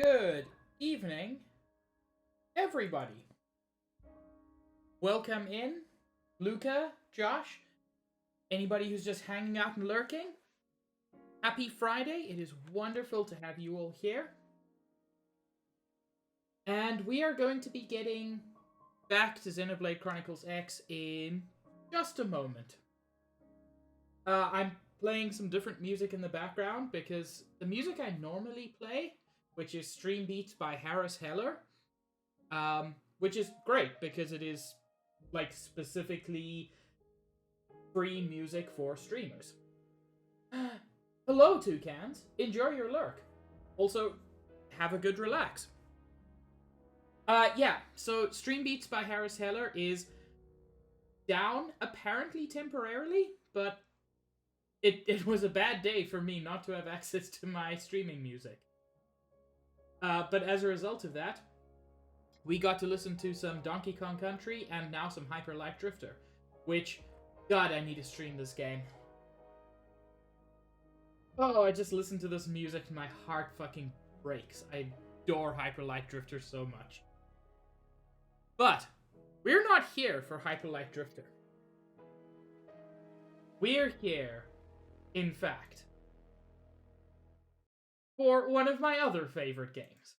Good evening, everybody. Welcome in, Luca, Josh, anybody who's just hanging out and lurking. Happy Friday. It is wonderful to have you all here. And we are going to be getting back to Xenoblade Chronicles X in just a moment. I'm playing some different music in the background because the music I normally play, which is Stream Beats by Harris Heller, which is great because it is like specifically free music for streamers. Hello, Toucans. Enjoy your lurk. Also, have a good relax. So Stream Beats by Harris Heller is down, apparently temporarily, but it was a bad day for me not to have access to my streaming music. But as a result of that, we got to listen to some Donkey Kong Country and now some Hyper Light Drifter, which, God, I need to stream this game. Oh, I just listened to this music and my heart fucking breaks. I adore Hyper Light Drifter so much. But we're not here for Hyper Light Drifter. We're here, in fact, for one of my other favorite games.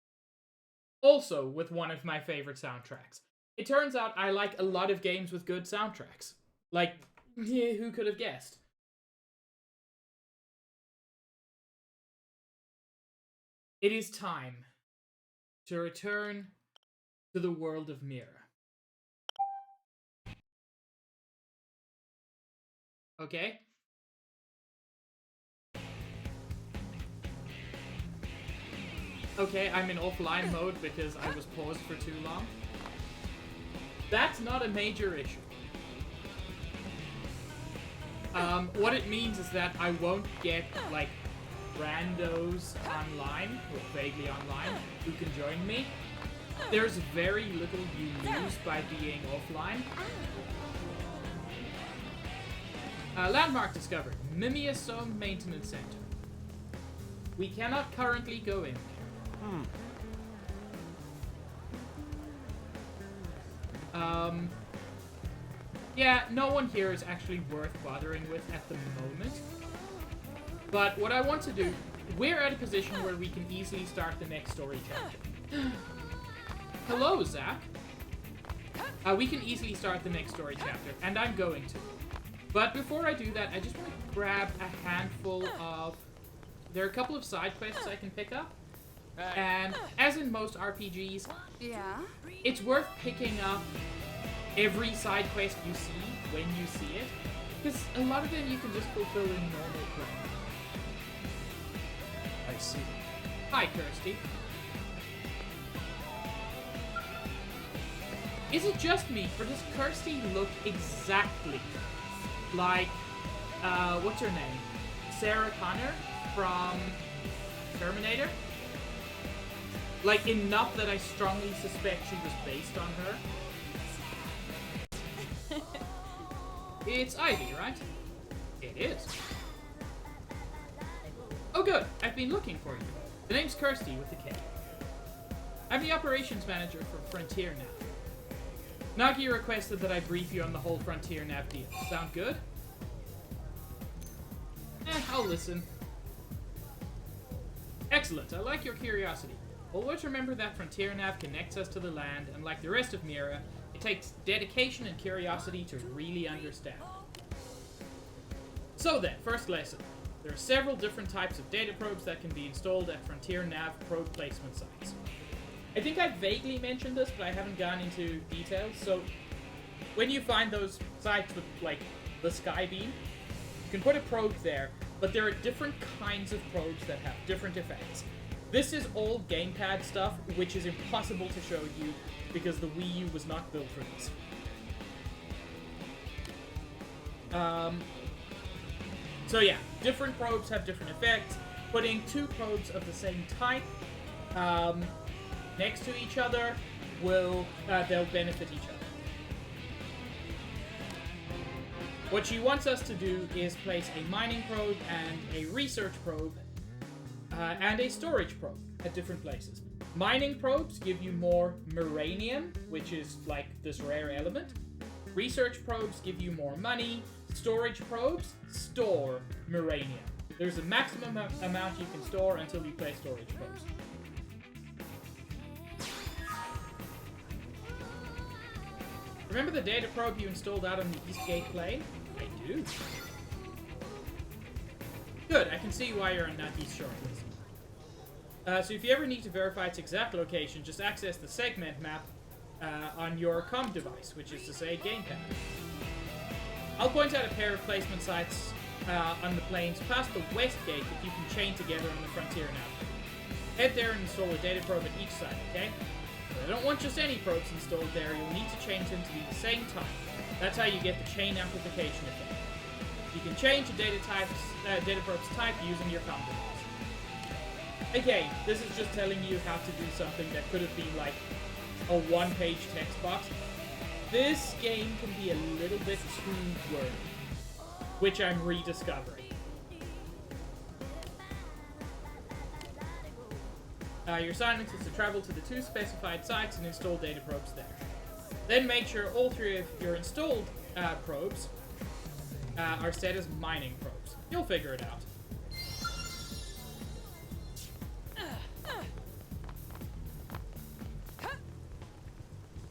Also with one of my favorite soundtracks. It turns out I like a lot of games with good soundtracks. Like, who could have guessed? It is time to return to the world of Mira. Okay? Okay, I'm in offline mode because I was paused for too long. That's not a major issue. What it means is that I won't get, like, randos online, or vaguely online, who can join me. There's very little you lose by being offline. Landmark discovered. Mimiasome Maintenance Center. We cannot currently go in. Yeah, no one here is actually worth bothering with at the moment. But what I want to do, we're at a position where we can easily start the next story chapter. Hello, Zach. We can easily start the next story chapter, and I'm going to. But before I do that, I just want to grab a handful of... There are a couple of side quests I can pick up. And as in most RPGs, it's worth picking up every side quest you see when you see it. Because a lot of them you can just fulfill in normal play. I see. Hi, Kirsty. Is it just me, or does Kirsty look exactly like, what's her name? Sarah Connor from Terminator? Like, enough that I strongly suspect she was based on her. It's Ivy, right? It is. Oh good, I've been looking for you. The name's Kirsty with the K. I'm the operations manager for Frontier Nav. Nagi requested that I brief you on the whole Frontier Nav deal. Sound good? I'll listen. Excellent, I like your curiosity. Always remember that Frontier Nav connects us to the land, and like the rest of Mira, it takes dedication and curiosity to really understand. So then, first lesson. There are several different types of data probes that can be installed at Frontier Nav probe placement sites. I think I vaguely mentioned this, but I haven't gone into details. So, when you find those sites with, like, the Skybeam, you can put a probe there, but there are different kinds of probes that have different effects. This is all gamepad stuff, which is impossible to show you because the Wii U was not built for this. So yeah, different probes have different effects. Putting two probes of the same type next to each other will they'll benefit each other. What she wants us to do is place a mining probe and a research probe and a storage probe. at different places. Mining probes give you more Miranium, which is like this rare element. Research probes give you more money. Storage probes store Miranium. There's a maximum amount you can store until you play storage probes. Remember the data probe you installed out on the Eastgate Plain? I do. Good, I can see why you're on that East shortlist. So if you ever need to verify its exact location, just access the segment map on your comm device, which is to say gamepad. I'll point out a pair of placement sites on the plains past the west gate that you can chain together on the frontier now. Head there and install a data probe at each site, okay? But I don't want just any probes installed there, you'll need to change them to be the same type. That's how you get the chain amplification effect. You can change a data probe's type using your comm device. Again, this is just telling you how to do something that could have been like a one-page text box. This game can be a little bit too wordy, which I'm rediscovering. Your assignment is to travel to the 2 specified sites and install data probes there. Then make sure all 3 of your installed probes are set as mining probes. You'll figure it out.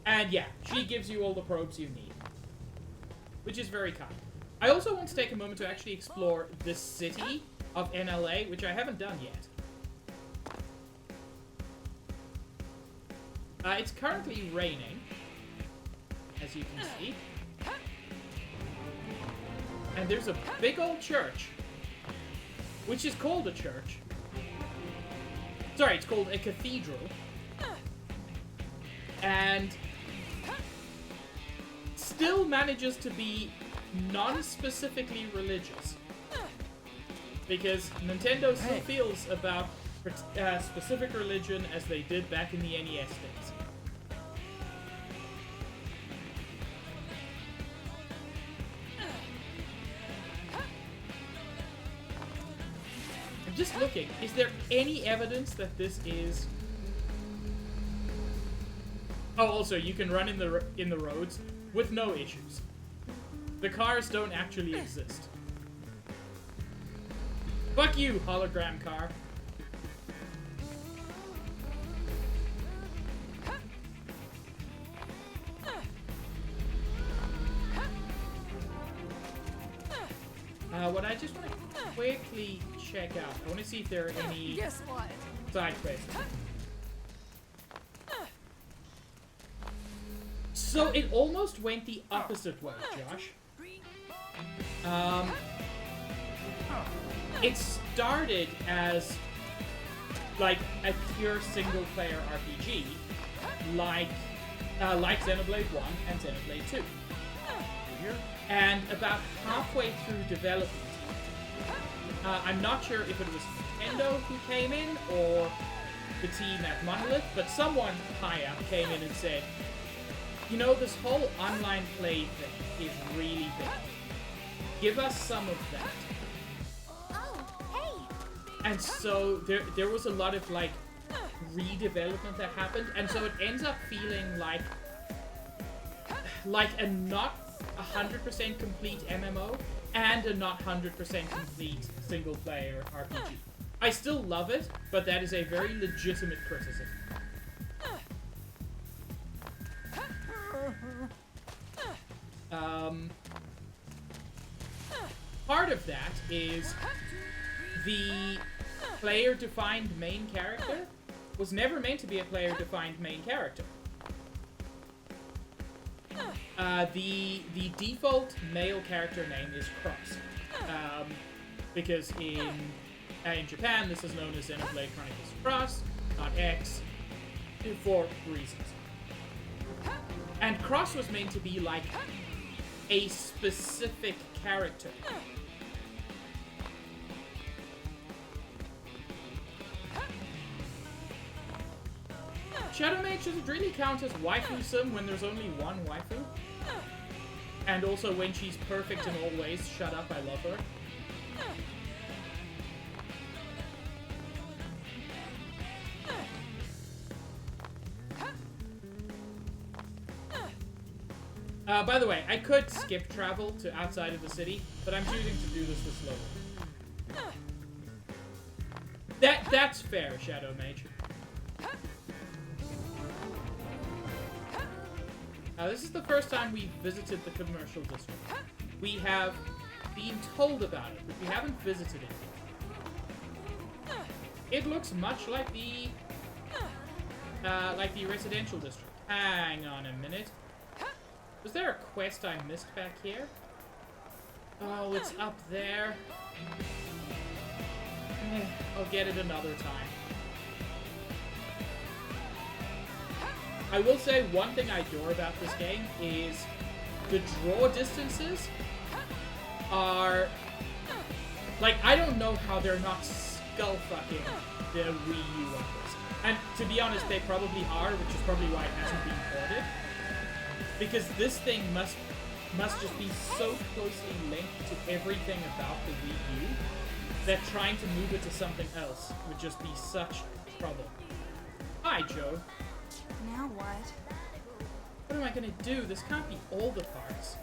And yeah, she gives you all the probes you need, which is very kind. I also want to take a moment to actually explore the city of NLA, which I haven't done yet. It's currently raining, as you can see. And there's a big old church, which is called a church. Sorry, it's called a cathedral. And still manages to be non-specifically religious. Because Nintendo still feels about specific religion as they did back in the NES days. I'm just looking. Is there any evidence that this is... Oh, also, you can run in the roads with no issues. The cars don't actually exist. Fuck you, hologram car. What I just want to quickly check out. I want to see if there are any side quests. So it almost went the opposite way, Josh. It started as like a pure single-player RPG, like Xenoblade 1 and Xenoblade 2. And about halfway through development, I'm not sure if it was Nintendo who came in or the team at Monolith, but someone high up came in and said, you know, this whole online play thing is really big. Give us some of that. Oh, hey! And so there was a lot of like redevelopment that happened, and so it ends up feeling like a not 100% complete MMO and a not 100% complete single player RPG. I still love it, but that is a very legitimate criticism. Part of that is the player-defined main character was never meant to be a player-defined main character. The default male character name is Cross, because in Japan this is known as Xenoblade Chronicles Cross, not X, for reasons. And Cross was meant to be like a specific character. Shadow Mage, does it really count as waifu sim when there's only one waifu? And also when she's perfect in all ways, shut up, I love her. By the way, I could skip travel to outside of the city, but I'm choosing to do this slowly. That's fair, Shadow Mage. This is the first time we've visited the commercial district. We have been told about it, but we haven't visited it. It looks much like the residential district. Hang on a minute. Was there a quest I missed back here? Oh, it's up there. I'll get it another time. I will say one thing I adore about this game is the draw distances are... Like, I don't know how they're not skull-fucking the Wii U on this. And to be honest, they probably are, which is probably why it hasn't been ported. Because this thing must just be so closely linked to everything about the Wii U that trying to move it to something else would just be such trouble. Hi, Joe. Now what? What am I gonna do? This can't be all the parts.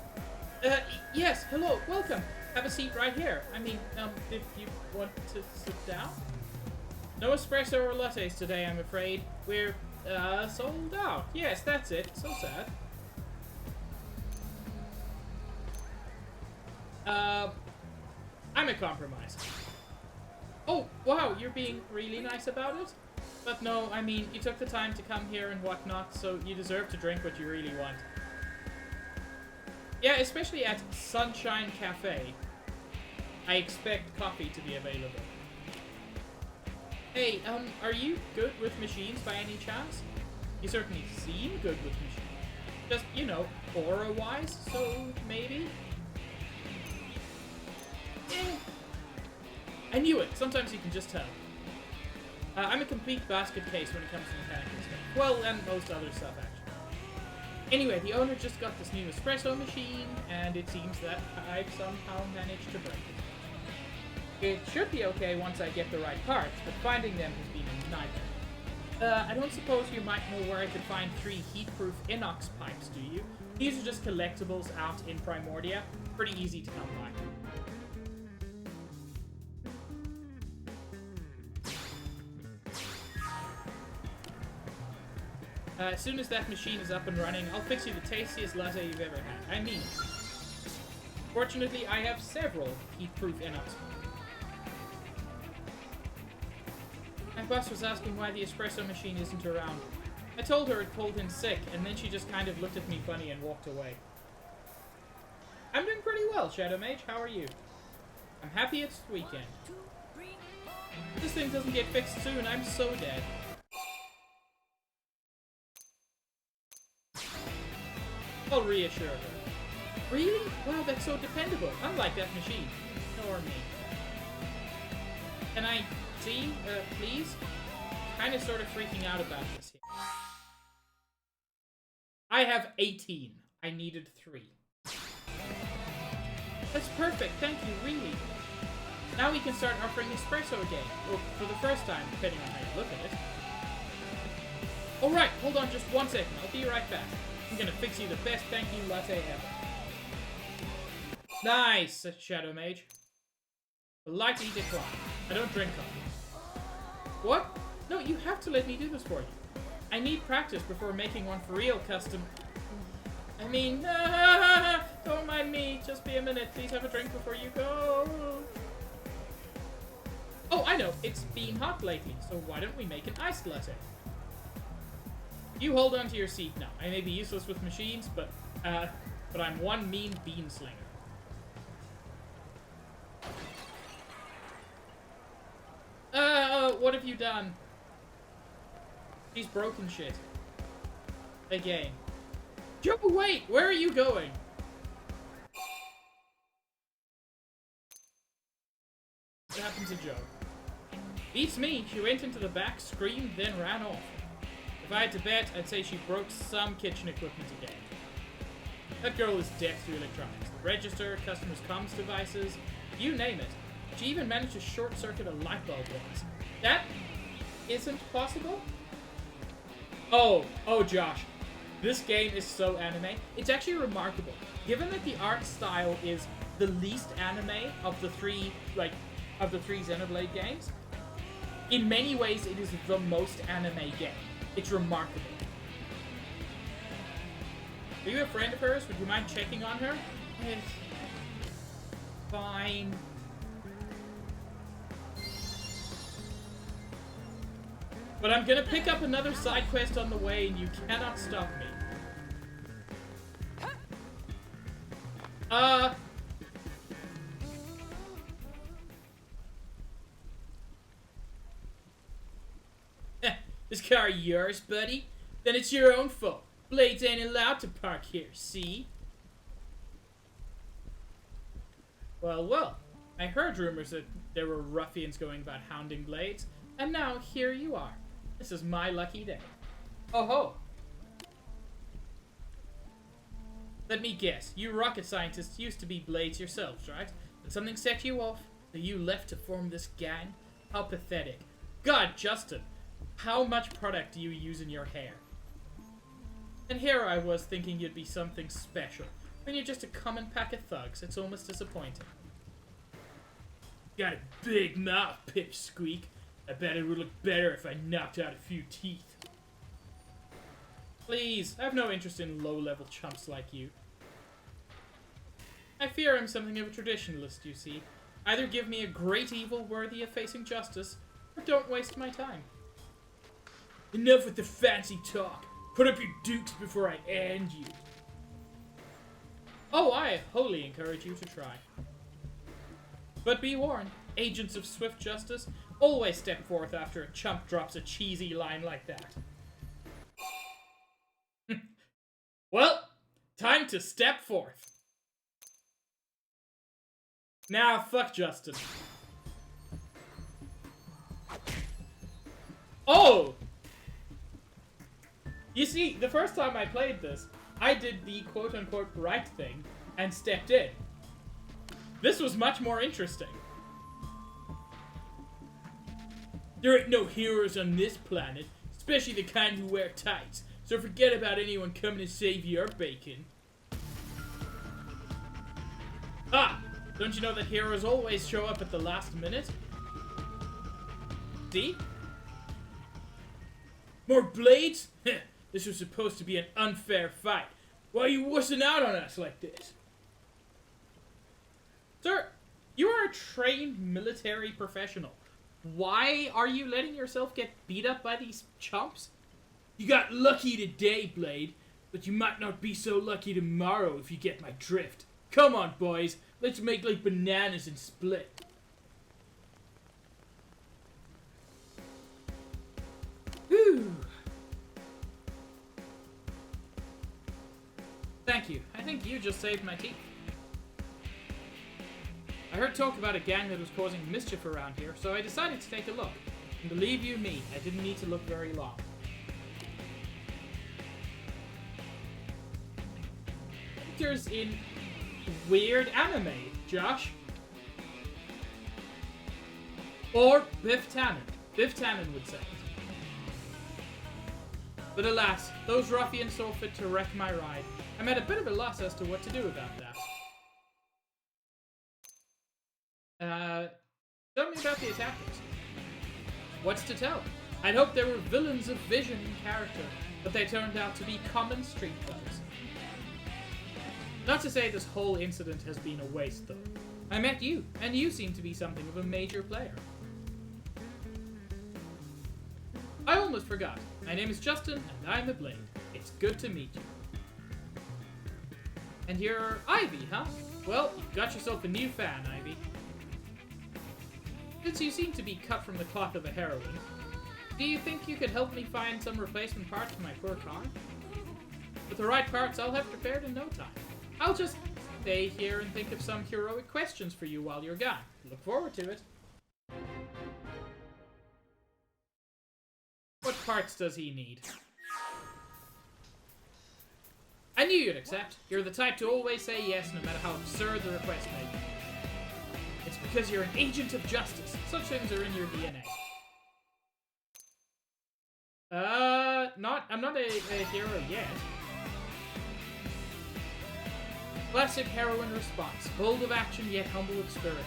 Yes, hello, welcome. Have a seat right here. I mean, if you want to sit down. No espresso or lattes today, I'm afraid. We're, sold out. Yes, that's it. So sad. I'm a compromise. Oh, wow, you're being really nice about it? But no, I mean, you took the time to come here and whatnot, so you deserve to drink what you really want. Yeah, especially at Sunshine Cafe. I expect coffee to be available. Hey, are you good with machines by any chance? You certainly seem good with machines. Just, you know, aura-wise, so maybe? I knew it! Sometimes you can just tell. I'm a complete basket case when it comes to mechanical stuff. Well, and most other stuff, actually. Anyway, the owner just got this new espresso machine, and it seems that I've somehow managed to break it. It should be okay once I get the right parts, but finding them has been a nightmare. I don't suppose you might know where I could find 3 heat-proof inox pipes, do you? These are just collectibles out in Primordia. Pretty easy to come by. As soon as that machine is up and running, I'll fix you the tastiest latte you've ever had. I mean, fortunately, I have several heat-proof inox. My boss was asking why the espresso machine isn't around. I told her it called in sick, and then she just kind of looked at me funny and walked away. I'm doing pretty well, Shadow Mage. How are you? I'm happy it's the weekend. If this thing doesn't get fixed soon, I'm so dead. I'll reassure her. Really? Wow, that's so dependable. Unlike that machine. Nor me. Can I see, please? Kinda sort of freaking out about this here. I have 18. I needed 3. That's perfect, thank you, really. Now we can start offering espresso again. Well, for the first time, depending on how you look at it. Alright, hold on just 1 second. I'll be right back. I'm gonna fix you the best thank you latte ever. Nice, Shadow Mage. Politely decline. I don't drink coffee. What? No, you have to let me do this for you. I need practice before making one for real custom. I mean, don't mind me. Just be a minute. Please have a drink before you go. Oh, I know. It's been hot lately, so why don't we make an iced latte? You hold on to your seat now. I may be useless with machines, but I'm one mean bean slinger. What have you done? She's broken shit. Again. Joe, wait! Where are you going? What happened to Joe? Beats me. She went into the back, screamed, then ran off. If I had to bet, I'd say she broke some kitchen equipment again. That girl is deaf to electronics. The register, customers' comms devices, you name it. She even managed to short-circuit a light bulb once. That isn't possible? Oh, Josh. This game is so anime. It's actually remarkable. Given that the art style is the least anime of the three Xenoblade games, in many ways it is the most anime game. It's remarkable. Are you a friend of hers? Would you mind checking on her? Yes. Fine. But I'm gonna pick up another side quest on the way, and you cannot stop me. This car yours, buddy? Then it's your own fault. Blades ain't allowed to park here, see? Well. I heard rumors that there were ruffians going about hounding Blades, and now here you are. This is my lucky day. Oh ho! Let me guess, you rocket scientists used to be Blades yourselves, right? Did something set you off? That you left to form this gang? How pathetic. God, Justin, how much product do you use in your hair? And here I was thinking you'd be something special. When you're just a common pack of thugs, it's almost disappointing. Got a big mouth, pipsqueak. I bet it would look better if I knocked out a few teeth. Please, I have no interest in low-level chumps like you. I fear I'm something of a traditionalist, you see. Either give me a great evil worthy of facing justice, or don't waste my time. Enough with the fancy talk. Put up your dukes before I end you. Oh, I wholly encourage you to try. But be warned, agents of swift justice always step forth after a chump drops a cheesy line like that. Well, time to step forth. Now, fuck Justin. Oh! You see, the first time I played this, I did the quote-unquote right thing and stepped in. This was much more interesting. There ain't no heroes on this planet, especially the kind who wear tights, so forget about anyone coming to save your bacon. Ah! Don't you know that heroes always show up at the last minute? See? More blades? This was supposed to be an unfair fight. Why are you wussing out on us like this? Sir, you are a trained military professional. Why are you letting yourself get beat up by these chumps? You got lucky today, Blade, but you might not be so lucky tomorrow if you get my drift. Come on, boys. Let's make like bananas and split. Whew. Thank you. I think you just saved my teeth. I heard talk about a gang that was causing mischief around here, so I decided to take a look. And believe you me, I didn't need to look very long. Characters in weird anime, Josh. Or Biff Tannen. Biff Tannen would say it. But alas, those ruffians saw fit to wreck my ride. I'm at a bit of a loss as to what to do about that. Tell me about the attackers. What's to tell? I'd hoped they were villains of vision and character, but they turned out to be common street thugs. Not to say this whole incident has been a waste, though. I met you, and you seem to be something of a major player. I almost forgot. My name is Justin, and I'm a Blade. It's good to meet you. And you're Ivy, huh? Well, you've got yourself a new fan, Ivy. Since you seem to be cut from the cloth of a heroine, do you think you could help me find some replacement parts for my poor car? With the right parts, I'll have prepared in no time. I'll just stay here and think of some heroic questions for you while you're gone. Look forward to it. What parts does he need? I knew you'd accept. You're the type to always say yes, no matter how absurd the request may be. It's because you're an agent of justice. Such things are in your DNA. I'm not a hero yet. Classic heroine response. Bold of action, yet humble of spirit.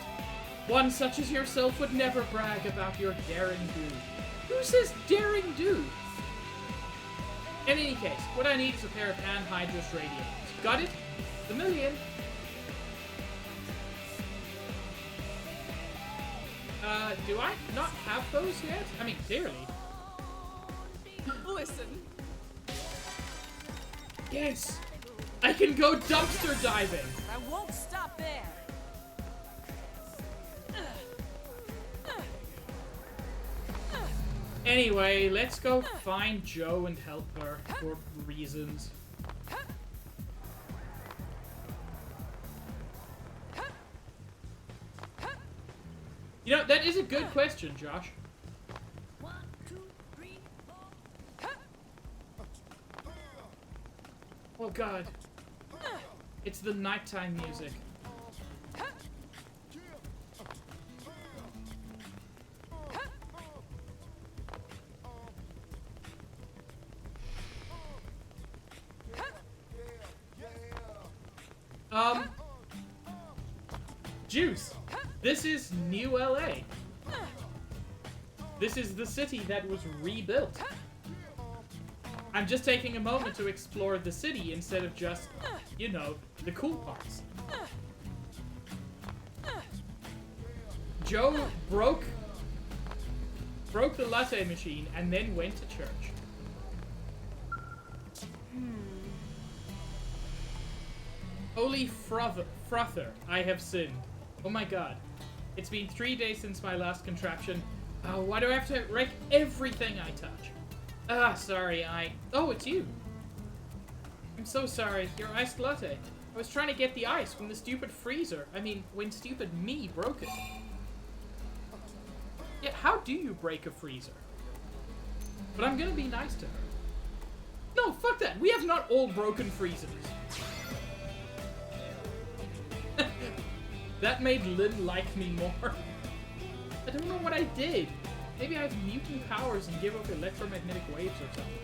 One such as yourself would never brag about your daring do. Who says daring do? In any case, what I need is a pair of anhydrous radiators. Got it? The million. Do I not have those yet? I mean, clearly. Listen. Yes! I can go dumpster diving! I won't stop there. Anyway, let's go find Joe and help her for reasons. You know, that is a good question, Josh. 1, 2, 3, 4. Oh god. It's the nighttime music. Juice. This is New LA. This is the city that was rebuilt. I'm just taking a moment to explore the city instead of just, you know, the cool parts. Joe broke the latte machine and then went to church. Holy frother, I have sinned. Oh my god. It's been 3 days since my last contraption. Oh, why do I have to wreck everything I touch? Ah, sorry, Oh, it's you. I'm so sorry. Your iced latte. I was trying to get the ice when the stupid freezer. I mean, when stupid me broke it. Yeah, how do you break a freezer? But I'm gonna be nice to her. No, fuck that. We have not all broken freezers. That made Lynn like me more. I don't know what I did. Maybe I have mutant powers and give off electromagnetic waves or something.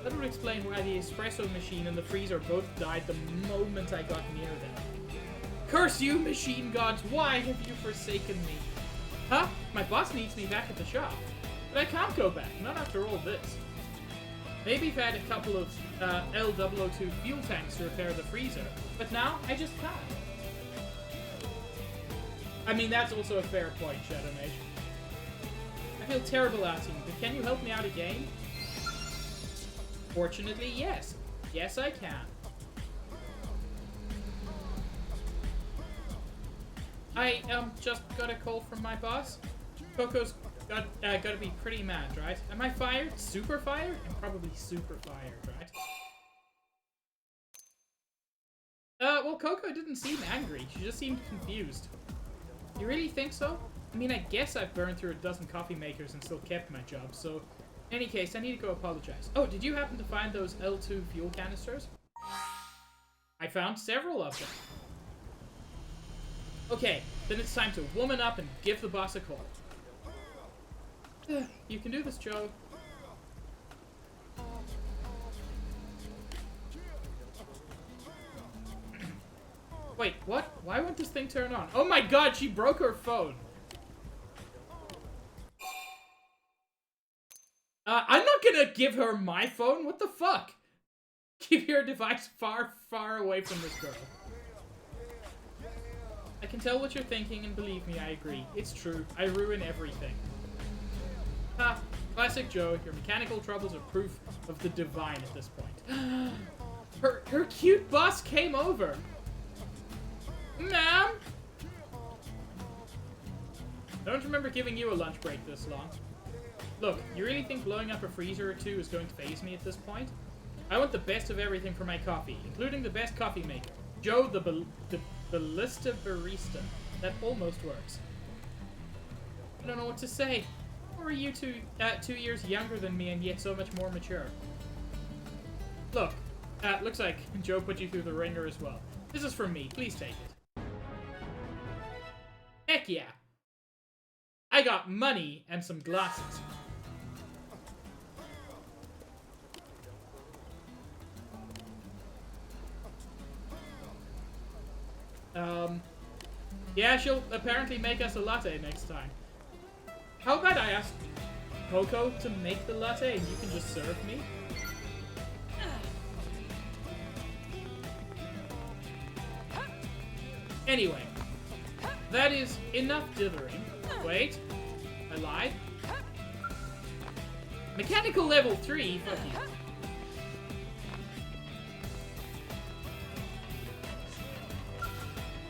That would explain why the espresso machine and the freezer both died the moment I got near them. Curse you, machine gods! Why have you forsaken me? Huh? My boss needs me back at the shop. But I can't go back, not after all this. Maybe if I had a couple of L002 fuel tanks to repair the freezer. But now, I just can't. I mean, that's also a fair point, Shadow Mage. I feel terrible asking, but can you help me out again? Fortunately, yes. Yes, I can. I, just got a call from my boss. Coco's gotta be pretty mad, right? Am I fired? Super fired? I'm probably super fired, right? Well, Coco didn't seem angry. She just seemed confused. You really think so? I mean, I guess I've burned through a dozen coffee makers and still kept my job, so... In any case, I need to go apologize. Oh, did you happen to find those L2 fuel canisters? I found several of them. Okay, then it's time to woman up and give the boss a call. You can do this, Joe. Wait, what? Why won't this thing turn on? Oh my god, she broke her phone. I'm not gonna give her my phone. What the fuck? Keep your device far, far away from this girl. I can tell what you're thinking, and believe me, I agree. It's true. I ruin everything. Ha! Classic Joe. Your mechanical troubles are proof of the divine at this point. Her cute boss came over. Ma'am? I don't remember giving you a lunch break this long. Look, you really think blowing up a freezer or two is going to faze me at this point? I want the best of everything for my coffee, including the best coffee maker. Joe, the ballista barista. That almost works. I don't know what to say. How are you 2 years younger than me and yet so much more mature? Look, looks like Joe put you through the ringer as well. This is from me. Please take it. Heck yeah. I got money and some glasses. Yeah, she'll apparently make us a latte next time. How about I ask Coco to make the latte and you can just serve me? Anyway, that is enough dithering. Wait, I lied. Mechanical level 3? Fuck you.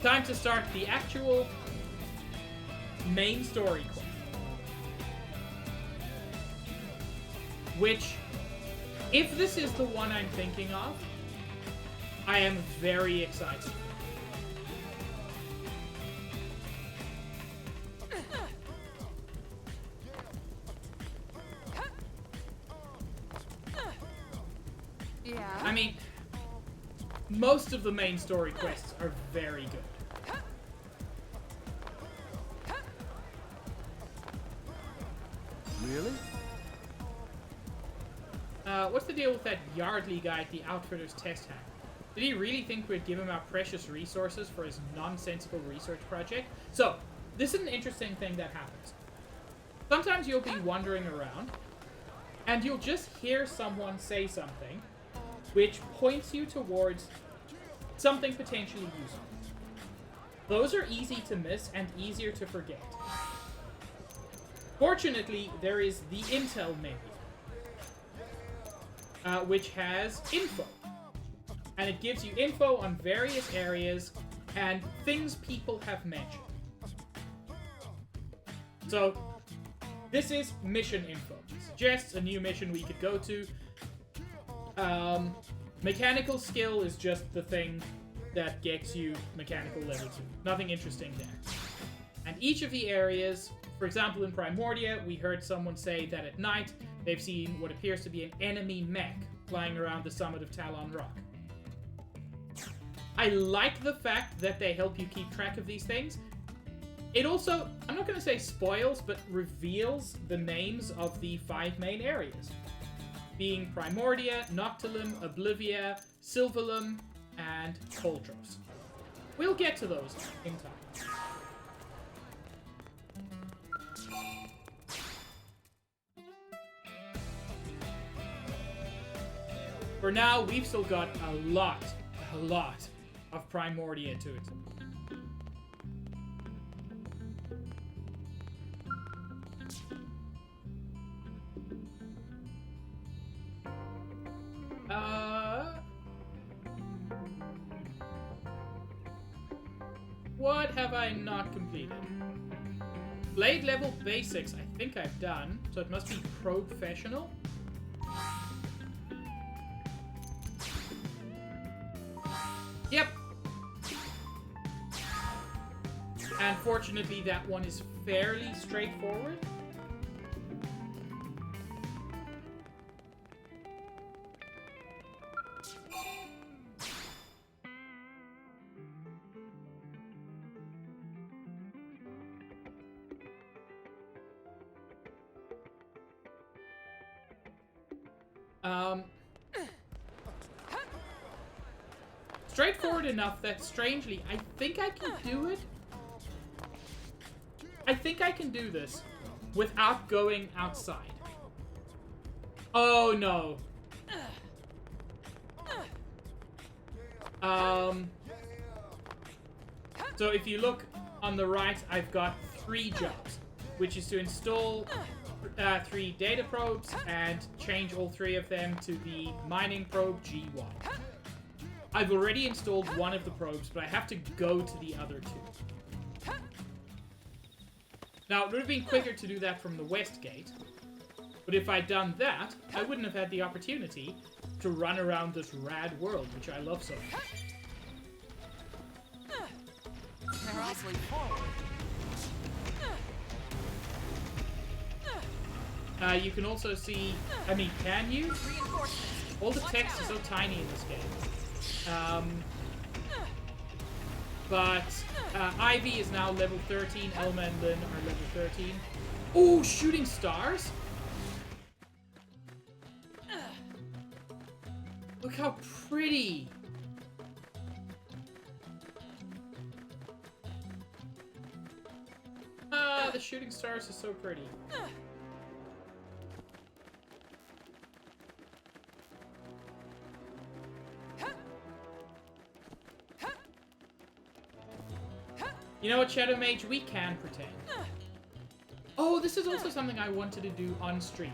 Time to start the actual main story quest. Which, if this is the one I'm thinking of, I am very excited. Yeah. I mean, most of the main story quests are very good. Really? What's the deal with that Yardley guy at the Outfitters test hangar? Did he really think we'd give him our precious resources for his nonsensical research project? So, this is an interesting thing that happens. Sometimes you'll be wandering around, and you'll just hear someone say something, which points you towards something potentially useful. Those are easy to miss and easier to forget. Fortunately, there is the Intel menu, which has info. And it gives you info on various areas and things people have mentioned. So, this is mission info. It suggests a new mission we could go to. Mechanical skill is just the thing that gets you mechanical level 2. Nothing interesting there. And each of the areas, for example in Primordia, we heard someone say that at night they've seen what appears to be an enemy mech flying around the summit of Talon Rock. I like the fact that they help you keep track of these things. It also, I'm not going to say spoils, but reveals the names of the 5 main areas. Being Primordia, Noctilum, Oblivia, Sylvalum, and Coldros. We'll get to those in time. For now, we've still got a lot of Primordia to it. What have I not completed? Blade level basics, I think I've done, so it must be professional. Yep. And fortunately, that one is fairly straightforward. Straightforward enough that, strangely, I think I can do it. I think I can do this without going outside. Oh, no. So if you look on the right, I've got 3 jobs, which is to install 3 data probes and change all 3 of them to the mining probe G1. I've already installed one of the probes, but I have to go to the other 2. Now, it would have been quicker to do that from the west gate, but if I'd done that, I wouldn't have had the opportunity to run around this rad world, which I love so much. Nicely forward. You can also see, I mean, can you? All the text is so tiny in this game. But Ivy is now level 13, Elma and Lynn are level 13. Ooh, shooting stars? Look how pretty. the shooting stars are so pretty. You know what, Shadow Mage? We can pretend. Oh, this is also something I wanted to do on stream.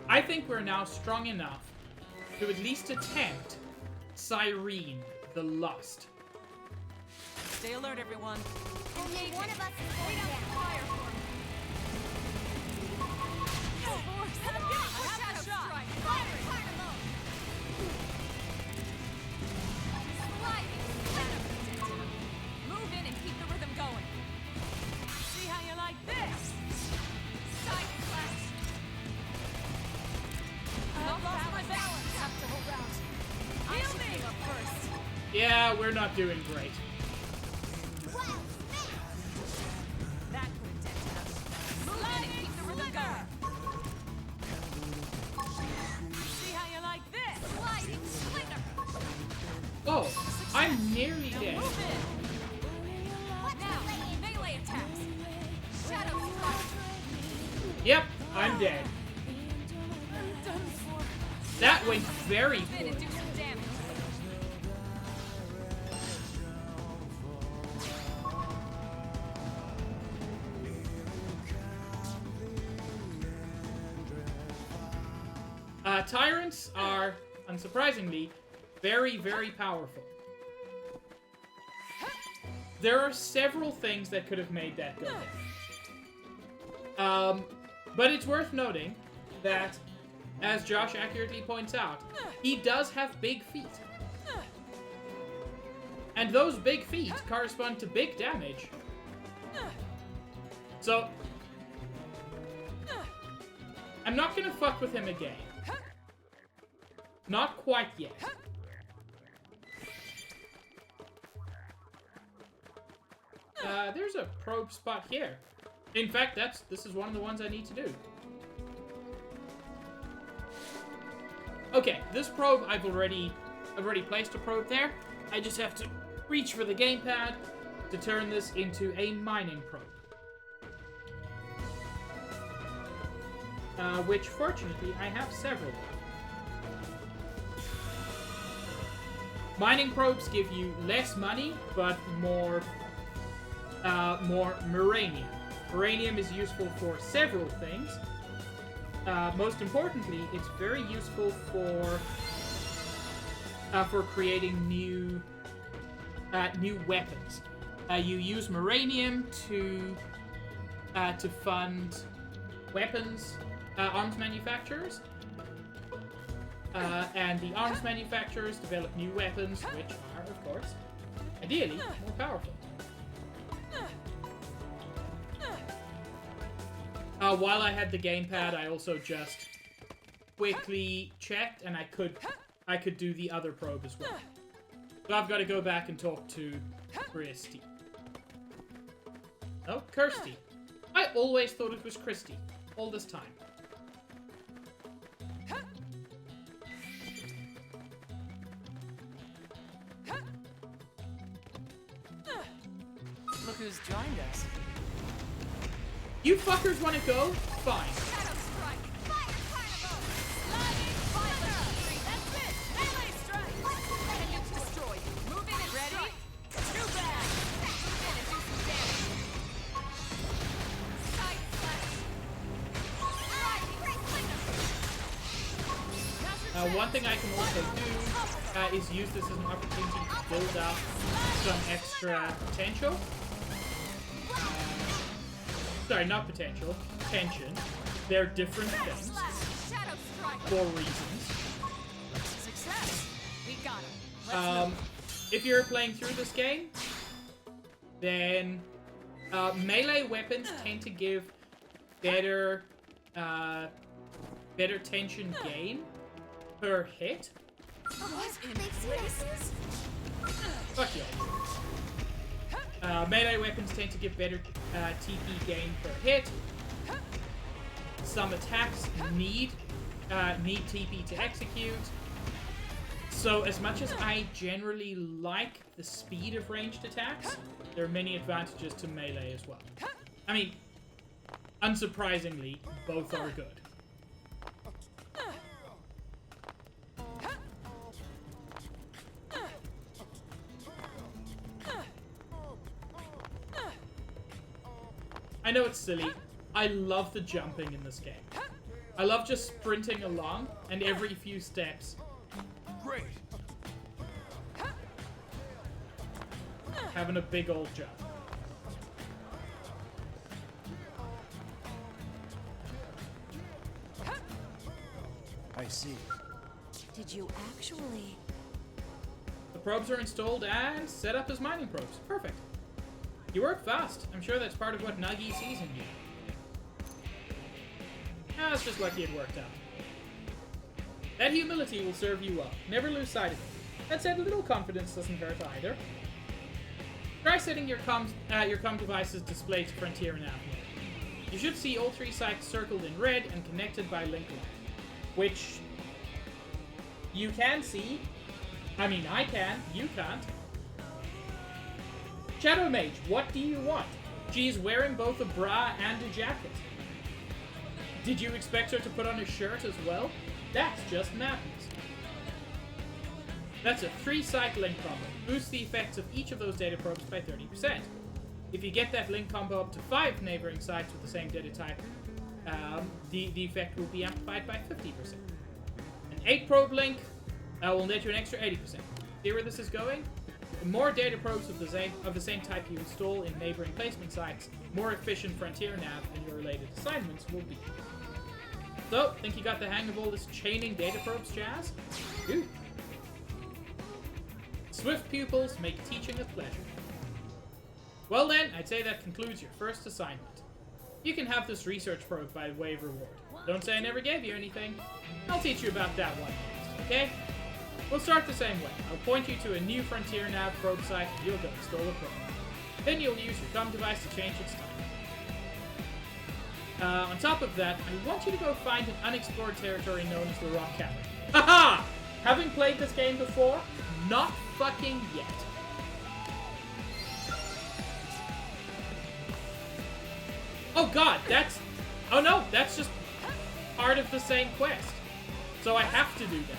I think we're now strong enough to at least attempt Cyrene the Lust. Stay alert, everyone. Only one of us is going down. Fire for me. Shadow strike. Fire, fire alone. Move in and keep the rhythm going. See how you like this? Side flash. I've lost my balance. Have to hold out. Heal me up first. Yeah, we're not doing great. That could have dented us. Move in and keep the rhythm going. See how you like this? Sliding slinger. Oh, I'm nearly dead. Move in. Now, melee attacks. Shadow strike. Yep, I'm dead. Done for. That went very Move in and good. do some damage. Tyrants are, unsurprisingly, very, very powerful. There are several things that could have made that go down. But it's worth noting that, as Josh accurately points out, he does have big feet. And those big feet correspond to big damage. So, I'm not gonna fuck with him again. Not quite yet. There's a probe spot here. In fact, this is one of the ones I need to do. Okay, this probe I've already placed a probe there. I just have to reach for the gamepad to turn this into a mining probe. Which fortunately I have several of. Mining probes give you less money, but more Moranium. Moranium is useful for several things. Most importantly, it's very useful for creating new weapons. You use Moranium to fund weapons, arms manufacturers. And the arms manufacturers develop new weapons, which are, of course, ideally more powerful. While I had the gamepad, I also just quickly checked, and I could do the other probe as well. So I've got to go back and talk to Christy. Oh, Kirsty. I always thought it was Christy, all this time. Look who's joined us. You fuckers want to go? Fine. Shadow strike. Fire, fireball. Sliding fire. That's it. Melee strike. And it's destroyed. Move in and ready. Too bad. Move in and do some damage. Side slash. Sliding. One thing I can also do is use this as an opportunity to build up some extra potential. Sorry, not potential. Tension. They're different things Shadow strike. for reasons. Success. We got him. Let's move. If you're playing through this game, then melee weapons tend to give better tension gain per hit. What in places? Fuck yeah. Melee weapons tend to give better TP gain per hit. Some attacks need TP to execute. So as much as I generally like the speed of ranged attacks, there are many advantages to melee as well. I mean, unsurprisingly, both are good. I know it's silly. I love the jumping in this game. I love just sprinting along, and every few steps, Great. having a big old jump. I see. Did you actually? The probes are installed and set up as mining probes. Perfect. You work fast. I'm sure that's part of what Nagi sees in you. Ah, it's just lucky it worked out. That humility will serve you well. Never lose sight of it. That said, a little confidence doesn't hurt either. Try setting your comm device's display to Frontier Nav mode. You should see all 3 sites circled in red and connected by link line, which you can see. I mean, I can. You can't. Shadow Mage, what do you want? She's wearing both a bra and a jacket. Did you expect her to put on a shirt as well? That's just madness. That's a 3-site link combo. Boosts the effects of each of those data probes by 30%. If you get that link combo up to 5 neighboring sites with the same data type, the effect will be amplified by 50%. An 8-probe link will net you an extra 80%. See where this is going? The more data probes of the same type you install in neighboring placement sites, more efficient Frontier Nav and your related assignments will be. So, think you got the hang of all this chaining data probes jazz? Ooh. Swift pupils make teaching a pleasure. Well then, I'd say that concludes your first assignment. You can have this research probe by way of reward. Don't say I never gave you anything. I'll teach you about that one next, okay? We'll start the same way. I'll point you to a new Frontier Nav probe site and you'll go install a probe. Then you'll use your comm device to change its time. On top of that, I want you to go find an unexplored territory known as the Rock Cavern. Haha! Having played this game before? Not fucking yet. Oh god, that's... Oh no, that's just part of the same quest. So I have to do that.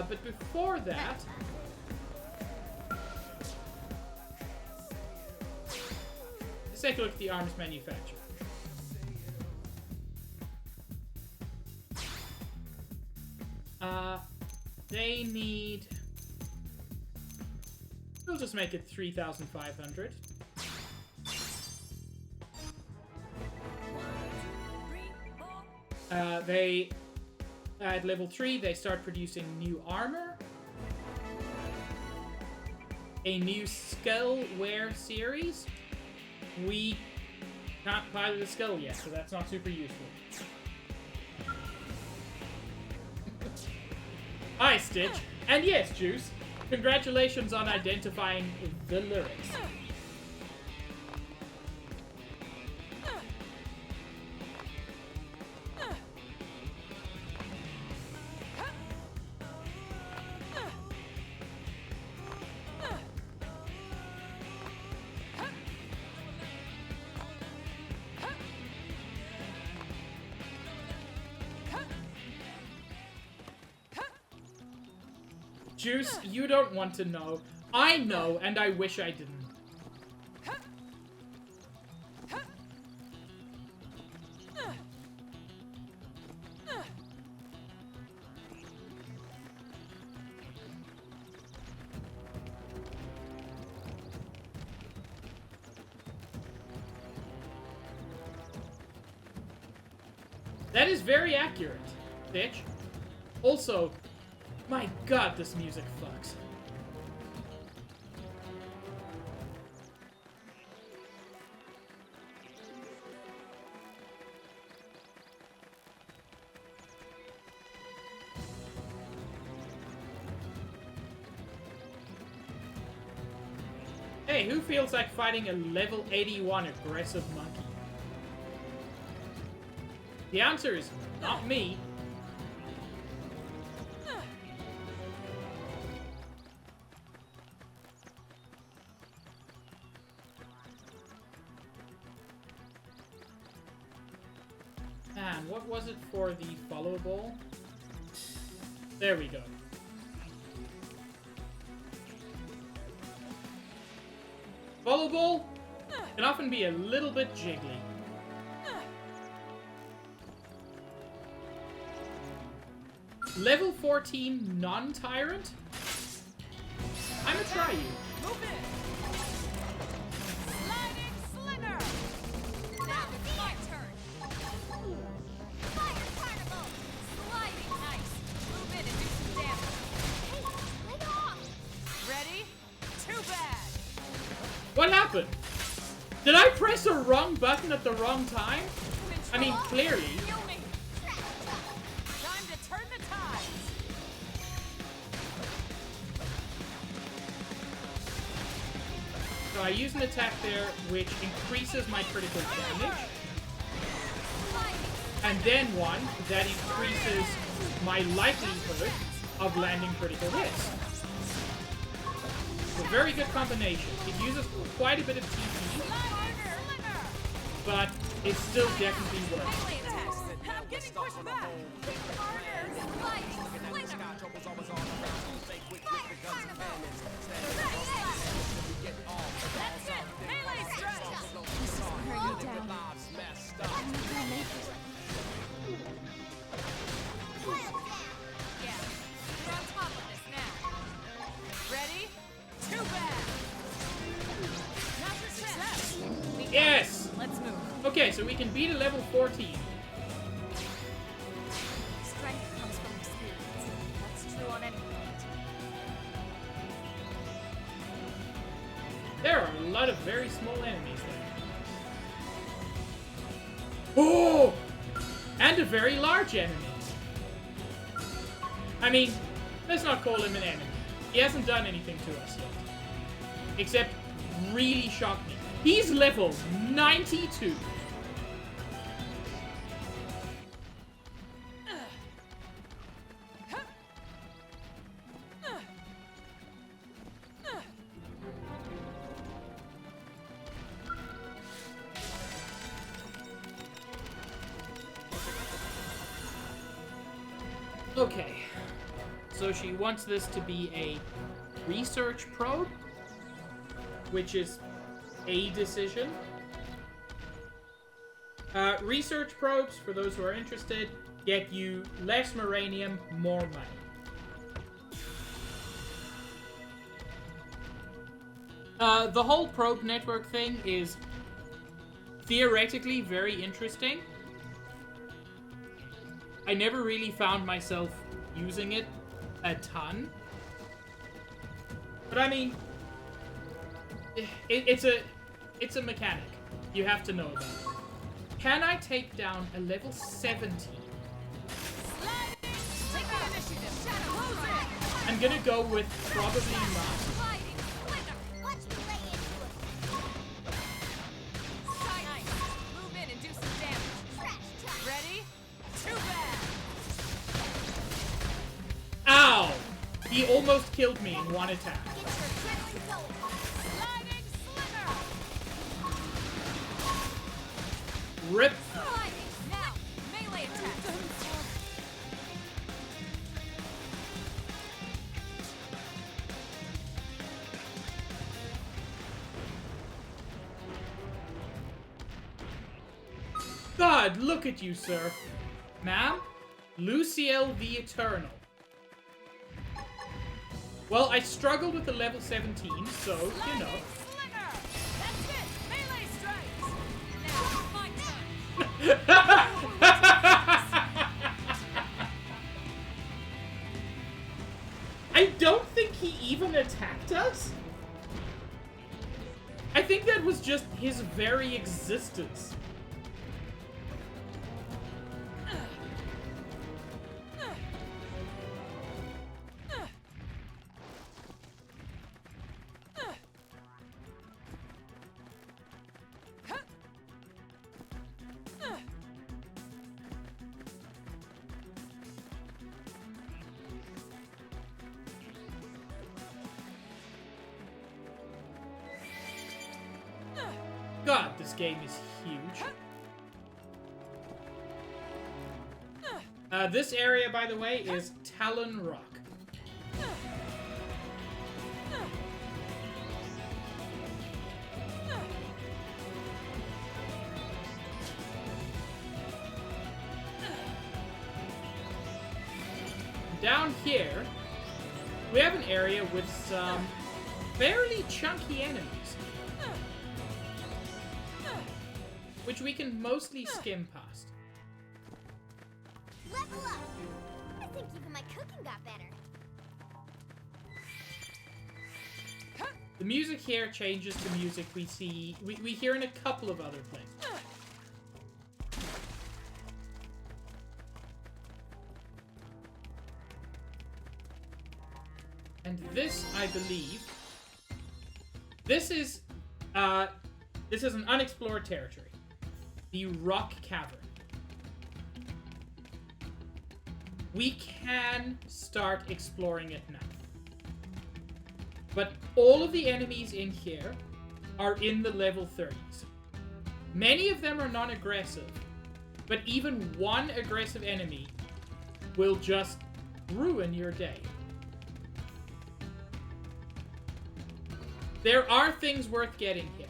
But before that... let's take a look at the arms manufacturer. They need... we'll just make it 3,500. They... at level 3, they start producing new armor. A new skull wear series. We can't pilot a skull yet, so that's not super useful. Hi, Stitch. And yes, Juice. Congratulations on identifying the lyrics. Juice, you don't want to know. I know, and I wish I didn't. That is very accurate, bitch. Also, my god, this music fucks. Hey, who feels like fighting a level 81 aggressive monkey? The answer is not me. man, what was it for the follow ball? There we go. Follow ball can often be a little bit jiggly. Level 14 non-tyrant? I'ma try you. Move in. Sliding slinger. Now it's my turn. Fire carnival! Sliding nice. Move in and do some damage. Hey, lay off! Ready? Too bad. What happened? Did I press the wrong button at the wrong time? I mean, clearly. Feel me. Time to turn the tides. So I use an attack there which increases my critical damage. And then one that increases my likelihood of landing critical hits. It's a very good combination. It uses quite a bit of TP, but it's still definitely worth it. Melee attacks. I'm getting pushed back. That's it. Melee strike. Yeah, we're on top of this now. Ready? Too bad. Not success. Yes! Let's move. Okay, so we can beat a level 14. Strength comes from experience. That's true on any point. There are a lot of very small enemies there. Oh! And a very large enemy. I mean, let's not call him an enemy. He hasn't done anything to us yet. Except really shock me. He's level 92. Okay, so she wants this to be a research probe, which is a decision. Research probes, for those who are interested, get you less Moranium, more money. The whole probe network thing is theoretically very interesting. I never really found myself using it a ton. But I mean, it's a mechanic. You have to know that. Can I take down a level 17? Take the initiative. Shadow, close it. I'm gonna go with probably not. Sliding slinger. Watch me lay into it. Nice. Move in and do some damage. Trash truck. Ready? Too bad. Ow! He almost killed me in one attack. Get your adrenaline going. Sliding slinger. Rip. Sliding. Now, melee attack. God, look at you, sir. Ma'am? Luciel the Eternal. Well, I struggled with the level 17, so, you know. Slinger. That's it. Melee strikes. Now, my I don't think he even attacked us. I think that was just his very existence. God, this game is huge. This area, by the way, is Talon Rock. Down here, we have an area with some fairly chunky enemies, which we can mostly skim past. Level up! I think even my cooking got better. The music here changes to music we hear in a couple of other places. And this, I believe, this is an unexplored territory. The Rock Cavern. We can start exploring it now. But all of the enemies in here are in the level 30s. Many of them are non-aggressive, but even one aggressive enemy will just ruin your day. There are things worth getting here.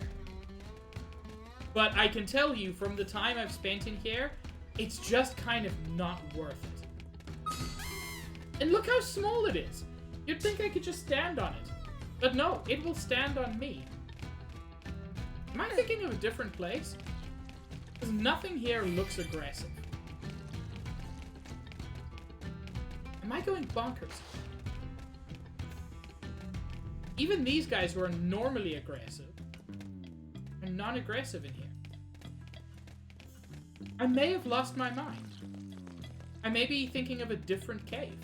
But I can tell you, from the time I've spent in here, it's just kind of not worth it. And look how small it is! You'd think I could just stand on it. But no, it will stand on me. Am I thinking of a different place? Because nothing here looks aggressive. Am I going bonkers? Even these guys who are normally aggressive are non-aggressive in here. I may have lost my mind. I may be thinking of a different cave.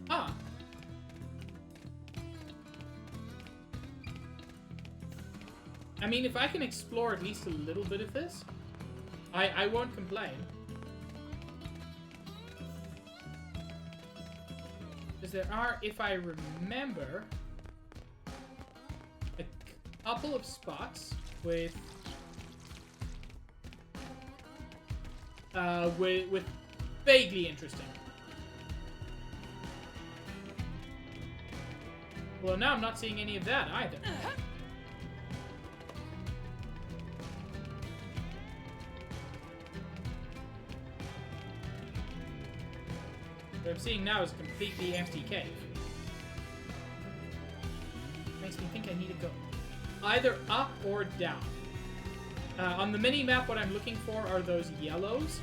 Ah. I mean, if I can explore at least a little bit of this, I won't complain. Because there are, if I remember, a couple of spots with vaguely interesting. Well, now I'm not seeing any of that either. What I'm seeing now is a completely empty cave. Makes me think I need to go either up or down. On the mini-map, what I'm looking for are those yellows.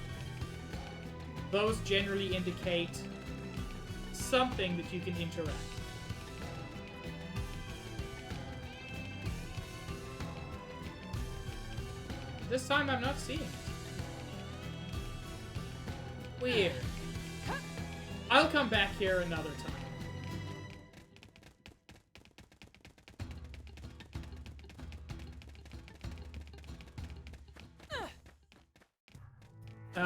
Those generally indicate something that you can interact. This time I'm not seeing it. Weird. I'll come back here another time.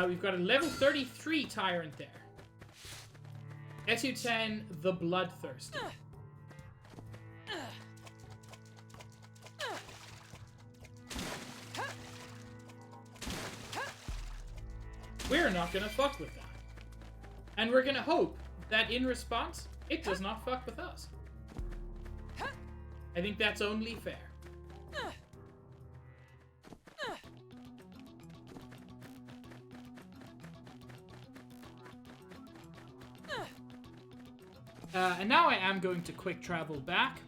We've got a level 33 Tyrant there. SU-10, the Bloodthirsty. We're not gonna fuck with that. And we're gonna hope that in response, it does not fuck with us. I think that's only fair. And now I am going to quick travel back.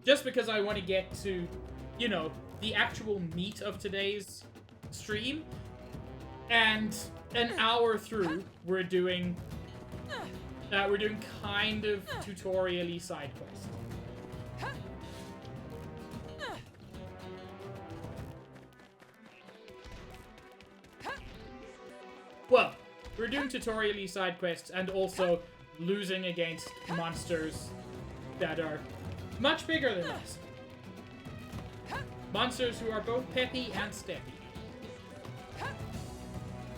Just because I want to get to, you know, the actual meat of today's stream. And an hour through, we're doing kind of tutorial-y side quests. Well, we're doing tutorial-y side quests and also losing against monsters that are much bigger than us. Monsters who are both peppy and steppy.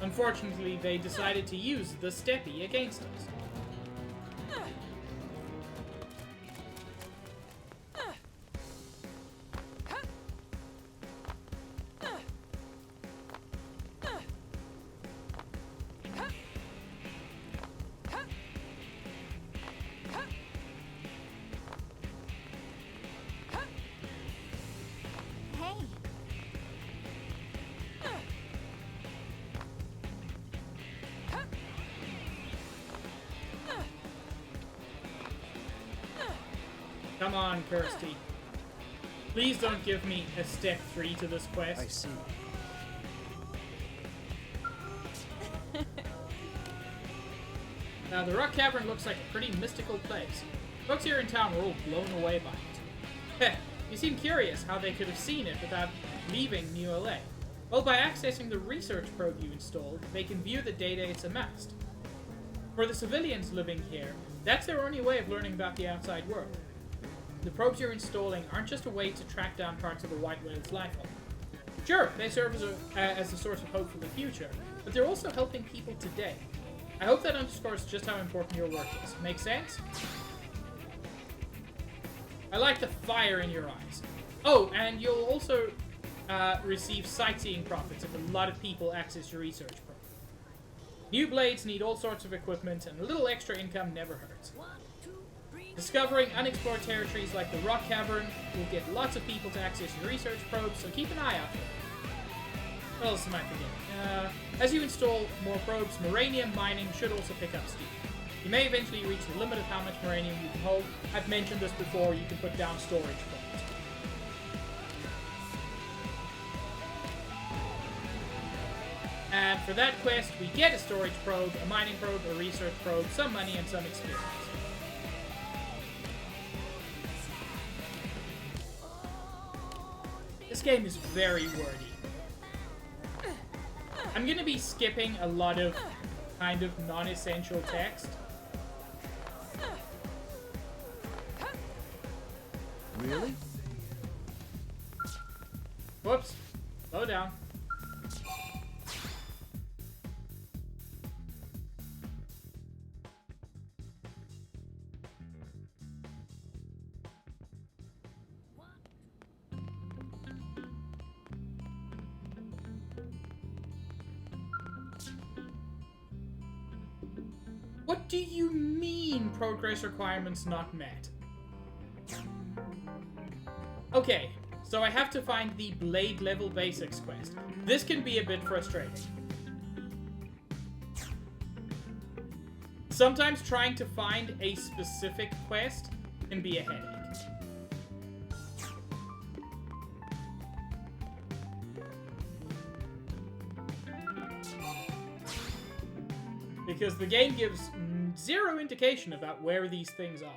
Unfortunately, they decided to use the steppy against us. Come on, Kirsty. Please don't give me a step 3 to this quest. I see. Now, the Rock Cavern looks like a pretty mystical place. Folks here in town were all blown away by it. Heh, you seem curious how they could have seen it without leaving New LA. Well, by accessing the research probe you installed, they can view the data it's amassed. For the civilians living here, that's their only way of learning about the outside world. The probes you're installing aren't just a way to track down parts of the White Whale's life form. Sure, they serve as a source of hope for the future, but they're also helping people today. I hope that underscores just how important your work is. Make sense? I like the fire in your eyes. Oh, and you'll also receive sightseeing profits if a lot of people access your research program. New blades need all sorts of equipment, and a little extra income never hurts. Discovering unexplored territories like the Rock Cavern will get lots of people to access your research probes, so keep an eye out for them. What else am I forgetting? As you install more probes, Moranium mining should also pick up steam. You may eventually reach the limit of how much Moranium you can hold. I've mentioned this before, you can put down storage points. And for that quest, we get a storage probe, a mining probe, a research probe, some money, and some experience. This game is very wordy. I'm gonna be skipping a lot of kind of non-essential text. Really? Whoops. Slow down. What do you mean progress requirements not met? Okay, so I have to find the Blade level basics quest. This can be a bit frustrating. Sometimes trying to find a specific quest can be a headache. Because the game gives zero indication about where these things are.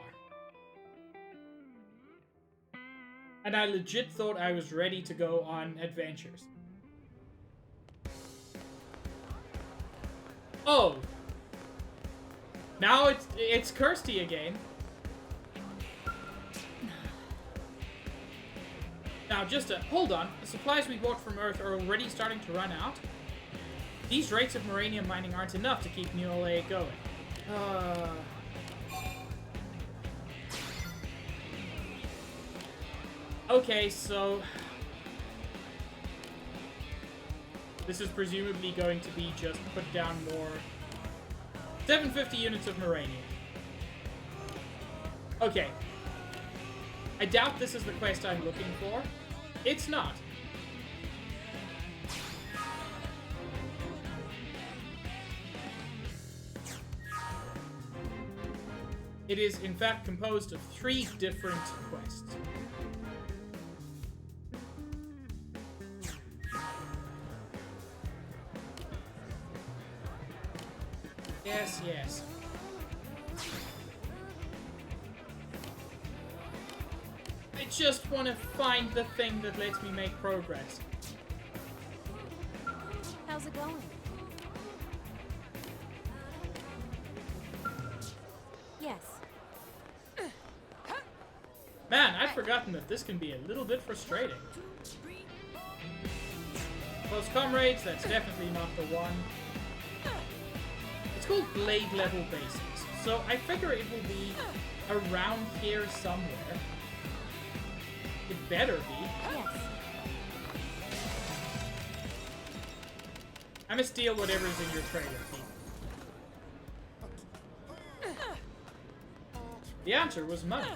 And I legit thought I was ready to go on adventures. Oh! Now it's Kirsty again. Now hold on, the supplies we bought from Earth are already starting to run out? These rates of Moranium mining aren't enough to keep New LA going. Okay, so this is presumably going to be just put down more 750 units of Moranium. Okay. I doubt this is the quest I'm looking for. It's not. It is, in fact, composed of 3 different quests. Yes, yes. I just want to find the thing that lets me make progress. How's it going? Yes. Man, I'd forgotten that this can be a little bit frustrating. Close comrades, that's definitely not the one. It's called Blade level basics, so I figure it will be around here somewhere. It better be. Yes. I'm gonna steal whatever's in your trailer, Pete. The answer was money.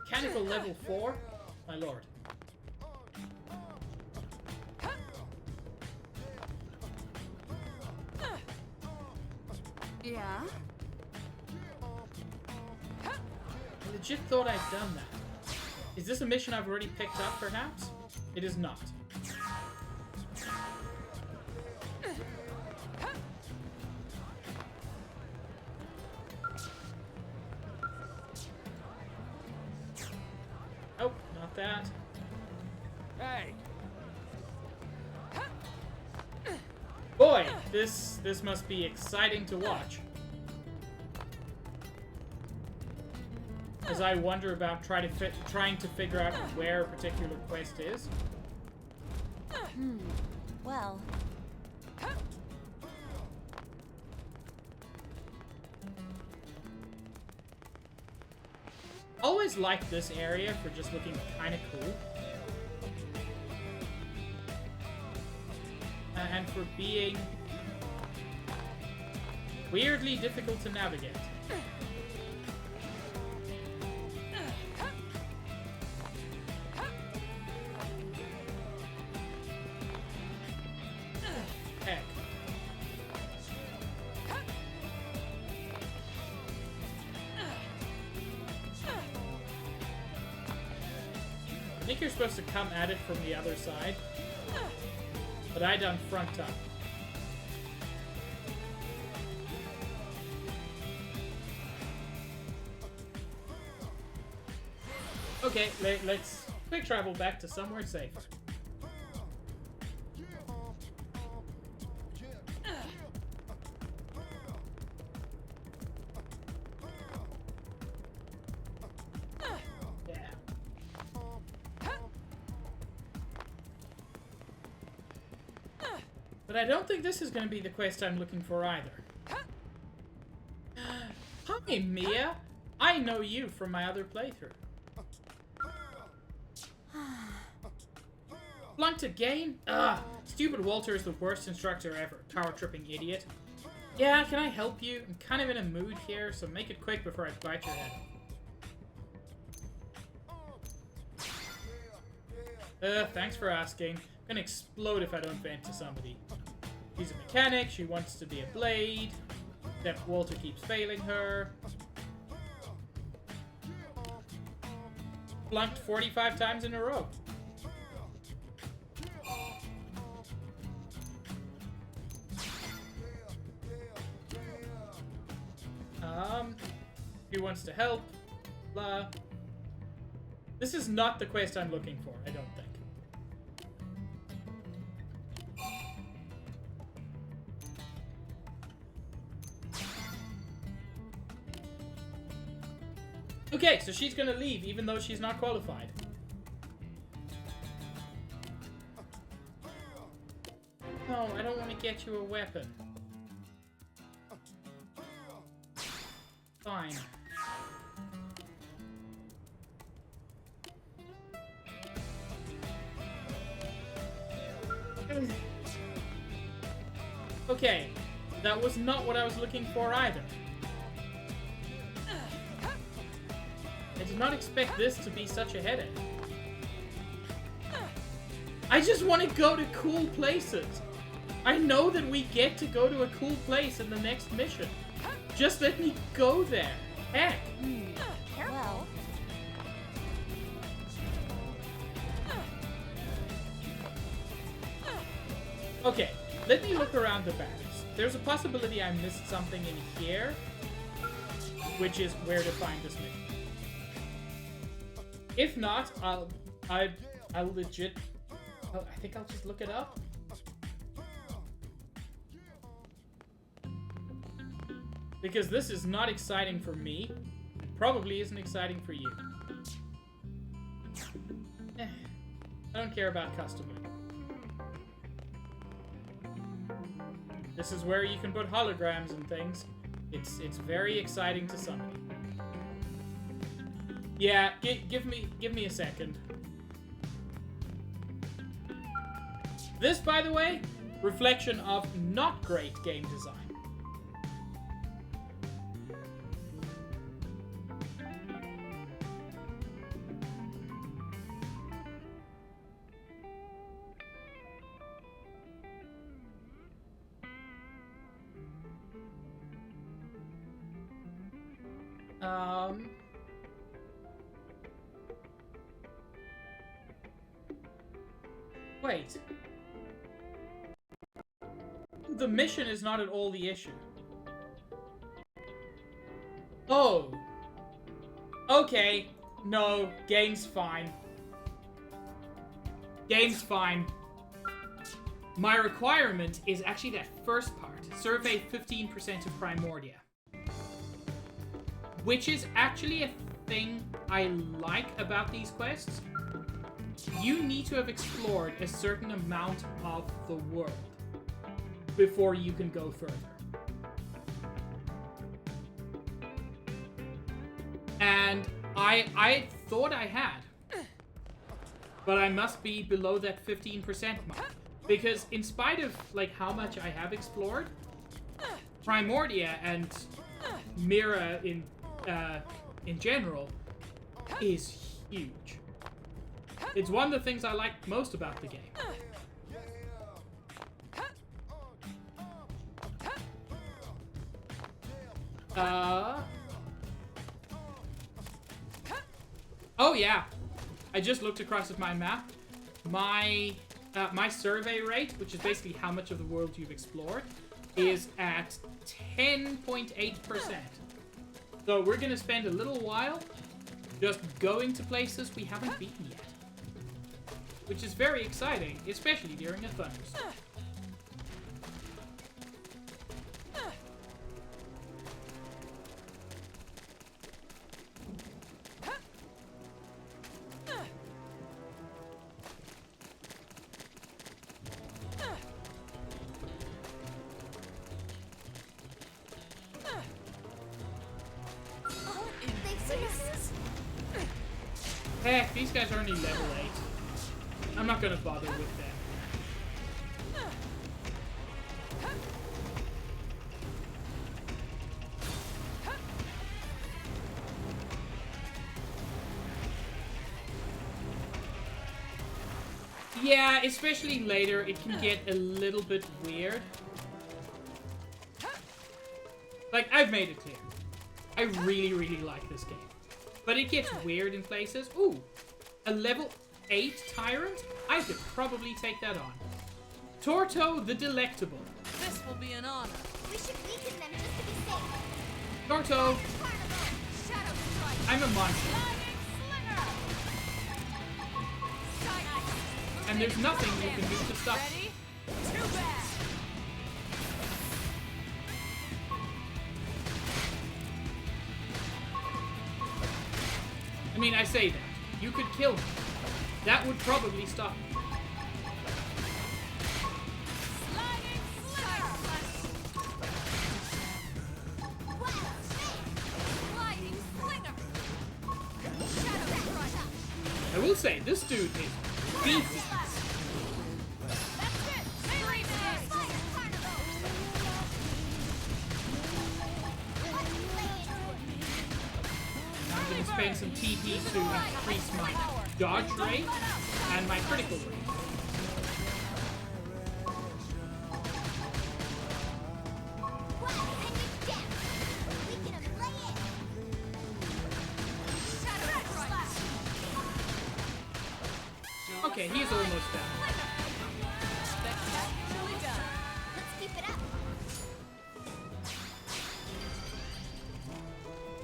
Mechanical level 4? My lord. Yeah? I legit thought I'd done that. Is this a mission I've already picked up, perhaps? It is not. Oh, not that. Hey! Boy, this must be exciting to watch. As I wonder about trying to figure out where a particular quest is. Well, Always liked this area for just looking kind of cool. And for being weirdly difficult to navigate. Heck. I think you're supposed to come at it from the other side. But I done front up. Okay, let's quick travel back to somewhere safe. Yeah. But I don't think this is going to be the quest I'm looking for either. Hi, Mia! I know you from my other playthrough. Flunked again? Ugh! Stupid Walter is the worst instructor ever. Power-tripping idiot. Yeah, can I help you? I'm kind of in a mood here, so make it quick before I bite your head off. Thanks for asking. I'm gonna explode if I don't vent to somebody. She's a mechanic, she wants to be a blade. Except Walter keeps failing her. Flunked 45 times in a row. Who wants to help? Blah. This is not the quest I'm looking for, I don't think. Okay, so she's gonna leave even though she's not qualified. No, I don't want to get you a weapon. Fine. Okay, that was not what I was looking for either. I did not expect this to be such a headache. I just want to go to cool places. I know that we get to go to a cool place in the next mission. Just let me go there. Heck. well, Okay, let me look around the barracks. There's a possibility I missed something in here, which is where to find this mission. If not, I'll legit. I think I'll just look it up. Because this is not exciting for me. It probably isn't exciting for you. I don't care about custom. This is where you can put holograms and things. It's very exciting to somebody. Yeah, give me a second. This, by the way, reflection of not great game design. Wait. The mission is not at all the issue. Oh. Okay. No, game's fine. Game's fine. My requirement is actually that first part. Survey 15% of Primordia. Which is actually a thing I like about these quests. You need to have explored a certain amount of the world before you can go further. And I thought I had. But I must be below that 15% mark. Because in spite of like how much I have explored, Primordia and Mira in general is huge. It's one of the things I like most about the game. Oh yeah, I just looked across at my map. My survey rate, which is basically how much of the world you've explored, is at 10.8%. So we're gonna spend a little while just going to places we haven't beaten yet. Which is very exciting, especially during a thunderstorm. Heck, these guys are only level 8. I'm not gonna bother with them. Yeah, especially later, it can get a little bit weird. Like, I've made it clear. I really, really like this game. But it gets weird in places. Ooh, a level 8 Tyrant? I could probably take that on. Torto the Delectable. This will be an honor. We should weaken them just to be safe. Torto, Shadow strike. I'm a monster. Lightning slinger. Side And there's nothing you can do to stop me. Ready? Too bad. I mean, I say that. You could kill me. That would probably stop me. Lightning slinger. Lightning slinger. Shadow strike. I will say, this dude is beefy. That's it. Melee strike. I'm going to spend some TP to increase my dodge rate and my critical rate. Okay, he's almost down. Spectacularly done. Let's keep it up.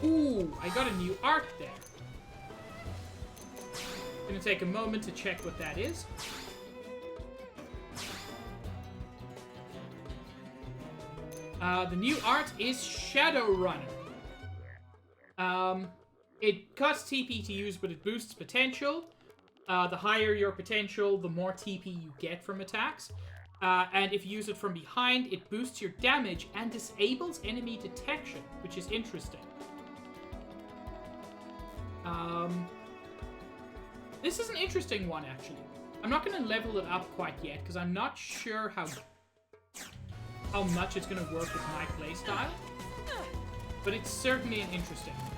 Ooh, I got a new art there. Gonna take a moment to check what that is. The new art is Shadowrunner. It costs TP to use, but it boosts potential. The higher your potential, the more TP you get from attacks. And if you use it from behind, it boosts your damage and disables enemy detection, which is interesting. This is an interesting one, actually. I'm not going to level it up quite yet, because I'm not sure how much it's going to work with my playstyle. But it's certainly an interesting one.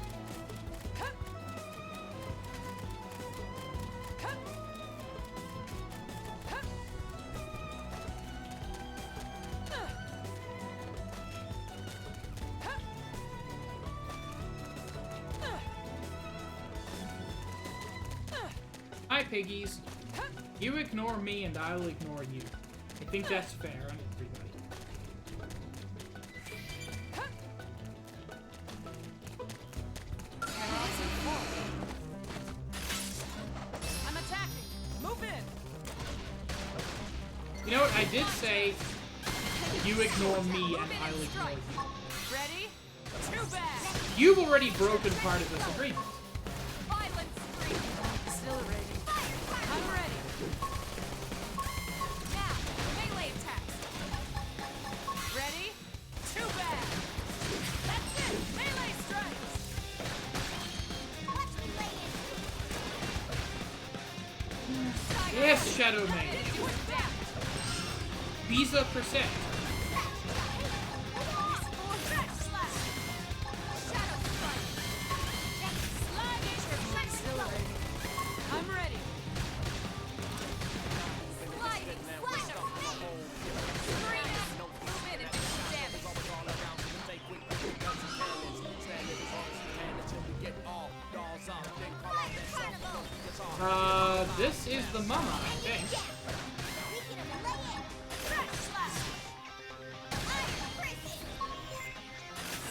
Hi, piggies. You ignore me and I'll ignore you. I think that's fair on everybody. I'm attacking. Move in. You know what? I did say you ignore me and I'll ignore you. Ready? Too bad. You've already broken part of this agreement. Violent spree. Exhilarating. I'm ready. Now, melee attacks. Ready? Too bad. That's it. Melee strikes. Watch me lay in. Yes, Shadow Mage. Hit you with that. Visa percent. Stretch slash. Shadow strike. Sliding. Exhilarating. I'm ready. Sliding. Slash. Scream. Move in and do some damage. This is the mama, I think. We can lay in. Stretch slash. Iron prison.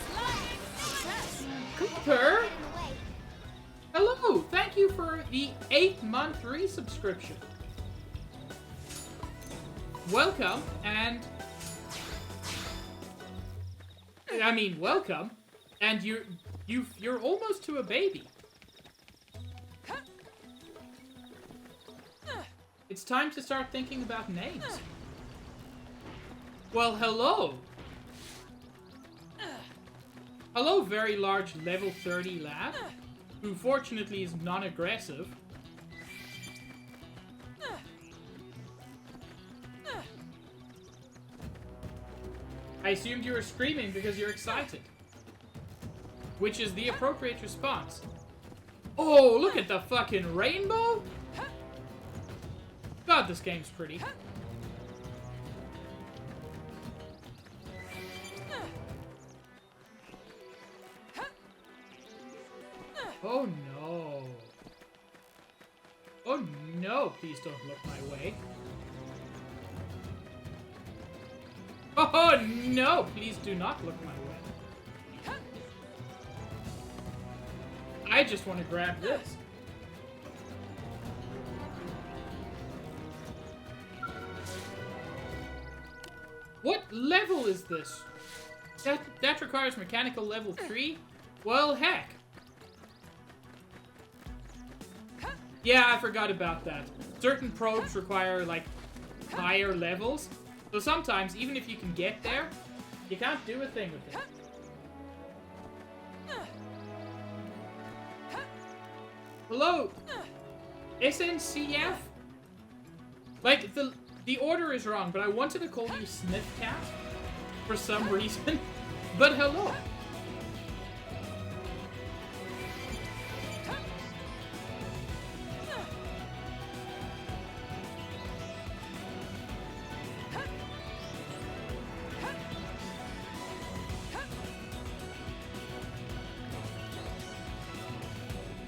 Sliding. Success. Cooper! In the way. Hello! Thank you for the 8-month resubscription. Welcome, and... I mean, welcome. And you're almost to a baby. It's time to start thinking about names. Well, hello. Hello, very large level 30 lad, who fortunately is non-aggressive. I assumed you were screaming because you're excited. Which is the appropriate response. Oh, look at the fucking rainbow! God, this game's pretty. Oh no. Oh no, please don't look my way. Oh no, please do not look my way. I just want to grab this. What level is this? That requires mechanical level 3? Well, heck. Yeah, I forgot about that. Certain probes require, like, higher levels. So sometimes, even if you can get there, you can't do a thing with it. Hello? SNCF? Like, the order is wrong, but I wanted to call you Sniff Cat for some reason. But hello.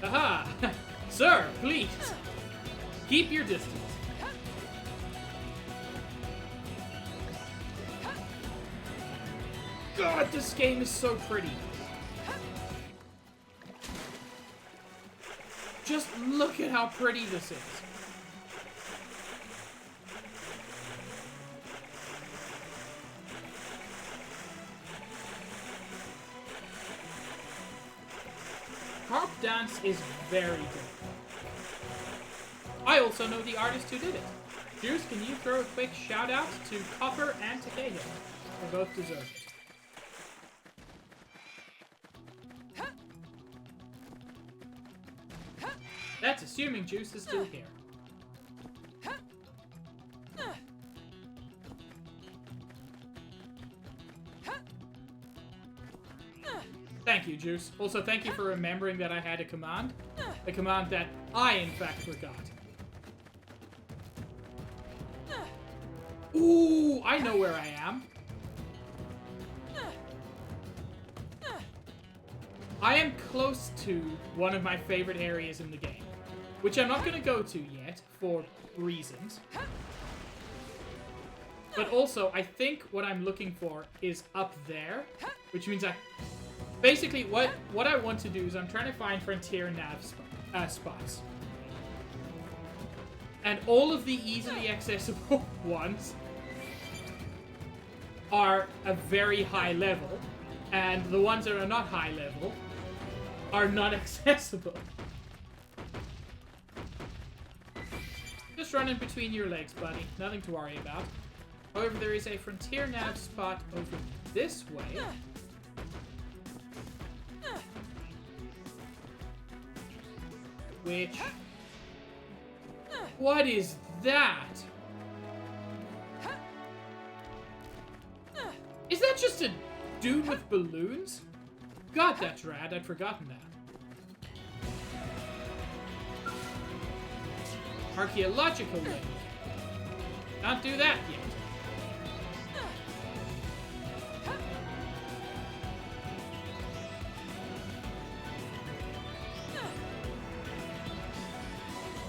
Aha! Sir, please. Keep your distance. God, this game is so pretty. Just look at how pretty this is. Harp Dance is very good. I also know the artist who did it. Juice, can you throw a quick shout out to Copper and Takehiko? They both deserve it. That's assuming Juice is still here. Thank you, Juice. Also, thank you for remembering that I had a command. A command that I, in fact, forgot. Ooh, I know where I am. I am close to one of my favorite areas in the game. which I'm not going to go to yet for reasons. But also, I think what I'm looking for is up there, which means basically, what I want to do is I'm trying to find frontier nav spots. And all of the easily accessible ones are a very high level, and the ones that are not high level are not accessible. Just running between your legs, buddy. Nothing to worry about. However, there is a frontier nav spot over this way. Which... What is that? Is that just a dude with balloons? God, that's rad. I'd forgotten that. Archaeological link. Can't do that yet.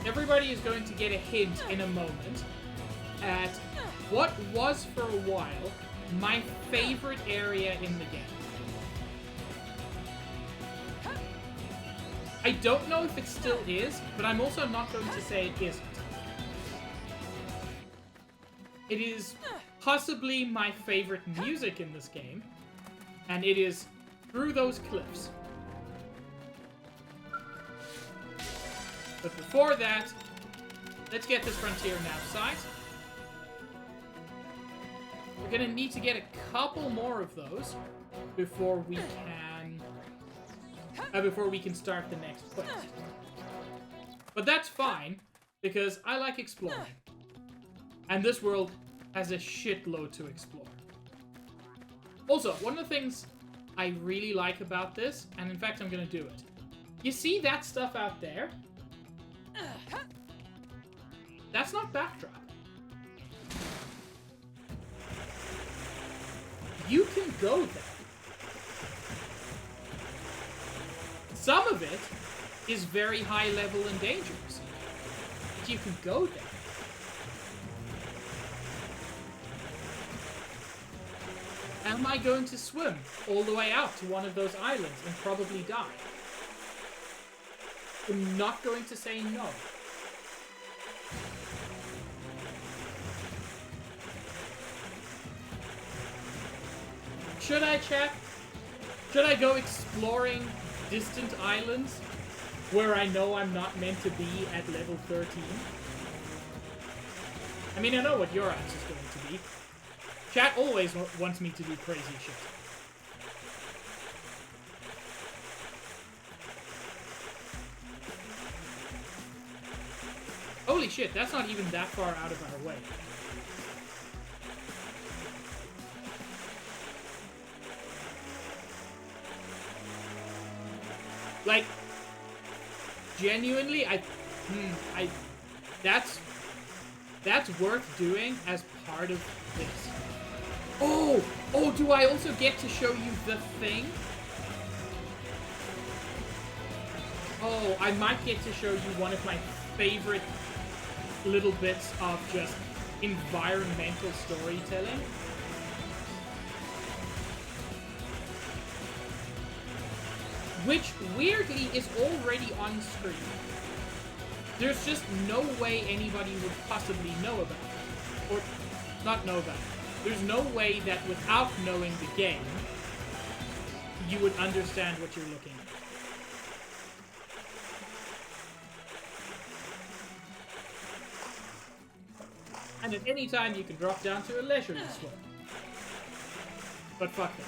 Everybody is going to get a hint in a moment at what was for a while my favorite area in the game. I don't know if it still is, but I'm also not going to say it isn't. It is possibly my favorite music in this game, and it is Through Those Cliffs. But before that, let's get this frontier nav site. We're gonna need to get a couple more of those before we can start the next quest. But that's fine, because I like exploring. And this world has a shitload to explore. Also, one of the things I really like about this, and in fact I'm gonna do it. You see that stuff out there? That's not backdrop. You can go there. Some of it is very high level and dangerous. But you can go there. Am I going to swim all the way out to one of those islands and probably die? I'm not going to say no. Should I, chat? Should I go exploring distant islands where I know I'm not meant to be at level 13? I mean, I know what your answer is going to be. Chat always wants me to do crazy shit. Holy shit, that's not even that far out of our way. Like, genuinely, that's worth doing as part of this. Oh, do I also get to show you the thing? Oh, I might get to show you one of my favorite little bits of just environmental storytelling. Which, weirdly, is already on screen. There's just no way anybody would possibly know about it. Or, not know about it. There's no way that without knowing the game, you would understand what you're looking at. And at any time, you can drop down to a leisurely swim. But fuck that.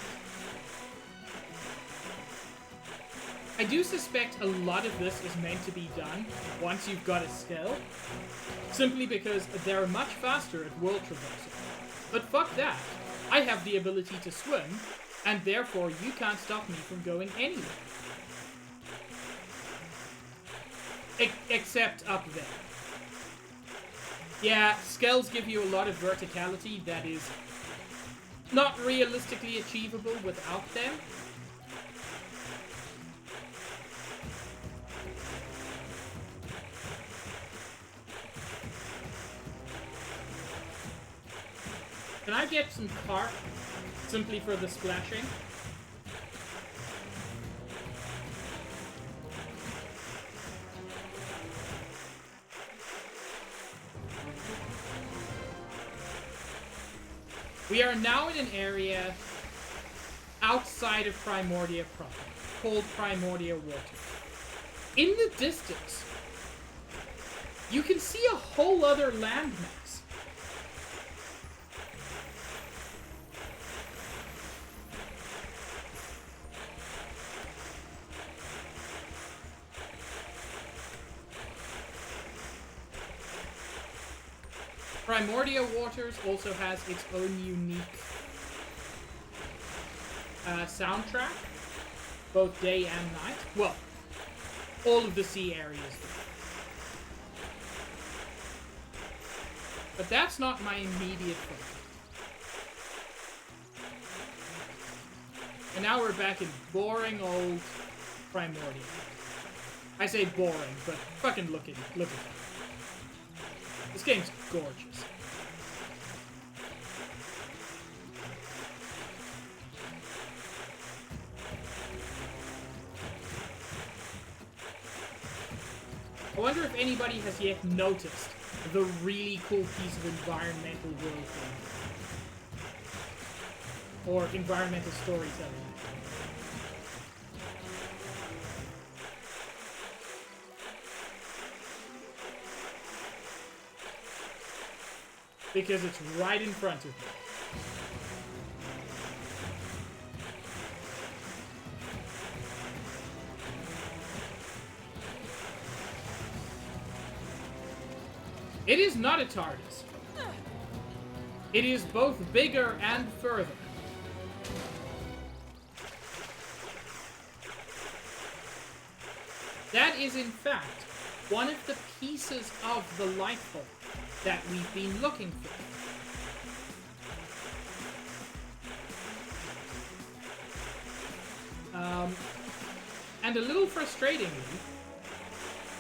I do suspect a lot of this is meant to be done once you've got a skill, simply because they're much faster at world traversal. But fuck that. I have the ability to swim, and therefore you can't stop me from going anywhere. Except up there. Yeah, scales give you a lot of verticality that is not realistically achievable without them. Can I get some carp simply for the splashing? We are now in an area outside of Primordia proper, called Primordia Water. In the distance, you can see a whole other landmass. Primordia Waters also has its own unique soundtrack, both day and night. Well, all of the sea areas do. But that's not my immediate focus. And now we're back in boring old Primordia. I say boring, but fucking look at that. This game's gorgeous. I wonder if anybody has yet noticed the really cool piece of environmental world building. Or environmental storytelling. Because it's right in front of me. It is not a TARDIS. It is both bigger and further. That is, in fact, one of the pieces of the light bulb that we've been looking for. And a little frustratingly,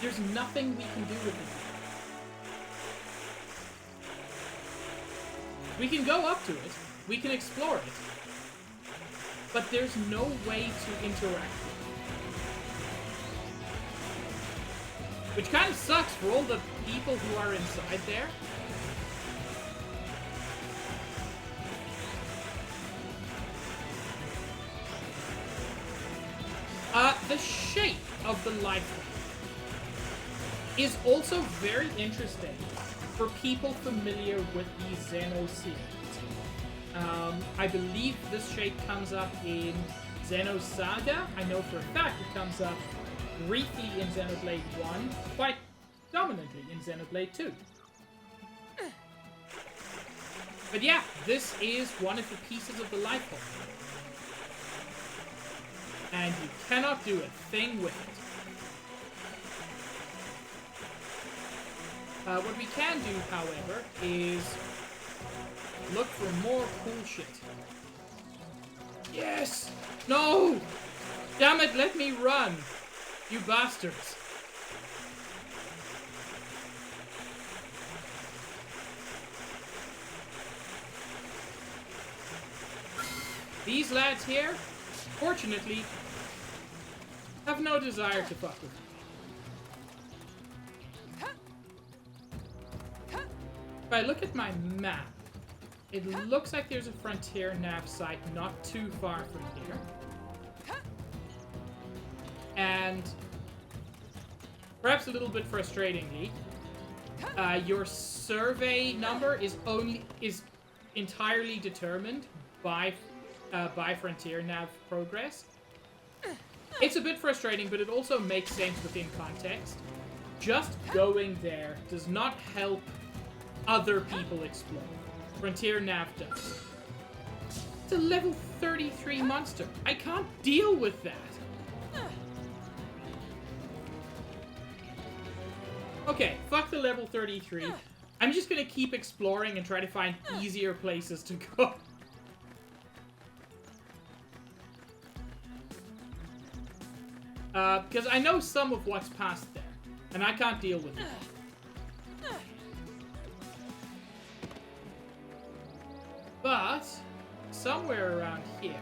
there's nothing we can do with it. We can go up to it, we can explore it, but there's no way to interact with it. Which kind of sucks for all the people who are inside there. The shape of the light is also very interesting for people familiar with the Xeno series. I believe this shape comes up in Xenosaga. I know for a fact it comes up briefly in Xenoblade 1, quite dominantly in Xenoblade 2. But yeah, this is one of the pieces of the light bulb. And you cannot do a thing with it. What we can do, however, is look for more cool shit. Yes! No! Damn it, let me run! You bastards. These lads here, fortunately, have no desire to fuck with me. If I look at my map, it looks like there's a Frontier Nav site not too far from here. And perhaps a little bit frustratingly, your survey number is entirely determined by Frontier Nav progress. It's a bit frustrating, but it also makes sense within context. Just going there does not help other people explore. Frontier Nav does. It's a level 33 monster. I can't deal with that. Okay, fuck the level 33. I'm just gonna keep exploring and try to find easier places to go. Because I know some of what's past there, and I can't deal with it. But somewhere around here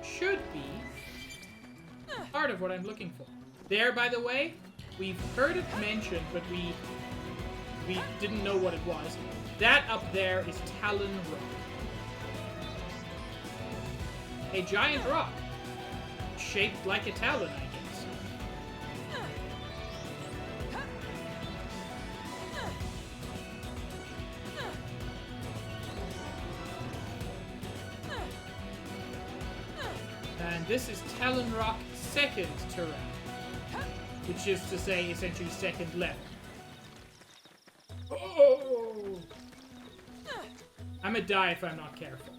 should be part of what I'm looking for. There, by the way, we've heard it mentioned, but we didn't know what it was. That up there is Talon Rock. A giant rock. Shaped like a talon, I guess. And this is Talon Rock second Tyrant, which is to say, essentially second level. Oh! I'm gonna die if I'm not careful.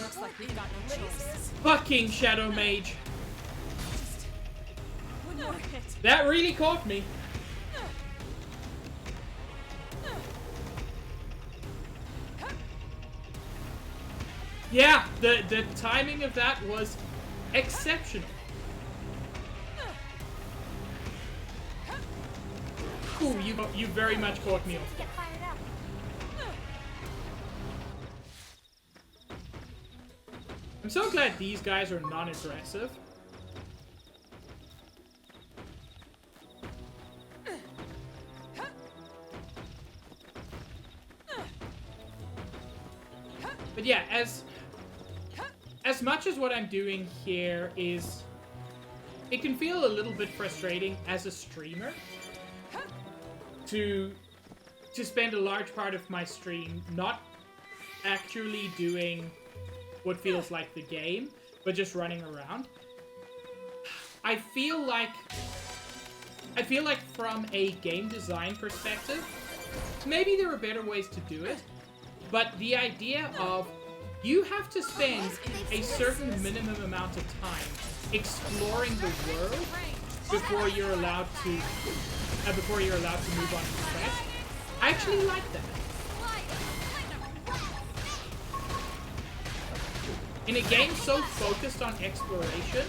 Looks like we've got no choice. Fucking Shadow Mage. One more hit. That really caught me. Yeah, the timing of that was exceptional. Ooh, you very much caught me off. Get fired up. I'm so glad these guys are non-aggressive. But yeah, as much as what I'm doing here is, it can feel a little bit frustrating as a streamer to spend a large part of my stream not actually doing what feels like the game, but just running around. I feel like from a game design perspective, maybe there are better ways to do it, but the idea of you have to spend a certain minimum amount of time exploring the world before you're allowed to move on to the quest. I actually like that. In a game so focused on exploration,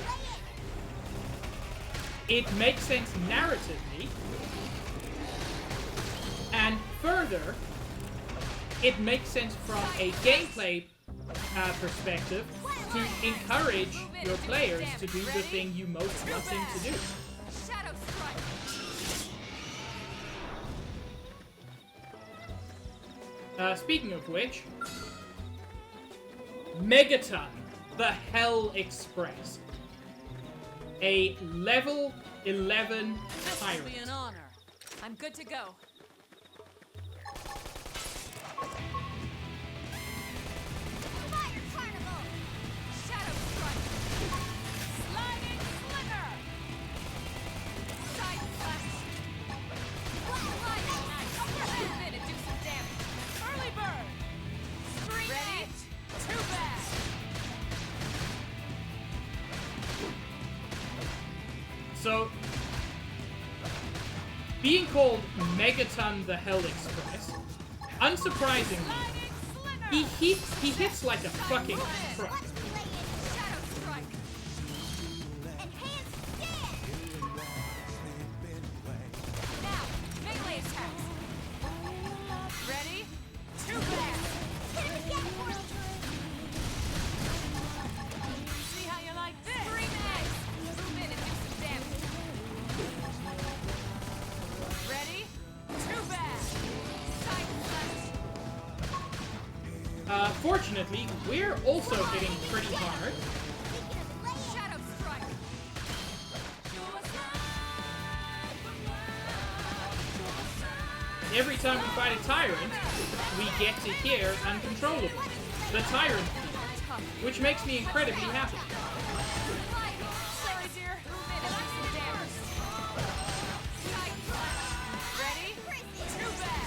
it makes sense narratively, and further, it makes sense from a gameplay perspective to encourage your players to do the thing you most want them to do. Shadow strike. Speaking of which, Megaton, the Hell Express. A level 11 This will be an Tyrant. honor. I'm good to go. Fire carnival. Shadow strike. Sliding slinger. Side slash. Sliding knife. Move in and do some damage. Early bird. Scream ready. Too bad. So, being called Megaton the Hell Express, unsurprisingly, Sliding slinger. he hits like a fucking truck. Watch me lay in. Shadow strike. And handstand. Now, melee attacks. Ready? Too bad. Hit him again, world. See how you like this? Scream eggs. Move in and do some damage. Ready? Too bad. Side slash. Fortunately, we're also hitting pretty hard. Shadow strike. Every time we fight a Tyrant, we get to hear Uncontrollable, the Tyrant theme, which makes me incredibly happy. Sorry, dear. Move in and do some damage. Side slash. Ready? Too bad.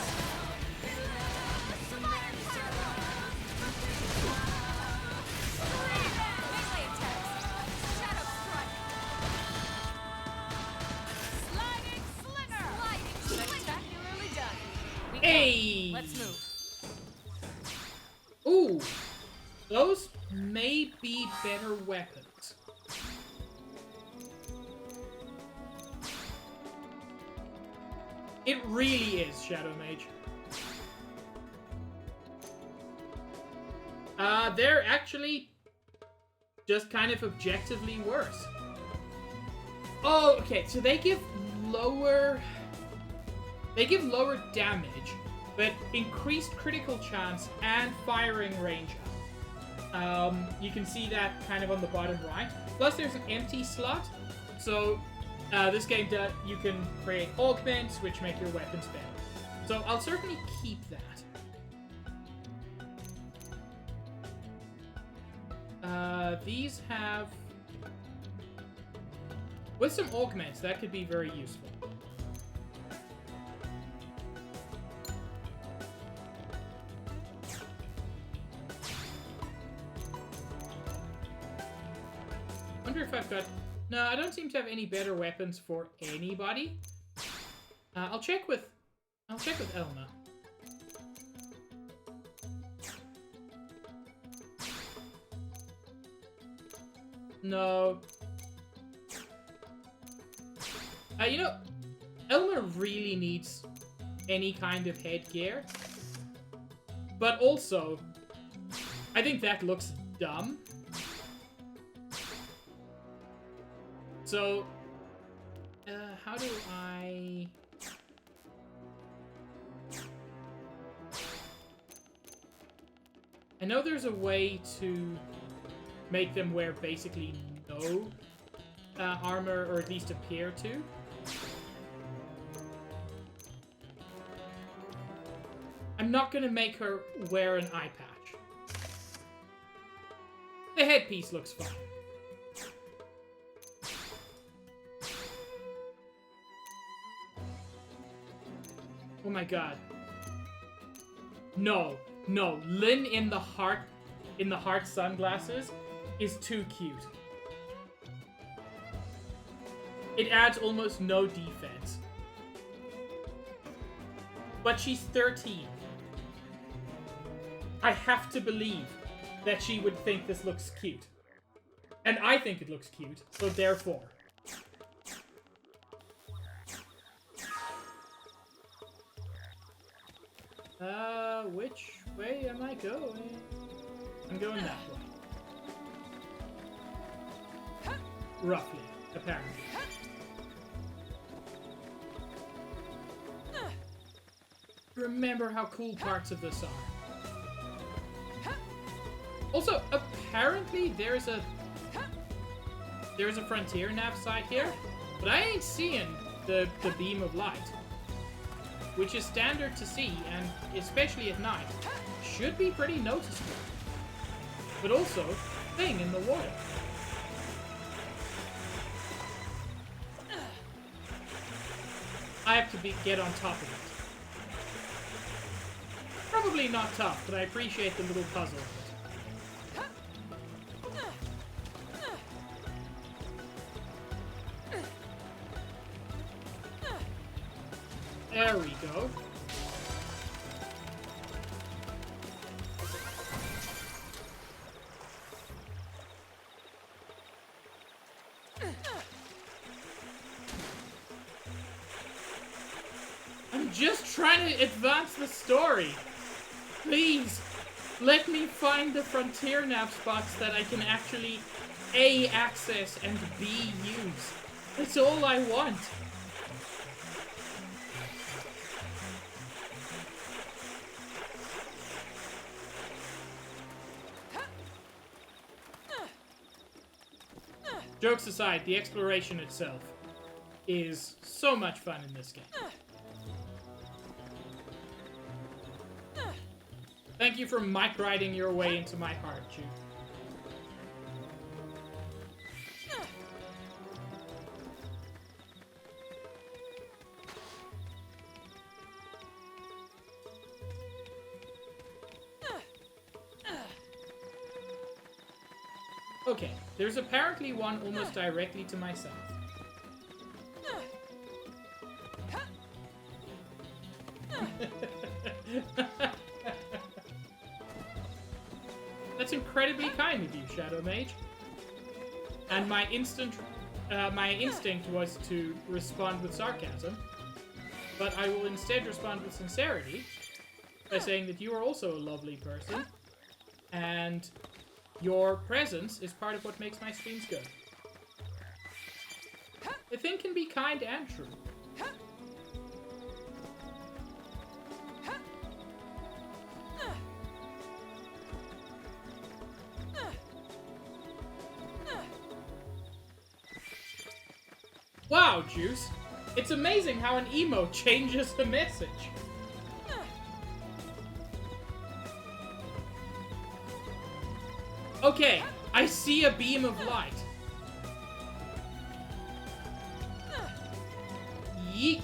Melee attacks. Shadow strike. Sliding slinger. Spectacularly done. We Hey! Let's move. Ooh! Those may be better weapons. It really is, Shadow Mage. They're actually just kind of objectively worse. Oh, okay, so they give lower damage, but increased critical chance and firing range up. You can see that kind of on the bottom right. Plus there's an empty slot, so this game you can create augments, which make your weapons better. So I'll certainly keep that. These have... With some augments, that could be very useful. Wonder if I've got... No, I don't seem to have any better weapons for anybody. I'll check with Elma. No. You know, Elma really needs any kind of headgear. But also, I think that looks dumb. So, how do I... I know there's a way to make them wear basically no armor, or at least appear to. I'm not gonna make her wear an eye patch. The headpiece looks fine. Oh my god. No, no, Lynn in the heart sunglasses is too cute. It adds almost no defense. But she's 13. I have to believe that she would think this looks cute. And I think it looks cute, so therefore. Which way am I going? I'm going that way. Roughly, apparently. Remember how cool parts of this are. Also, apparently there's a frontier nav site here, but I ain't seeing the beam of light, which is standard to see, and especially at night, should be pretty noticeable. But also, thing in the water. I have to get on top of it. Probably not tough, but I appreciate the little puzzle of it. There we go. I'm just trying to advance the story. Please, let me find the frontier nav spots that I can actually A, access, and B, use. That's all I want. Jokes aside, the exploration itself is so much fun in this game. Thank you for mic riding your way into my heart, Jude. Okay, there's apparently one almost directly to my south. That's incredibly kind of you, Shadow Mage. And my instinct was to respond with sarcasm, but I will instead respond with sincerity by saying that you are also a lovely person, and your presence is part of what makes my streams good. A thing can be kind and true. Wow, Juice! It's amazing how an emote changes the message. Okay, I see a beam of light. Yeet.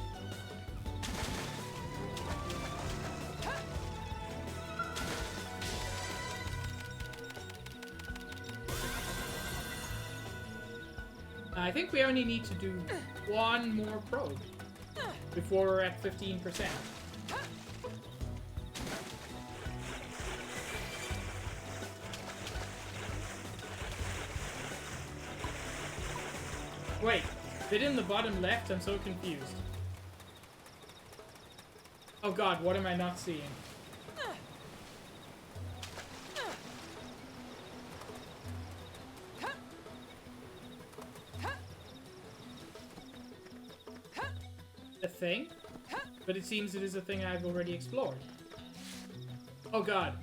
I think we only need to do one more probe before we're at 15%. Wait, bit in the bottom left? I'm so confused. Oh god, what am I not seeing? A thing? But it seems it is a thing I've already explored. Oh god,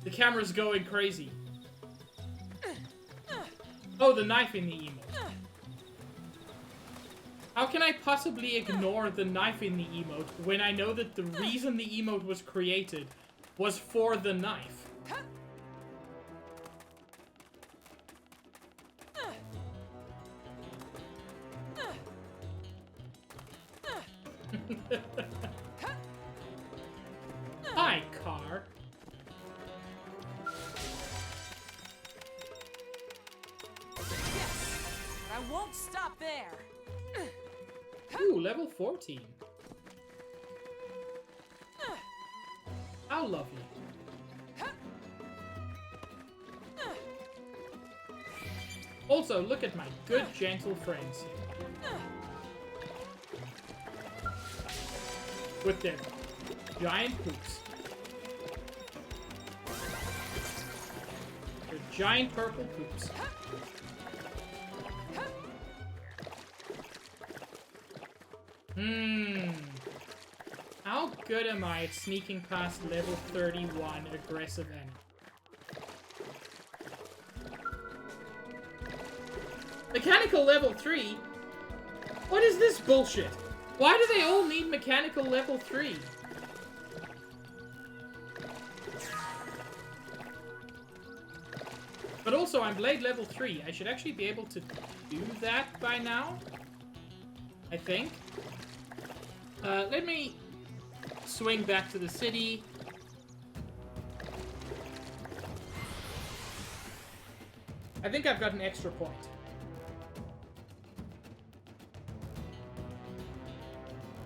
the camera's going crazy. Oh, the knife in the emote. How can I possibly ignore the knife in the emote when I know that the reason the emote was created was for the knife? Hi, car. Yes, but I won't stop there. Ooh, level 14. How lovely. Also, look at my good, gentle friends here. With their giant poops. Their giant purple poops. How good am I at sneaking past level 31 aggressive enemy? Mechanical level 3? What is this bullshit? Why do they all need mechanical level 3? But also, I'm blade level 3. I should actually be able to do that by now. I think. Let me swing back to the city. I think I've got an extra point.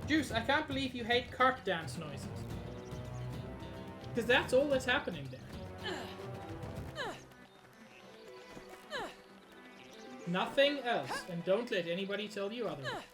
Juice, I can't believe you hate cart dance noises. Because that's all that's happening there. Nothing else, and don't let anybody tell you otherwise.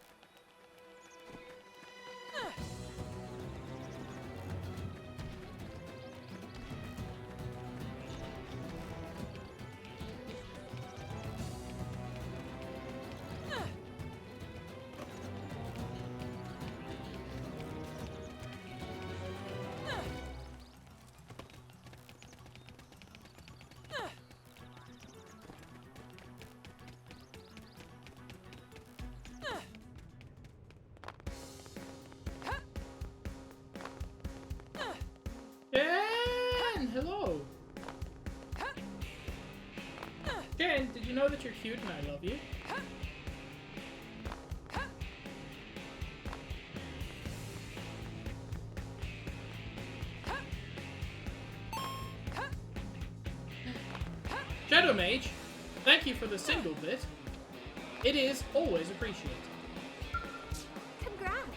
Jen! Hello! Jen, did you know that you're cute and I love you? Shadow Mage, thank you for the single bit. It is always appreciated. Congrats.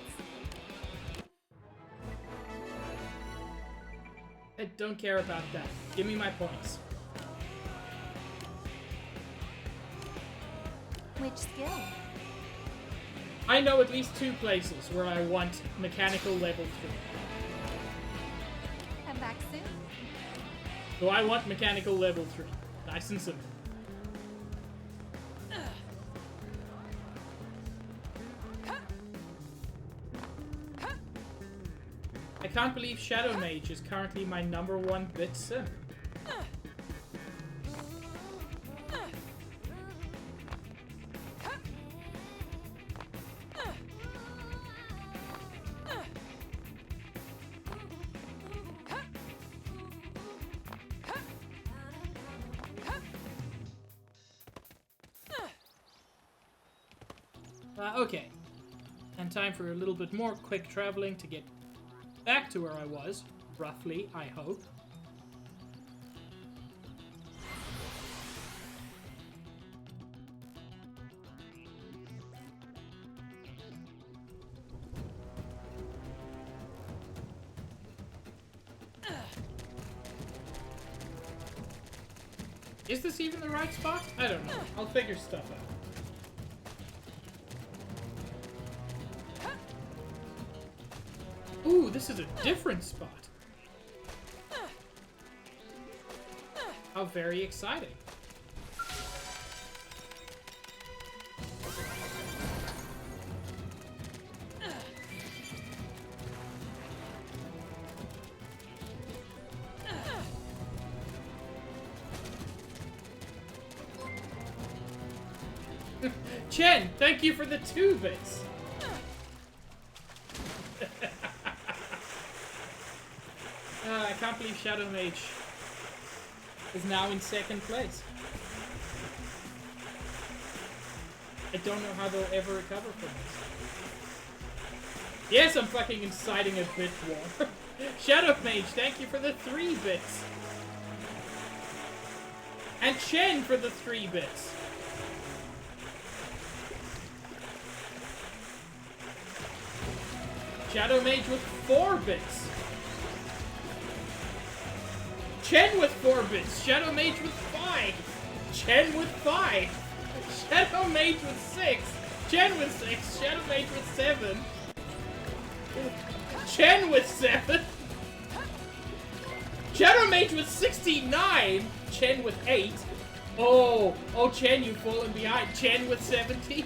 don't care about that. Give me my points. Which skill? I know at least 2 places where I want mechanical level 3. Come back soon. So I want mechanical level 3. Nice and simple. I can't believe Shadow Mage is currently my #1 bit sim. Okay. And time for a little bit more quick traveling to get back to where I was, roughly, I hope. Is this even the right spot? I don't know. I'll figure stuff out. Ooh, this is a different spot. How very exciting. Chen, thank you for the 2 bits. I can't believe Shadow Mage is now in 2nd place. I don't know how they'll ever recover from this. Yes, I'm fucking inciting a bit war. Shadow Mage, thank you for the 3 bits. And Chen for the 3 bits. Shadow Mage with 4 bits. Chen with 4 bits. Shadow Mage with 5. Chen with 5. Shadow Mage with 6. Chen with 6. Shadow Mage with 7. Chen with 7. Shadow Mage with 69. Chen with 8. Oh, Chen, you've fallen behind. Chen with 70.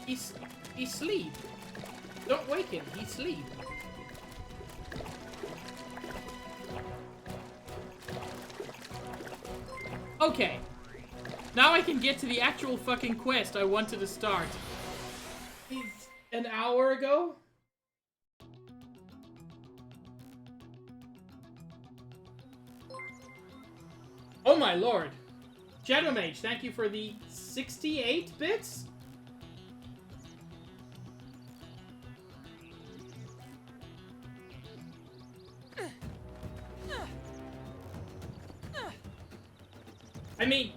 He's asleep. Don't wake him. He's asleep. Okay. Now I can get to the actual fucking quest I wanted to start. An hour ago? Oh my lord. Shadow Mage, thank you for the 68 bits? I mean,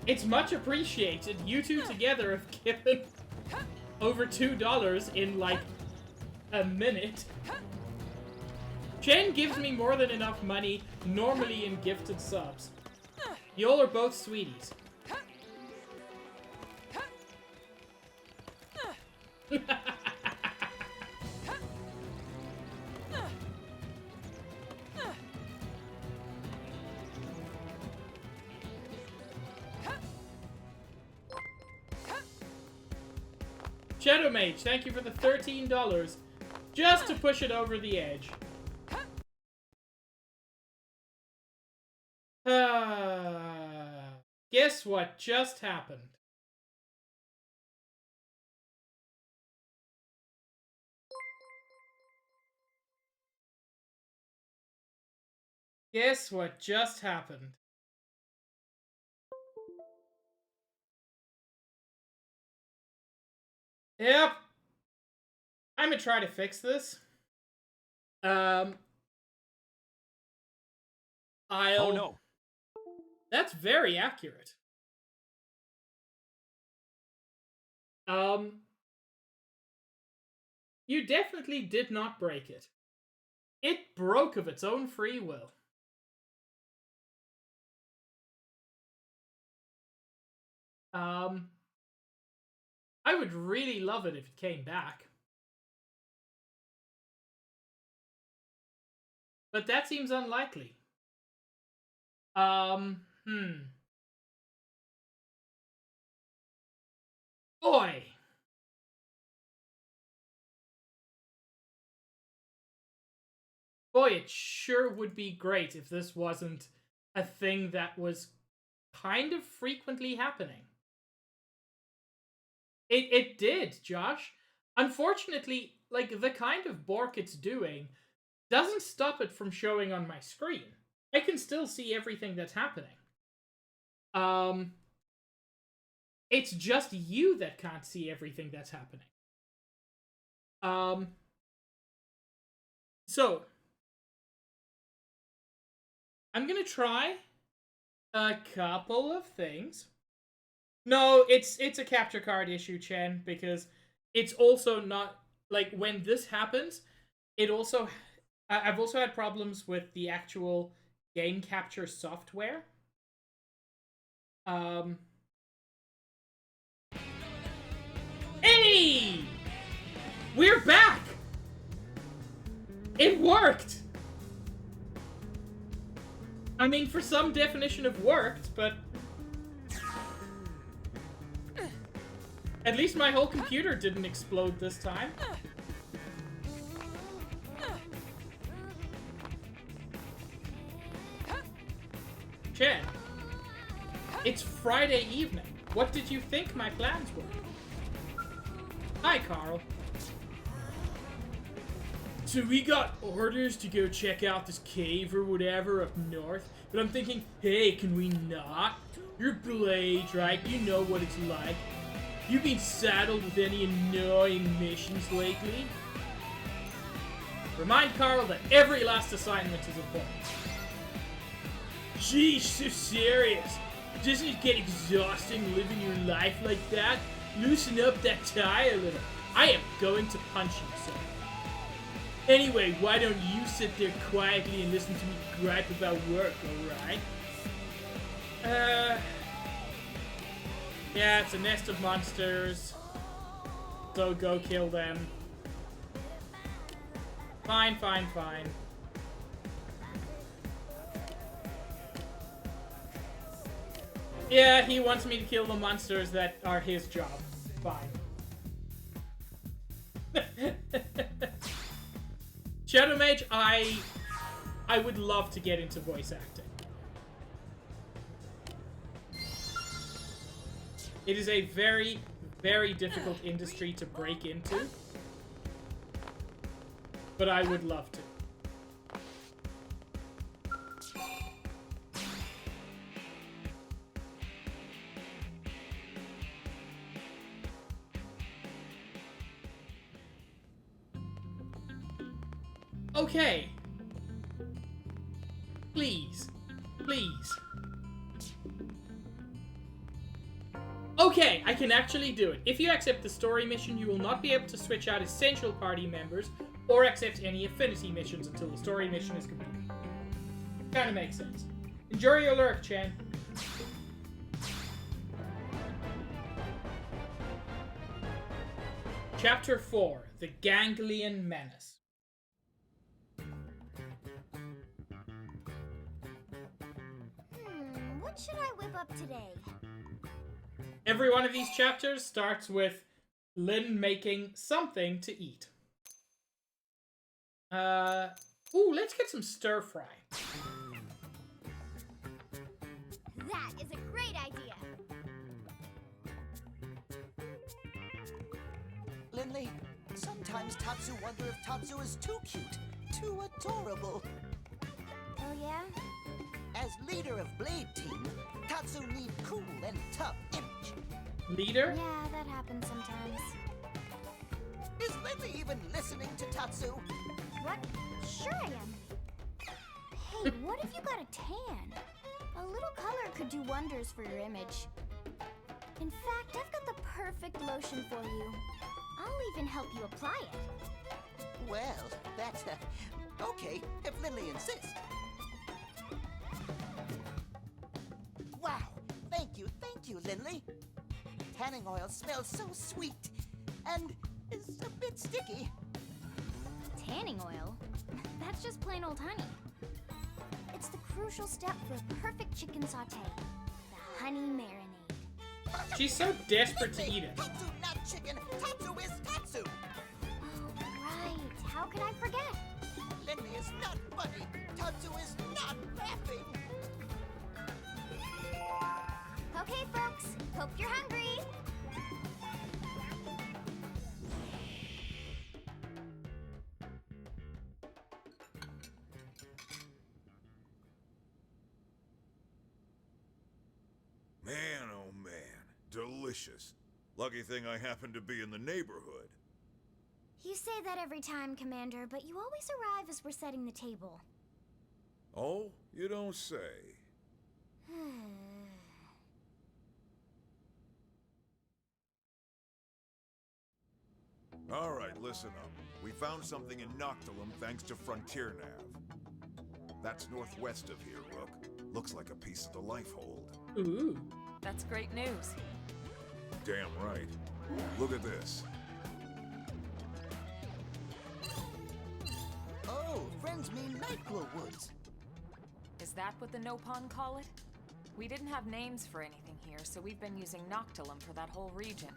it's much appreciated. You two together have given over $2 in, like, a minute. Chen gives me more than enough money, normally in gifted subs. Y'all are both sweeties. Shadow Mage, thank you for the $13, just to push it over the edge. Guess what just happened? Guess what just happened? Yep. I'm gonna try to fix this. Oh no. That's very accurate. You definitely did not break it. It broke of its own free will. I would really love it if it came back. But that seems unlikely. Boy! Boy, it sure would be great if this wasn't a thing that was kind of frequently happening. It did, Josh. Unfortunately, like, the kind of bork it's doing doesn't stop it from showing on my screen. I can still see everything that's happening. It's just you that can't see everything that's happening. So I'm gonna try a couple of things. No, it's a capture card issue, Chen, because it's also not, like, when this happens, it also... I've also had problems with the actual game capture software. Hey! We're back! It worked! I mean, for some definition of worked, but... At least my whole computer didn't explode this time. Chen, it's Friday evening. What did you think my plans were? Hi, Carl. So we got orders to go check out this cave or whatever up north, but I'm thinking, hey, can we not? You're Blade, right? You know what it's like. You been saddled with any annoying missions lately? Remind Carl that every last assignment is important. Geez, so serious. Doesn't it get exhausting living your life like that? Loosen up that tie a little. I am going to punch you, sir. Anyway, why don't you sit there quietly and listen to me gripe about work, alright? Yeah, it's a nest of monsters. So go kill them. Fine, fine, fine. Yeah, he wants me to kill the monsters that are his job. Fine. Shadow Mage, I would love to get into voice acting. It is a very, very difficult industry to break into. But I would love to. Okay. Please. Please. Okay, I can actually do it. If you accept the story mission, you will not be able to switch out essential party members or accept any affinity missions until the story mission is completed. Kinda makes sense. Enjoy your lurk, Chen. Chapter 4, The Ganglion Menace. What should I whip up today? Every one of these chapters starts with Lynn making something to eat. Ooh, let's get some stir fry. That is a great idea. Lindley, sometimes Tatsu wonder if Tatsu is too cute, too adorable. Oh yeah? As leader of Blade Team, Tatsu need cool and tough image. Leader? Yeah, that happens sometimes. Is Lily even listening to Tatsu? What? Sure I am. Hey, what if you got a tan? A little color could do wonders for your image. In fact, I've got the perfect lotion for you. I'll even help you apply it. Well, that's, okay, if Lily insists. Wow, thank you, Lily. Tanning oil smells so sweet and is a bit sticky. Tanning oil? That's just plain old honey. It's the crucial step for a perfect chicken sauté. The honey marinade. She's so desperate to eat it. Tatsu, not chicken. Tatsu is Tatsu. Oh, right. How could I forget? Lily is not funny. Tatsu is not laughing. Okay, folks. Hope you're hungry. Man, oh man. Delicious. Lucky thing I happen to be in the neighborhood. You say that every time, Commander, but you always arrive as we're setting the table. Oh, you don't say. All right, listen up. We found something in Noctilum thanks to Frontier Nav. That's northwest of here, look. Looks like a piece of the Lifehold. Ooh. That's great news. Damn right. Look at this. Oh, friends mean Nightglow Woods. Is that what the Nopon call it? We didn't have names for anything here, so we've been using Noctilum for that whole region.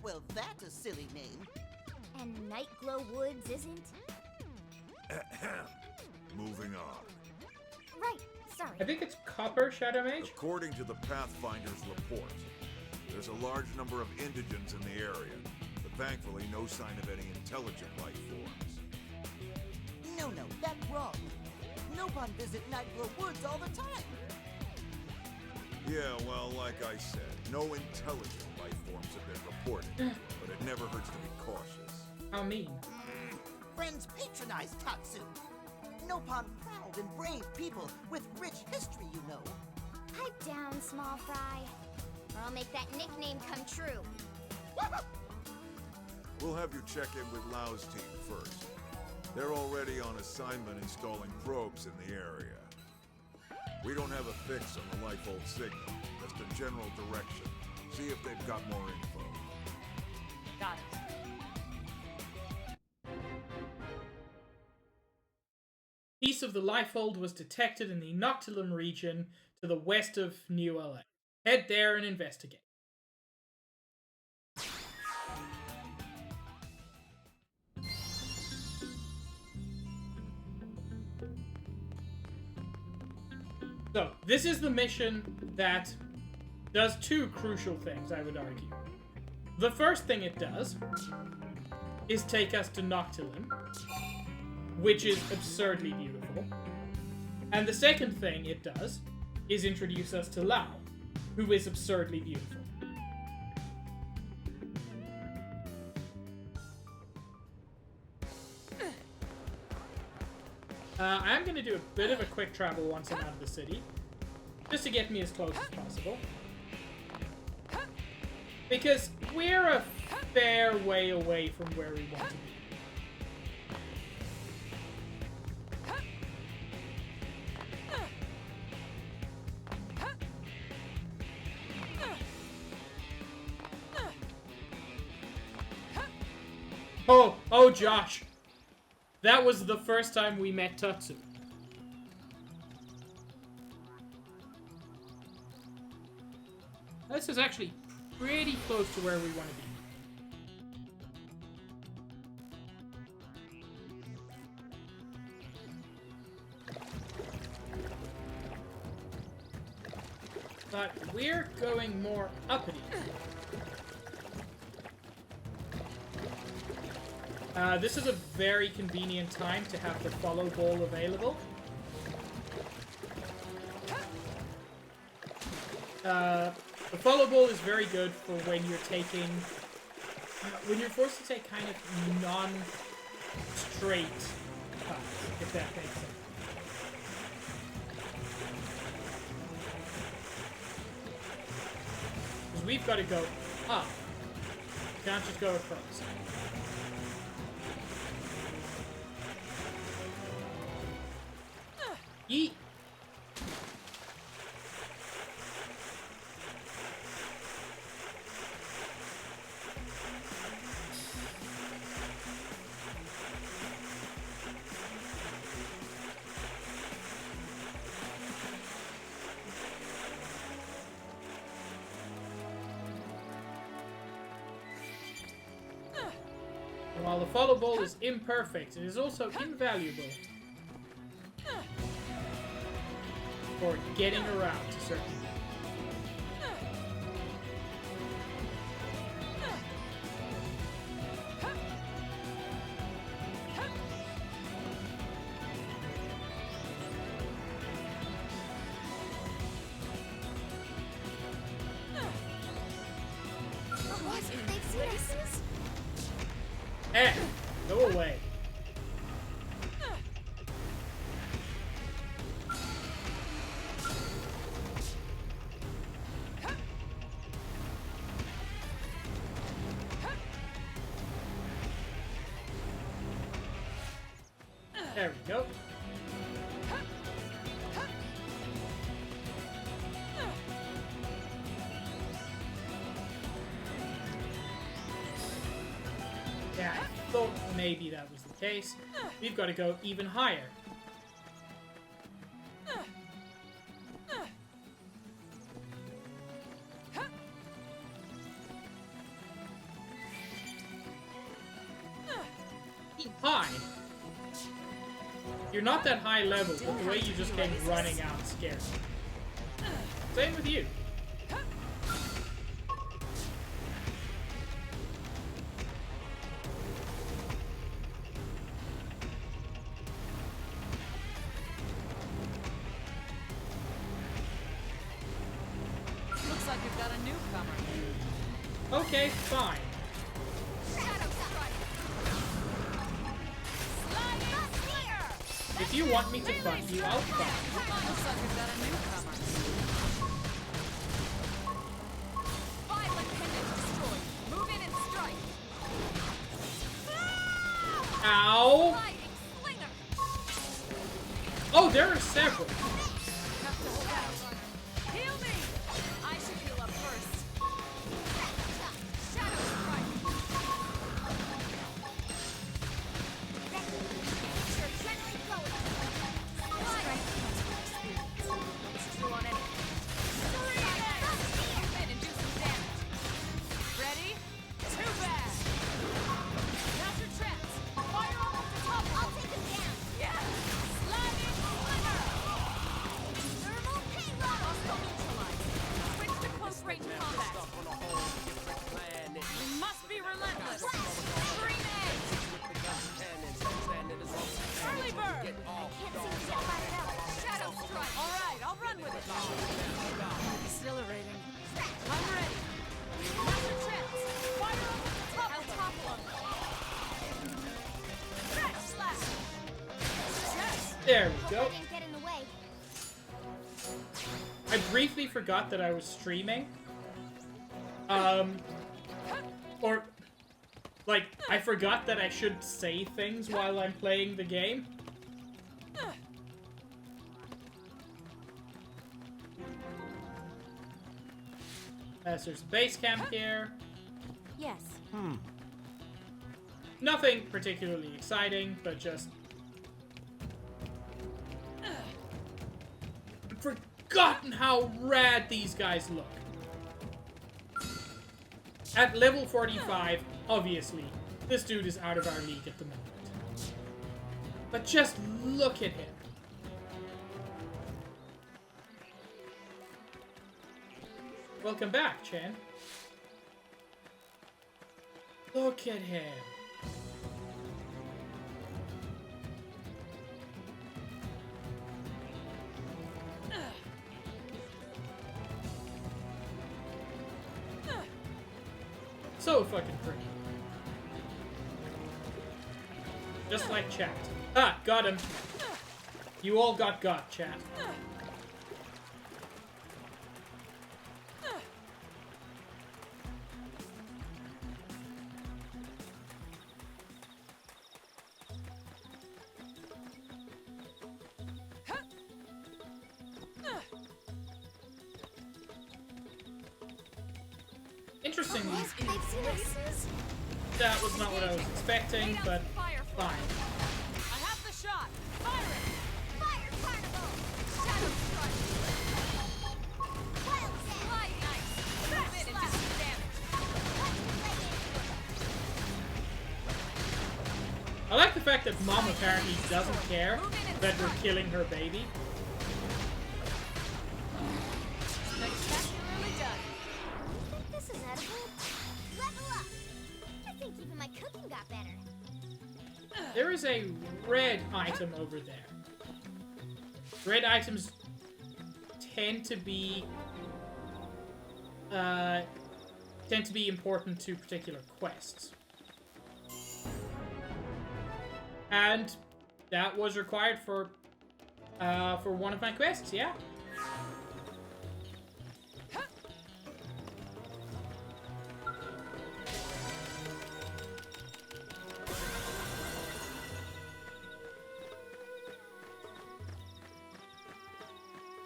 Well, that's a silly name. And Nightglow Woods isn't? Moving on. Right, sorry. I think it's Copper Shadow Mage. According to the Pathfinder's report, there's a large number of indigents in the area, but thankfully no sign of any intelligent life forms. No, that's wrong. Nobody visit Nightglow Woods all the time. Yeah, well, like I said, no intelligent life forms have been reported, but it never hurts to be cautious. How mean. Friends patronize Tatsu. Nopon proud and brave people with rich history, you know. Pipe down, small fry, or I'll make that nickname come true. We'll have you check in with Lau's team first. They're already on assignment installing probes in the area. We don't have a fix on the Lifehold signal, just a general direction. See if they've got more info. Got it. Piece of the Lifehold was detected in the Noctilum region to the west of New LA. Head there and investigate. So, this is the mission that does two crucial things, I would argue. The first thing it does is take us to Noctilum, which is absurdly beautiful. And the second thing it does is introduce us to Lau, who is absurdly beautiful. I'm going to do a bit of a quick travel once I'm out of the city, just to get me as close as possible. Because we're a fair way away from where we want to be. Oh, Josh. That was the first time we met Tatsu. This is actually pretty close to where we want to be. But we're going more uppity. This is a very convenient time to have the follow ball available. The follow ball is very good for when you're taking when you're forced to take kind of non-straight paths, if that makes sense. Because we've got to go up. Can't just go across. Yeet! While the follow ball is imperfect, it is also invaluable for getting around to certain. What? They've seen us. Eh, go away. There we go. Yeah, I thought maybe that was the case. We've got to go even higher. High. You're not that high level, but the way you just came running out scared me. Same with you. Looks like we've got a newcomer. Okay, fine. Shadow strike. Sliding slinger. If you want me to fight you, I'll fight. Looks like we've got a newcomer. Violent pendant destroyed. Move in and strike. Ow! Sliding slinger. Oh, there are several. Have to hold out. Heal me. I should heal up first. Shadow strike. You're gently going. Strength comes from experience. That's true on anything. Move in and do some damage. Ready? Too bad. Counter traps. Fire on the top. I'll take him down. Yeah. Sliding slinger. Thermal payload. Hostile neutralized. Switch to close range combat. We must be relentless. Green Mage. Early bird. Can't seem to get fired up. Shadow strike. All right, I'll run with it. Exhilarating. I'm ready. Counter traps. Fire on the top. I'll topple him. Crash slash. Yes. There we go. I didn't get in the way. I briefly forgot that I was streaming. Or, like, I forgot that I should say things while I'm playing the game. There's a base camp here. Yes. Nothing particularly exciting, but just... I've forgotten how rad these guys look. At level 45, obviously, this dude is out of our league at the moment. But just look at him. Welcome back, Chen. Look at him. So fucking pretty. Just like chat. Ah, got him. You all got chat. Interestingly, that was not what I was expecting, but fine. I have the shot. Fire it. Fire carnival. Shadow strike. Wild Light ice. Move in and do some damage. I like the fact that Mom apparently doesn't care that we're killing her baby. Spectacularly done. think this is edible? Level up! I think even my cooking got better. There is a red item over there. Red items tend to be important to particular quests. And that was required for one of my quests, yeah.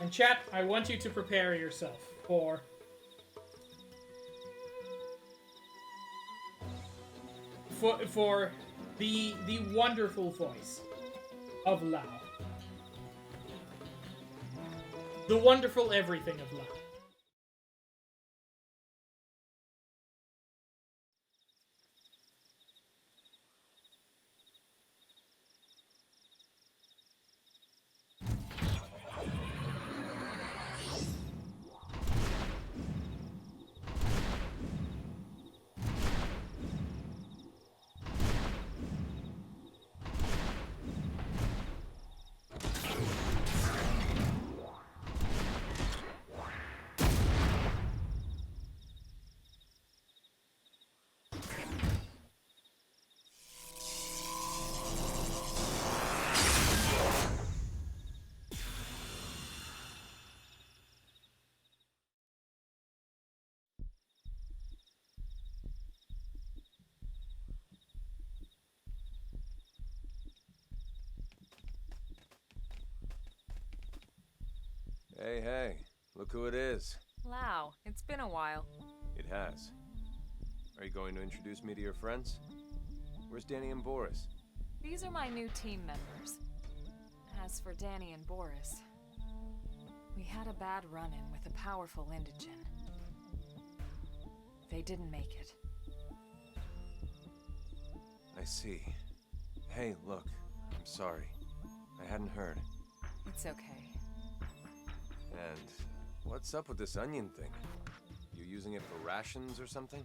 And chat, I want you to prepare yourself for the wonderful voice of Lao. The wonderful everything of Lao. Hey, hey, look who it is. Lao, it's been a while. It has. Are you going to introduce me to your friends? Where's Danny and Boris? These are my new team members. As for Danny and Boris, we had a bad run-in with a powerful indigen. They didn't make it. I see. Hey, look, I'm sorry. I hadn't heard. It's okay. And what's up with this onion thing? You using it for rations or something?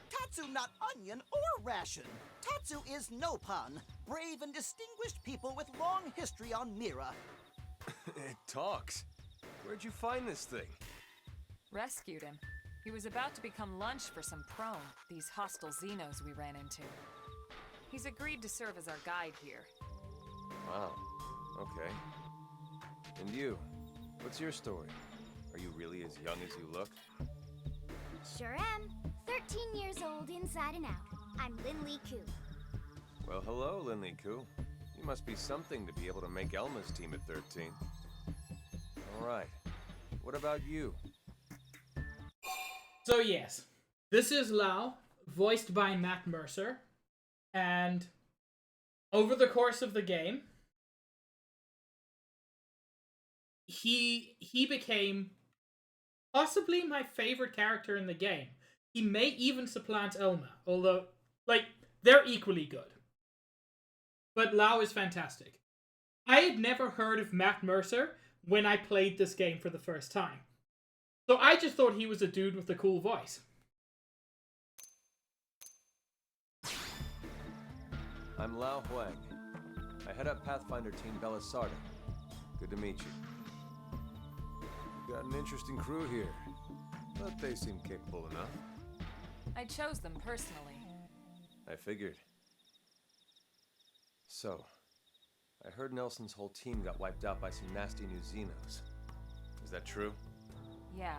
Tatsu not onion or ration. Tatsu is Nopon, brave and distinguished people with long history on Mira. It talks. Where'd you find this thing? Rescued him. He was about to become lunch for some prone, these hostile Xenos we ran into. He's agreed to serve as our guide here. Wow. Okay. And you? What's your story? Are you really as young as you look? Sure am. 13 years old inside and out. I'm Lin Li Ku. Well, hello, Linley Koo. You must be something to be able to make Elma's team at 13. All right. What about you? So yes, this is Lao, voiced by Matt Mercer, and over the course of the game, he became possibly my favorite character in the game. He may even supplant Elma, although, like, they're equally good. But Lao is fantastic. I had never heard of Matt Mercer when I played this game for the first time. So I just thought he was a dude with a cool voice. I'm Lao Huang. I head up Pathfinder Team Belisarda. Good to meet you. Got an interesting crew here, but they seem capable enough. I chose them personally. I figured. So, I heard Nelson's whole team got wiped out by some nasty new Xenos. Is that true? Yeah,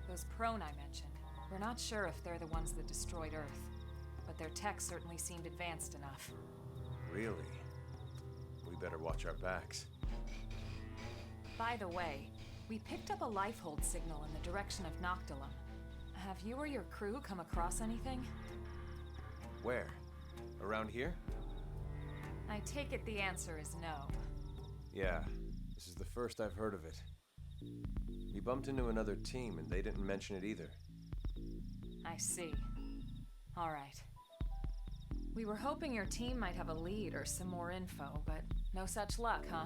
those prone I mentioned. We're not sure if they're the ones that destroyed Earth, but their tech certainly seemed advanced enough. Really? We better watch our backs. By the way, we picked up a lifehold signal in the direction of Noctilum. Have you or your crew come across anything? Where? Around here? I take it the answer is no. Yeah, this is the first I've heard of it. We bumped into another team and they didn't mention it either. I see. All right. We were hoping your team might have a lead or some more info, but no such luck, huh?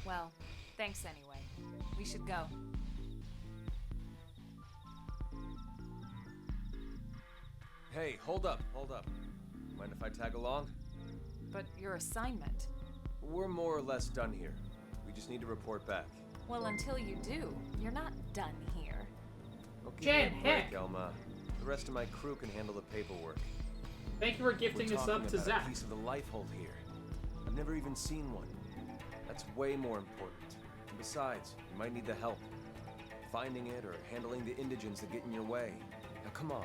Well, thanks anyway. We should go. Hey, hold up. Mind if I tag along? But your assignment? We're more or less done here. We just need to report back. Well, until you do, you're not done here. Okay, Jen, break, heck. Elma. The rest of my crew can handle the paperwork. Thank you for gifting We're this talking up to about Zach. a piece of the lifehold here. I've never even seen one. That's way more important. And besides, you might need the help. Finding it or handling the indigents that get in your way. Now come on.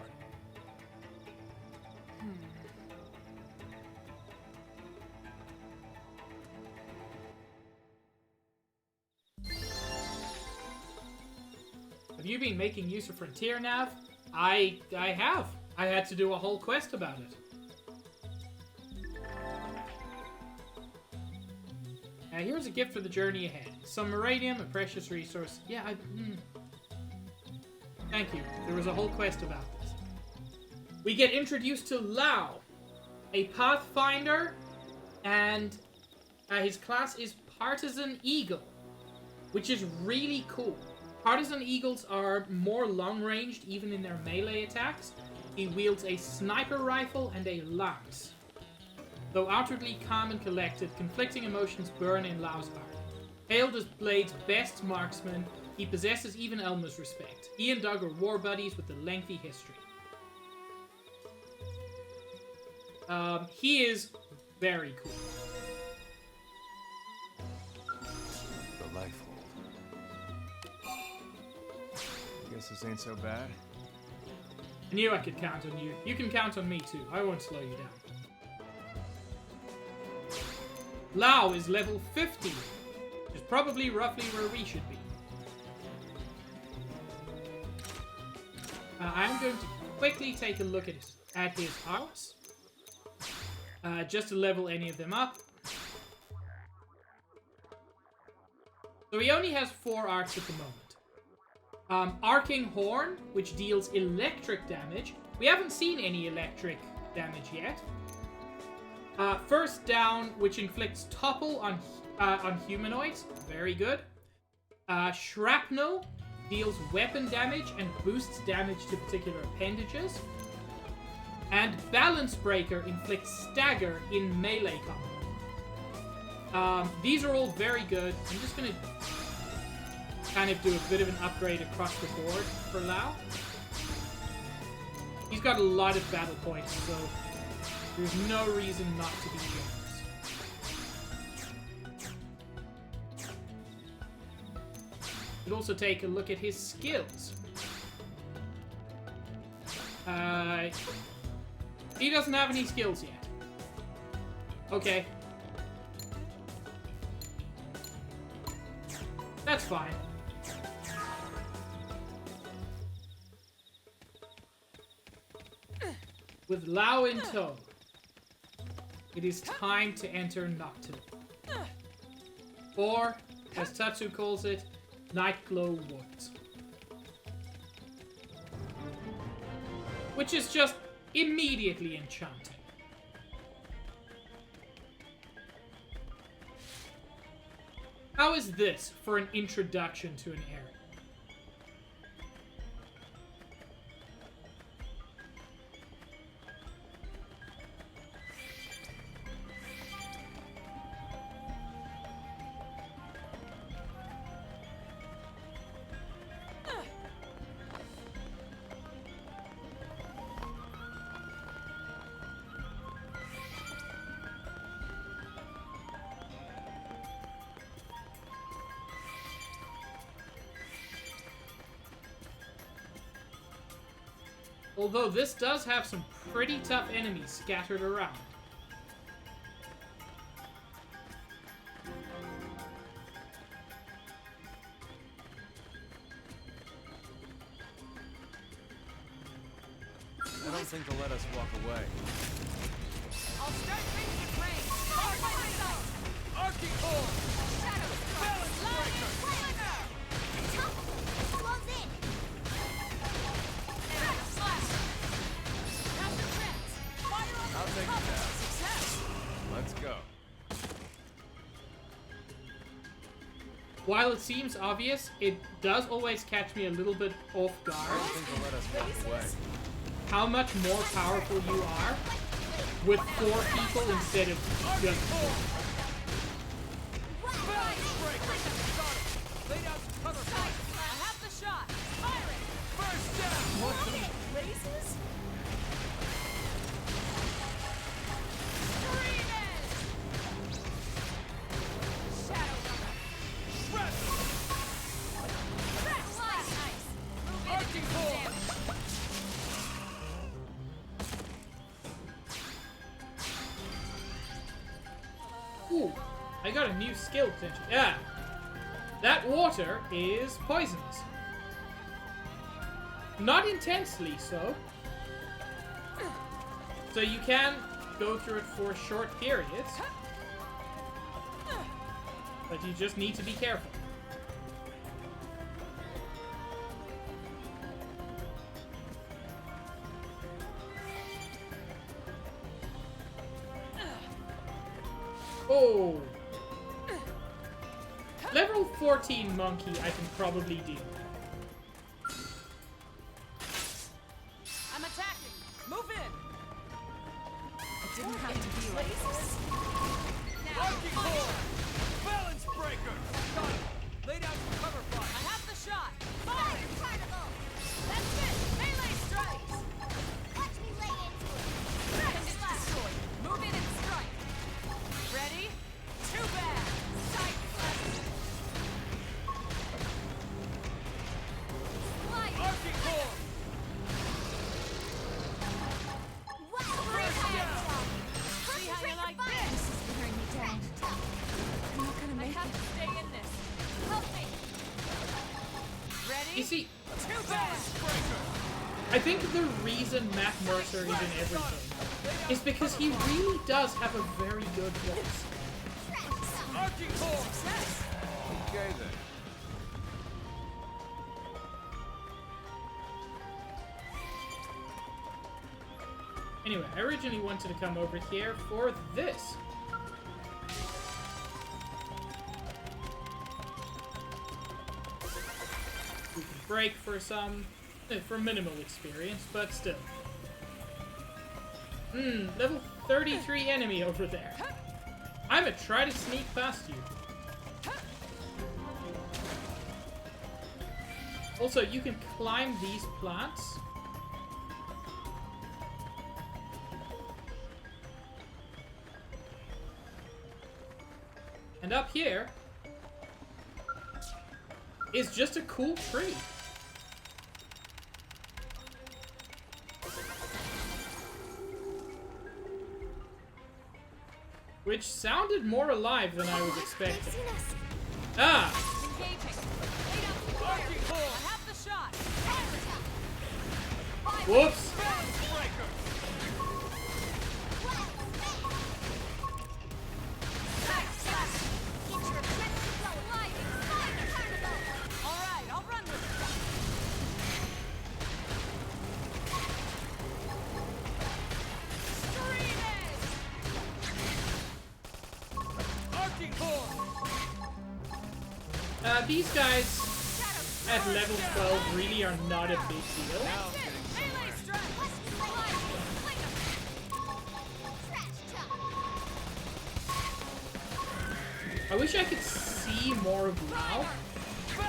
Have you been making use of Frontier Nav? I have. I had to do a whole quest about it. Here's a gift for the journey ahead. Some Meridium, a precious resource. Yeah, Thank you. There was a whole quest about this. We get introduced to Lao, a Pathfinder, and his class is Partisan Eagle, which is really cool. Partisan Eagles are more long-ranged, even in their melee attacks. He wields a sniper rifle and a lance. Though outwardly calm and collected, conflicting emotions burn in Lao's heart. Hailed as Blade's best marksman, he possesses even Elma's respect. He and Doug are war buddies with a lengthy history. He is very cool. The lifehold. I guess this ain't so bad. I knew I could count on you. You can count on me too. I won't slow you down. Lao is level 50, which is probably roughly where we should be. I'm going to quickly take a look at his house, just to level any of them up. So he only has 4 arcs at the moment. Arcing Horn, which deals electric damage. We haven't seen any electric damage yet. First Down, which inflicts topple on humanoids. Very good. Shrapnel deals weapon damage and boosts damage to particular appendages. And Balance Breaker inflicts stagger in melee combat. These are all very good. I'm just going to kind of do a bit of an upgrade across the board for Lao. He's got a lot of battle points, so there's no reason not to be generous. We'll also take a look at his skills. He doesn't have any skills yet. Okay. That's fine. With Lao in tow, it is time to enter Noctilum. Or, as Tatsu calls it, Nightglow Woods. Which is just immediately enchanting. How is this for an introduction to an area? Although this does have some pretty tough enemies scattered around. I don't think they'll let us walk away. I'll start things with rain. Fire by myself. Arctic Horn! Shadow strike. Lightning flicker. Close in. And slash. Counter trance. Fire on the I'll take cover. it down. Success. Let's go. While it seems obvious, it does always catch me a little bit off I guard don't think they'll let us walk away. how much more powerful you are with 4 people instead of just 4. Lay down some cover fire. I have the shot. Fire it. First down! Races? Screaming! Shadow runner. Shred! Nice. Move in and do Arctic some Horn! damage. Ooh, I got a new skill potential. Yeah, that water is poisonous. Not intensely so. So you can go through it for short periods. But you just need to be careful. Oh! Level 14 monkey I can probably do. I'm attacking. Move in. It didn't have to be like this. Now, Arctic fire. Horn! Balance breaker! Got him! Lay down some cover I fire! have the shot. Fire. Carnival. That's it. Melee strikes. Watch me lay into it. And it's destroyed. Move in and strike. Ready? Too bad. Sight flash. Slide. Arctic Horn! Wow, First down! See how you like this? Burn me down. I'm not gonna I make have it. to stay in this. Help me. Ready? You see, Too bad. I think the reason Matt Mercer is in everything is because he really does have a very good voice. Arctic Horn! Success. Okay then. Anyway, I originally wanted to come over here for this. We can break for for minimal experience, but still. Level 33 enemy over there. I'ma try to sneak past you. Also, you can climb these plants. And up here is just a cool tree. Which sounded more alive than I was expecting. Ah! Engaging. Lay down some fire. Arctic Horn! I have the shot. Whoops! Balance breaker! All right, I'll run with it. Screaming! Arctic Horn! These guys at level 12 really are not a big deal. Melee strike. I wish I could see more of Lau,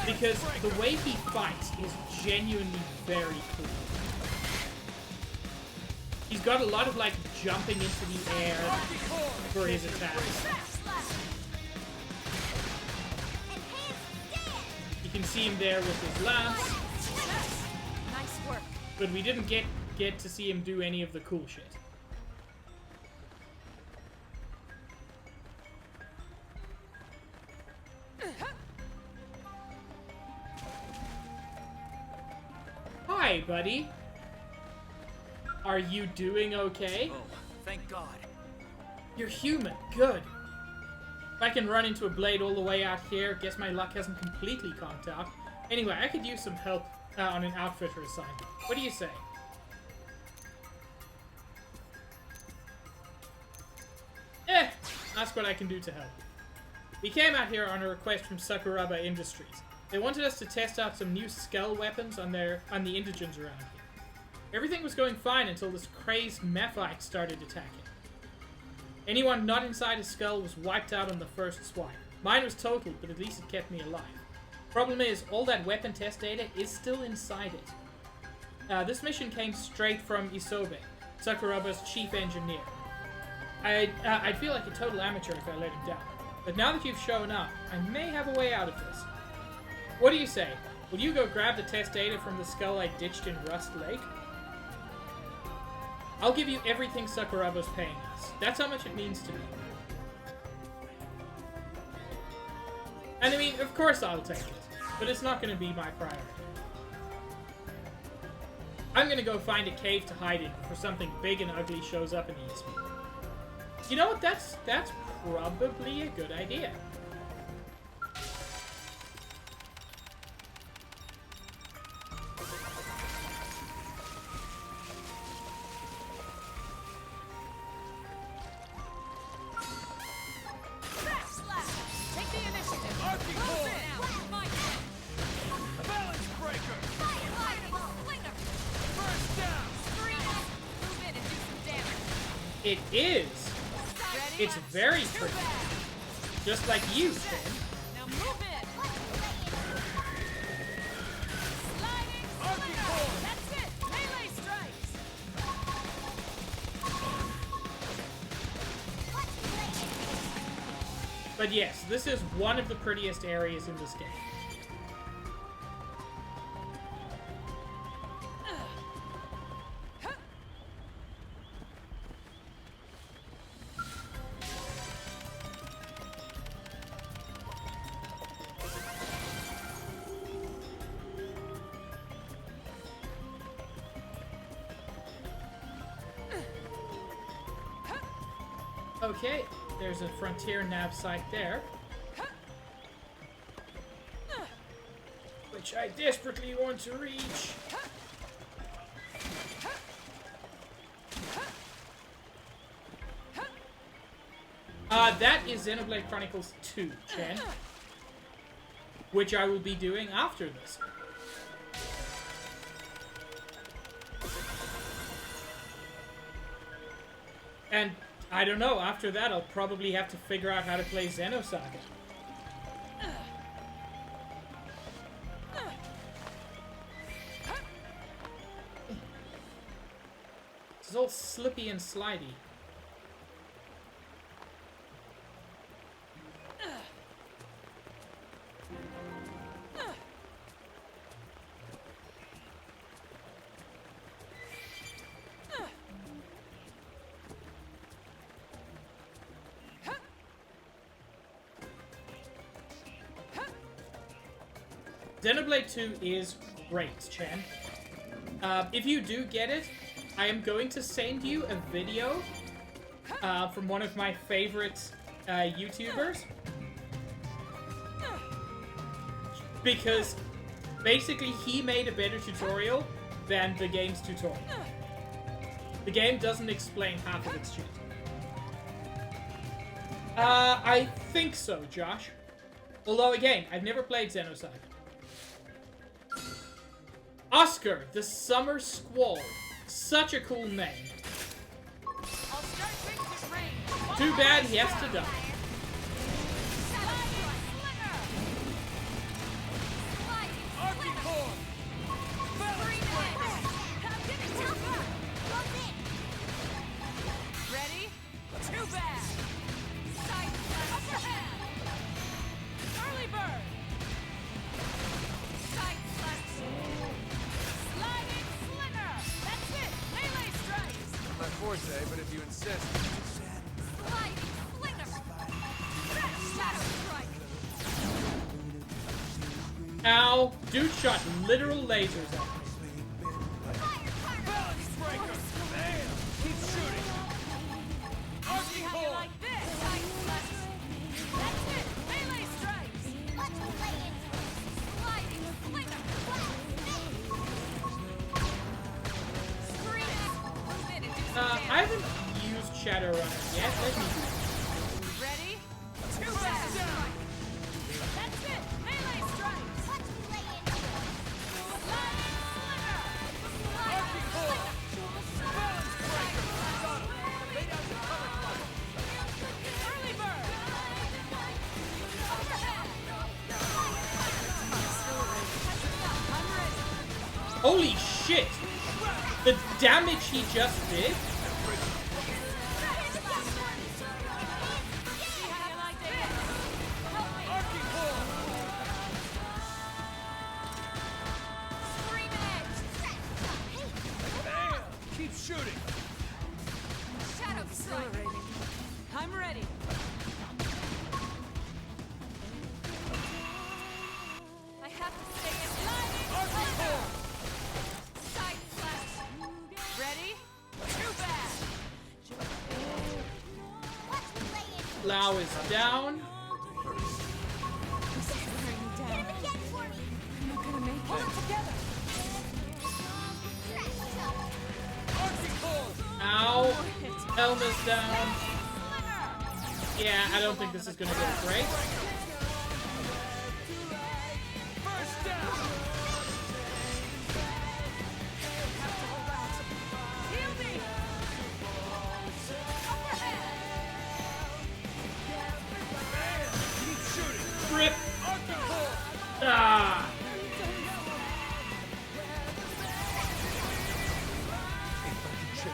because the way he fights is genuinely very cool. He's got a lot of like jumping into the air for his attacks. You can see him there with his lance, Nice work. but we didn't get get to see him do any of the cool shit. Hi, buddy. Are you doing okay? Oh, thank God. You're human. Good. If I can run into a blade all the way out here, guess my luck hasn't completely conked out. Anyway, I could use some help on an outfitter assignment. What do you say? Ask what I can do to help. We came out here on a request from Sakuraba Industries. They wanted us to test out some new skull weapons on the indigents around here. Everything was going fine until this crazed Mephite started attacking. Anyone not inside a skull was wiped out on the first swipe. Mine was totaled, but at least it kept me alive. Problem is, all that weapon test data is still inside it. This mission came straight from Isobe, Sakuraba's chief engineer. I'd feel like a total amateur if I let him down. But now that you've shown up, I may have a way out of this. What do you say? Will you go grab the test data from the skull I ditched in Rust Lake? I'll give you everything Sakuraba's paying us. That's how much it means to me. And I mean, of course I'll take it. But it's not going to be my priority. I'm going to go find a cave to hide in before something big and ugly shows up and eats me. You know what? That's probably a good idea. Take the initiative. Close in. Balance breaker! Fireball. Slinger. First down! Scream. Move in and do some damage. It is. Ready? It's very Too pretty. bad. Just like you, Finn. Now move in. Sliding slinger. That's it. Melee strikes. But yes, this is one of the prettiest areas in this game. Okay, there's a frontier nav site there. Which I desperately want to reach. That is Xenoblade Chronicles 2, Chen. Which I will be doing after this. And I don't know, after that I'll probably have to figure out how to play Xenosaga. It's all slippy and slidey. Xenoblade 2 is great, Chen. If you do get it, I am going to send you a video from one of my favorite YouTubers. Because basically he made a better tutorial than the game's tutorial. The game doesn't explain half of its shit. I think so, Josh. Although again, I've never played Xenosaga. Oscar, the Summer Squall. Such a cool name. I'll start things at range. Too bad he has to die. Ready? Too bad. Side slash. Early bird. Side slash. Sliding slinger. That's it. forte, but if you insist. Sliding flinger. Shadow strike. Ow! Dude shot literal lasers at me. Balance breaker! Bam! Keep shooting! Arcing How you hold! like this? Side slash. That's it. Melee strikes. Let's play it. Sliding flinger. Scream. Move in and do some I damage. haven't used Shadowrunner yet. Let me do that. Ready? Two back strike. That's it. Melee strikes. Let's play it. Sliding flinger. Arcing hold! Balance breaker! Got him! Lay down your cover fire! Early bird. Holy shit! The damage he just did? Arcing hold! Bam! Keep shooting! Shadow strike. I'm ready. I have to stay in line. Arcing hold! Side slash. Ready? Too bad. Let's play it. Lao is down. Get him again for me. Pull it together. Arcing hold! Ow! Elma's down. Yeah, I don't think this is gonna go great. First down! Heal me. Bam! Keep shooting! Rip! Arcing hold! Ah!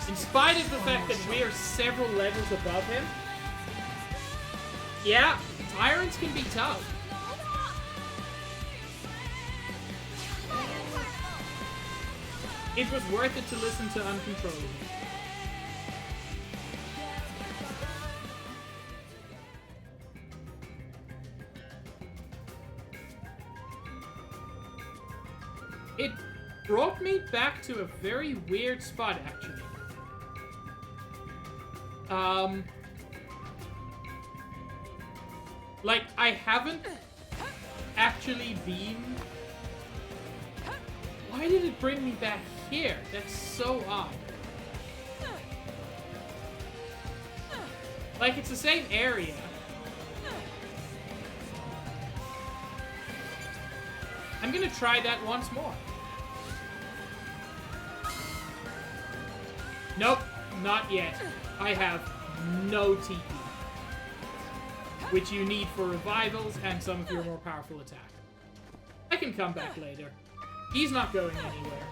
In spite of the fact that we are several levels above him, yeah, Tyrants can be tough. It was worth it to listen to Uncontrollable. It brought me back to a very weird spot, actually. Like, I haven't actually been... Why did it bring me back here? That's so odd. Like, it's the same area. I'm gonna try that once more. Nope, not yet. I have no TP. Which you need for revivals and some of your more powerful attack. I can come back later. He's not going anywhere.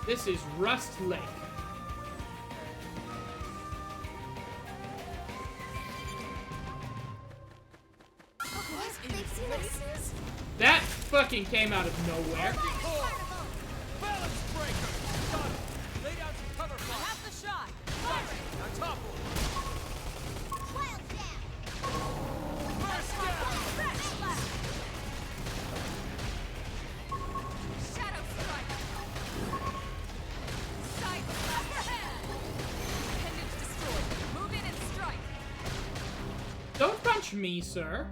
This is Rust Lake. That fucking came out of nowhere. Balance breaker! Got it! Lay down some cover fire! Have the shot. Now topple! Wild down. First down! Shadow strike. Side slash. Appendage destroyed. Move in and strike. Don't punch me, sir.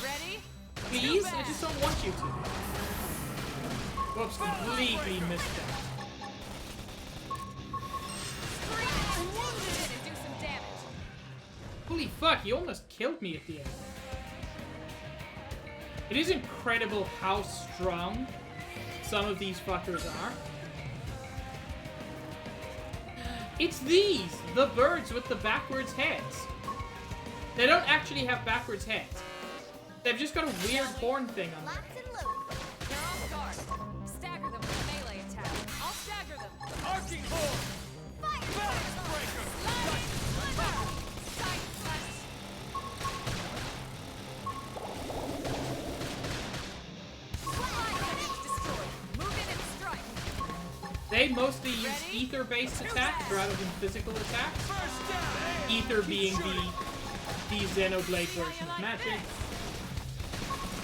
Ready? Please? I just don't want you to. Whoops, completely missed that. Move in and do some damage. Holy fuck, he almost killed me at the end. It is incredible how strong some of these fuckers are. It's these! The birds with the backwards heads. They don't actually have backwards heads. They've just got a weird horn thing on Lots their head. and loot. They're off guard. Stagger them with a melee attack. I'll stagger them. Arcing hold! Balance breaker! Slide. Side slash. Appendage They mostly use ether-based attacks rather than physical attacks. Ether being the Xenoblade version of magic.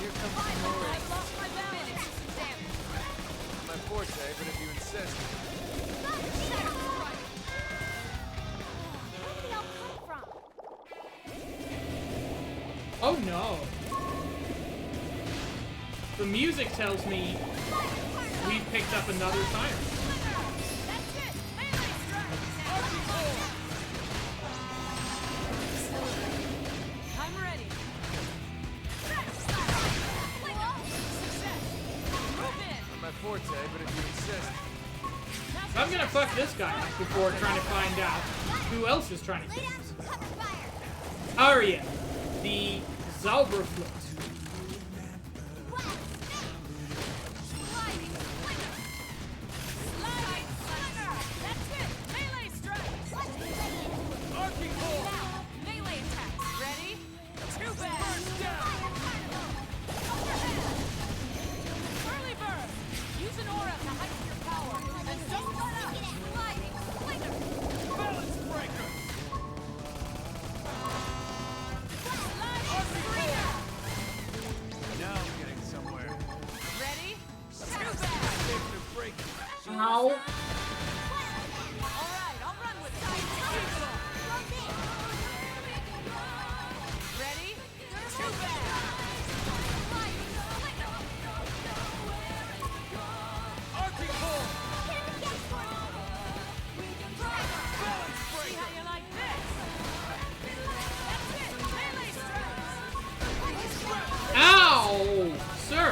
Here comes some more. I've lost my balance. Damage. My forte, but if you insist. Where did they all come from? Oh no. The music tells me we've picked up another Tyrant. That's it. Melee strike. I'm ready. Success. Move in. My forte, but if you insist. I'm gonna fuck this guy up before trying to find out who else is trying to Lay kill down us. some cover fire. Arya, the Zauberflux. Sliding slinger. Sliding slinger. That's it. Melee strike. Arcing hold. Melee attacks. Ready? Too bad. Burst down. Early bird. Use an aura to heighten your power. And don't let up. Sliding slinger. Balance breaker. Sliding slinger. Now I'm getting somewhere. Ready? Too bad. Taking a break. Ow. All right, I'll run with it. Ready? Too bad. Arcing hold. Balance See breaker. how you like this? That's it. Melee strike. Ow! Sir.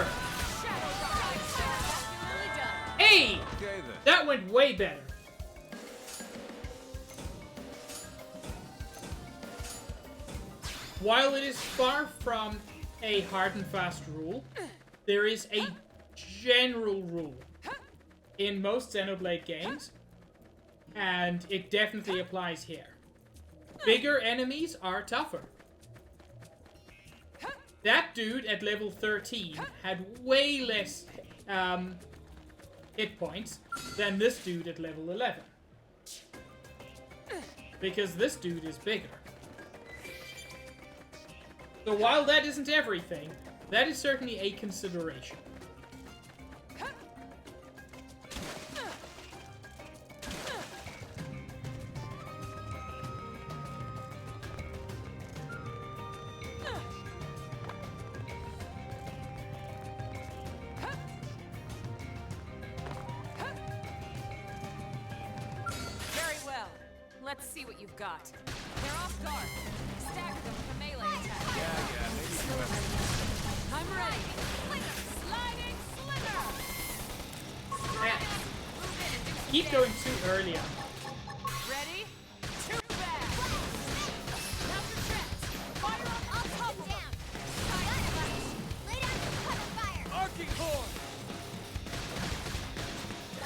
Shadow Ride. Spectacularly done. Hey! Okay then. That went way better. While it is far from a hard and fast rule, there is a general rule in most Xenoblade games, and it definitely applies here. Bigger enemies are tougher. That dude at level 13 had way less hit points than this dude at level 11. Because this dude is bigger. So while that isn't everything, that is certainly a consideration. Very well. Let's see what you've got. They're off guard. Stagger them with a melee attack. I'm ready. Sliding slinger. Man, Move in and do some keep damage. going too early on. Ready? Too bad. Counter traps. Fire up on top of them. Lay down some cover fire. Arcing hold. I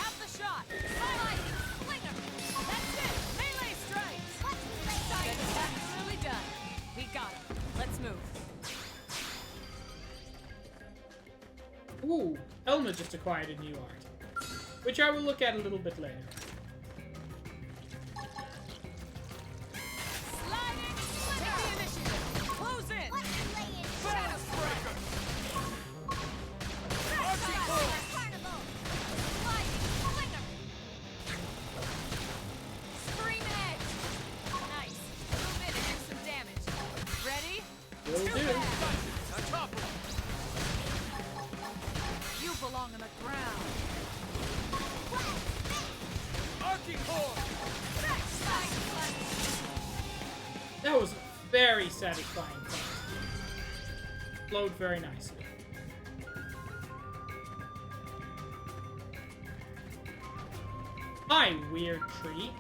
have the shot. Sliding slinger. That's it. Melee strikes. Spectacularly done. We got him. Let's move. Ooh, Elma just acquired a new art, which I will look at a little bit later. Sliding slinger. Take the initiative. Close in. Balance breaker. Arcing hold. Carnival. Sliding slinger. Scream edge. Nice. Move in and do some damage. Ready? Will Too do. bad. On top of him. You belong on the ground. Arcing hold. That was a very satisfying fight. Flowed very nicely. Hi, weird tree.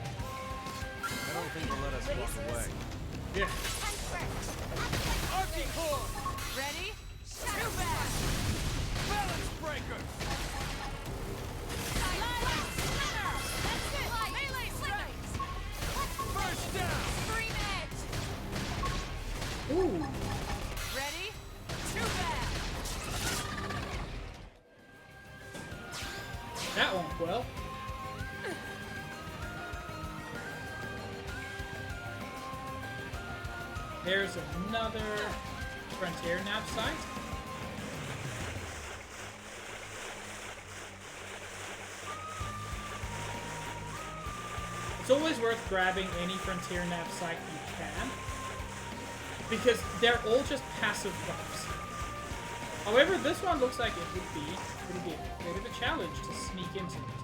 I don't think they'll let us walk away. Yeah. Arcing hold. Ready? Too bad. Balance breaker. That went well. There's another frontier nav site. It's always worth grabbing any frontier nav site you can, because they're all just passive buffs. However, this one looks like it would be a bit of a challenge to sneak into it.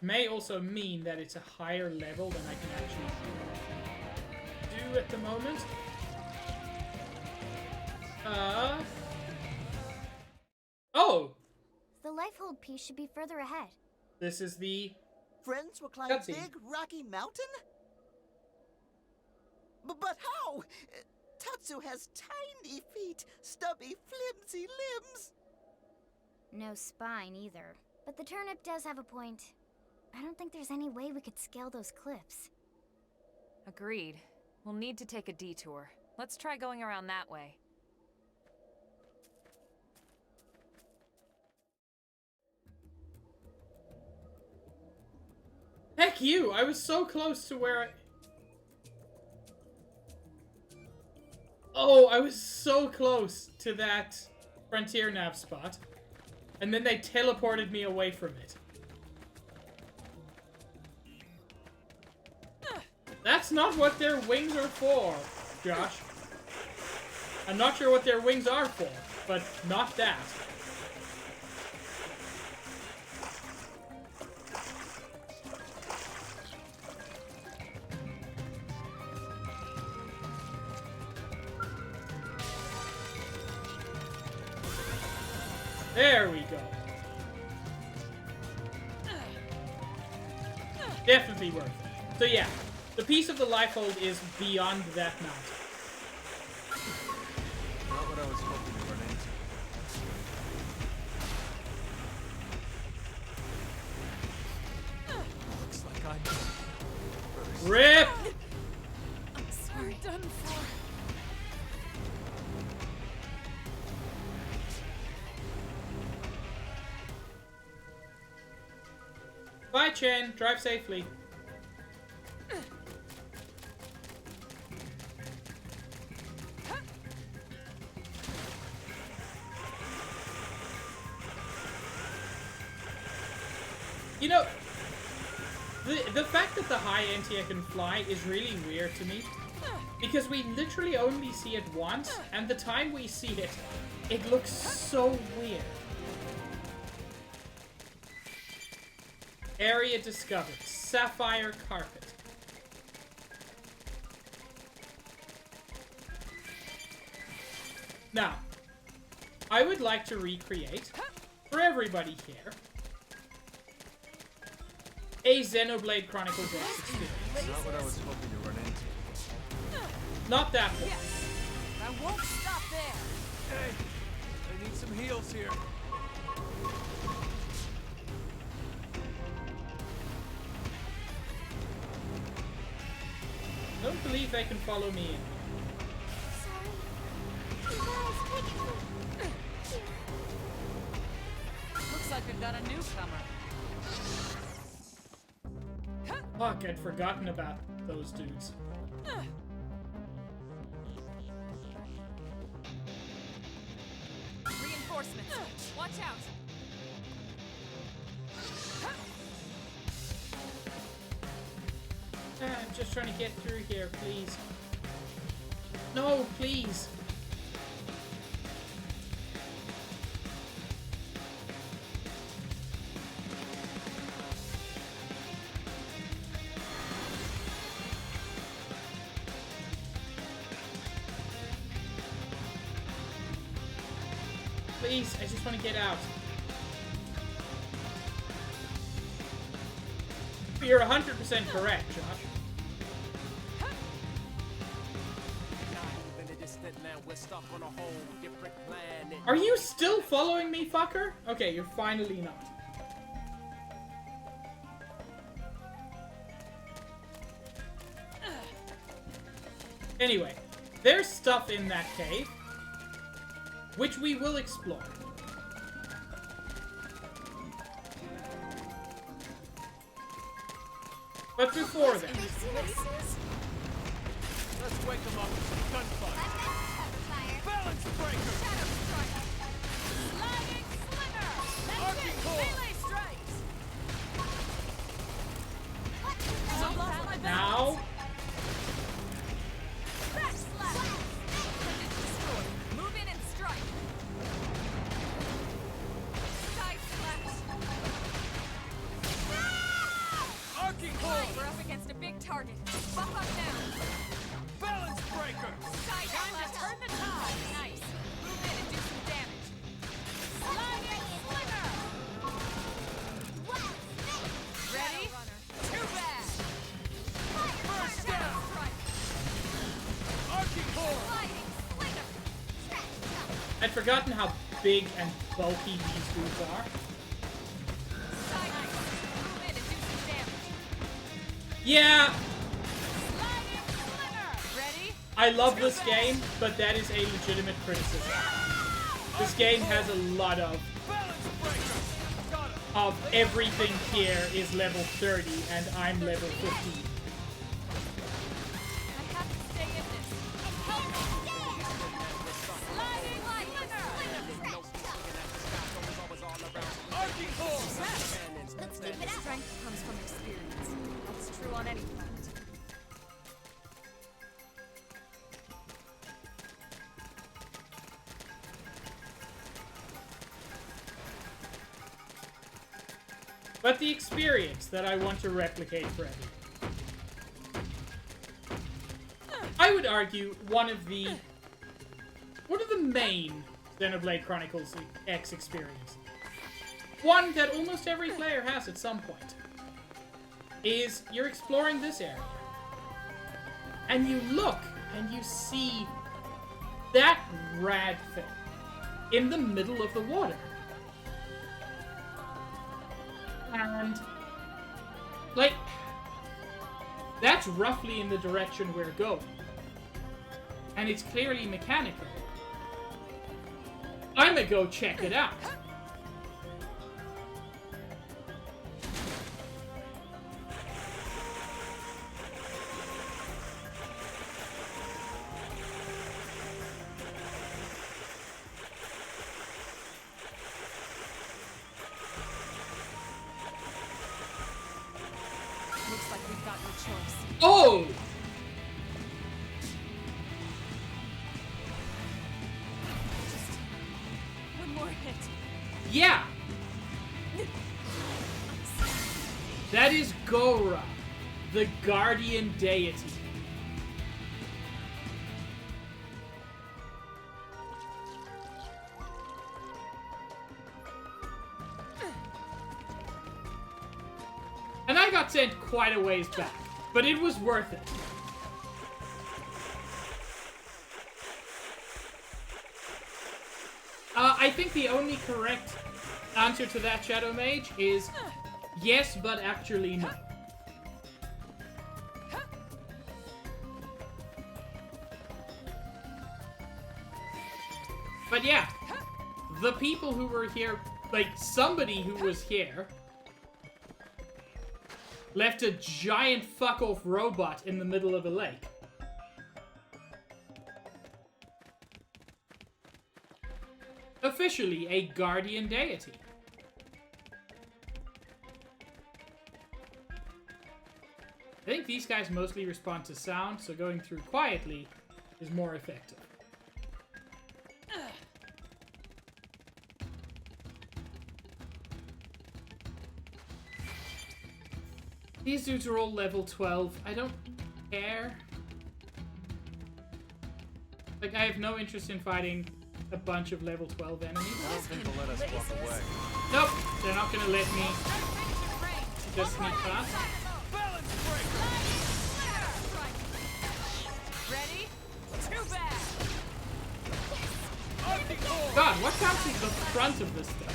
May also mean that it's a higher level than I can actually do at the moment. Oh! The lifehold piece should be further ahead. This is the... Friends will climb Cutscene. Big Rocky Mountain? But how? Tatsu has tiny feet, stubby, flimsy limbs. No spine either. But the turnip does have a point. I don't think there's any way we could scale those cliffs. Agreed. We'll need to take a detour. Let's try going around that way. Heck you! I was so close to where I... Oh, I was so close to that frontier nav spot. And then they teleported me away from it. That's not what their wings are for, Josh. I'm not sure what their wings are for, but not that. There we go. Definitely worth it. So yeah, the piece of the lifehold is beyond that mountain. Not what I was hoping to run into. Looks like I'm... RIP! I'm sorry. We're done for. Bye, Chen. Drive safely. You know, the fact that the high anti-air can fly is really weird to me. Because we literally only see it once, and the time we see it, it looks so weird. Area discovered. Sapphire carpet. Now, I would like to recreate, for everybody here, a Xenoblade Chronicles X experience. Not what I was hoping to run into. Not that one. Yes. I won't stop there. Hey, I need some heals here. Don't believe they can follow me in. Looks like we've got a newcomer. Fuck, I'd forgotten about those dudes. Reinforcements. Watch out. I'm just trying to get through here, please. No, please. Please, I just want to get out. You're 100% correct, Josh. Are you still following me, fucker? Okay, you're finally not. Anyway, there's stuff in that cave, which we will explore. But before then, Let's wake them up with some gunfire. Balance breaker! Sliding slinger! That's Arcing it! core. Melee strikes! now, Back slap! Appendage destroyed. Move in and strike. Side slash. Arcing core! We're up against a big target. Buff up now. Balance breaker! Side slash. Turn the tide. Nice. Move in and do some damage. Sliding slinger! Ready? Too bad. First down! Strike. Arcing core! Sliding slinger! I'd forgotten how big and bulky these dudes are. Side nice. Move in and do some damage. Yeah, Sliding slinger! Ready? I love this game, but that is a legitimate criticism. This game has a lot of Balance breaker! Got him! everything here is level 30 and I'm level 15. I have to stay in this. Sliding slinger! Arcing core! Let's keep it up. Strength comes from experience. That's true on any front. But the experience that I want to replicate for everyone. I would argue one of the main Xenoblade Chronicles X experience, one that almost every player has at some point, is you're exploring this area, and you look and you see that rad thing in the middle of the water. And, like, that's roughly in the direction we're going. And it's clearly mechanical. I'ma go check it out. Looks like we've got no choice. Oh! Just one more hit. Yeah! That is Gora, the guardian deity. And I got sent quite a ways back, but it was worth it. I think the only correct answer to that, Shadow Mage, is yes, but actually no. But yeah, the people who were here, like somebody who was here, left a giant fuck-off robot in the middle of a lake. Officially a guardian deity. I think these guys mostly respond to sound, so going through quietly is more effective. These dudes are all level 12. I don't care. Like, I have no interest in fighting a bunch of level 12 enemies. I don't think they'll let us walk away. Nope, they're not gonna let me just sneak past. Balance breaker! Ready? Too bad. Arcing core! God, what counts as the front of this thing?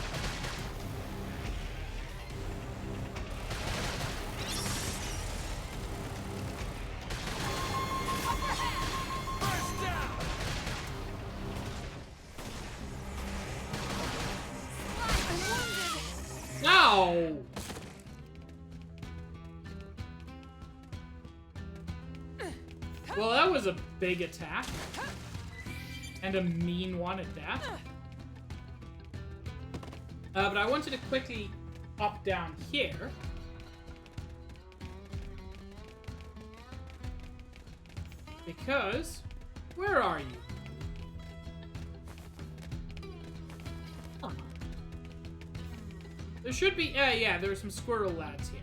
First down! No! Well, that was a big attack. And a mean one at that. But I wanted to quickly up down here. Because, where are you? There should be, yeah, there's some squirrel lads here.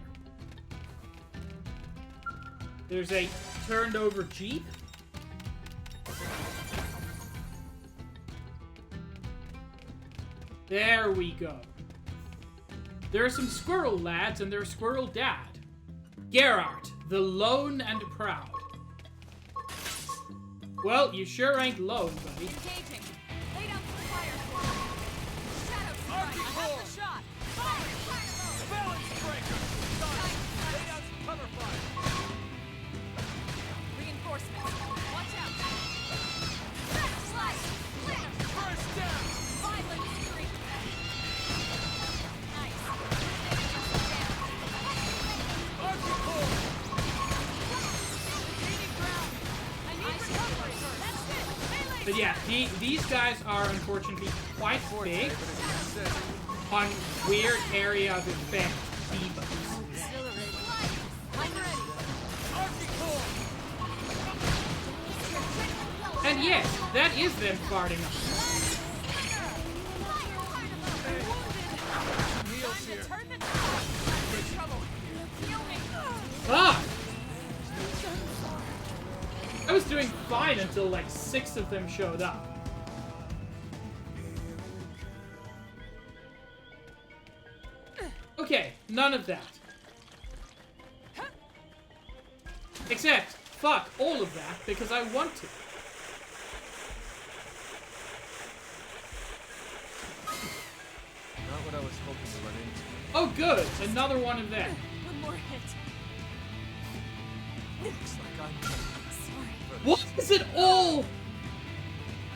There's a turned over jeep. There we go. There are some squirrel lads and their squirrel dad. Geralt, the lone and proud. Well, you sure ain't lone, buddy. Engaging. Lay down some fire. Shadow strike. I have the shot. Fire. Balance breaker! Done! Lay down some cover fire! Reinforcements. Watch out. Back slice. First down! Violent streak. Nice. Archie core! Gaining ground. I need recovery. That's it. Melee. But yeah, these guys are unfortunately quite big on weird area of effect debuffs. I'm ready. Archie core! And yes, that is them farting up. Heals here. Turn the tide. I'm in trouble. Heal me. Fuck! I was doing fine until like 6 of them showed up. Okay, none of that. Except, fuck all of that because I want to. Not what I was hoping to run into. Oh good, another one of them. One more hit. Looks like I'm Sorry. Why is it all...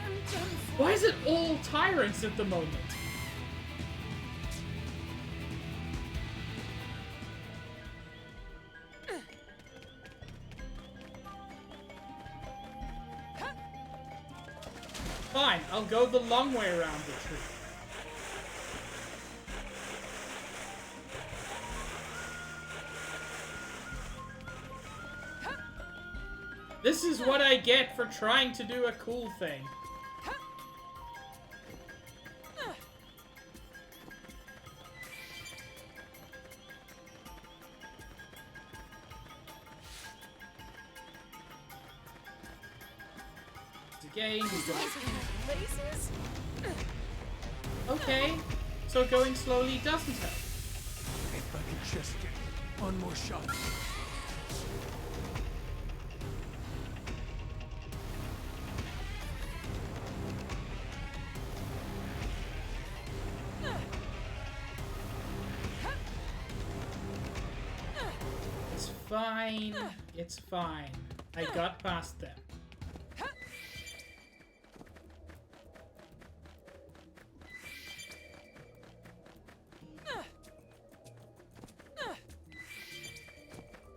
I'm done for. Why is it all tyrants at the moment? Fine, I'll go the long way around the tree. This is what I get for trying to do a cool thing. Again, we go. Lasers? Okay, so going slowly doesn't help. If I could just get one more shot. It's fine. It's fine. I got past them.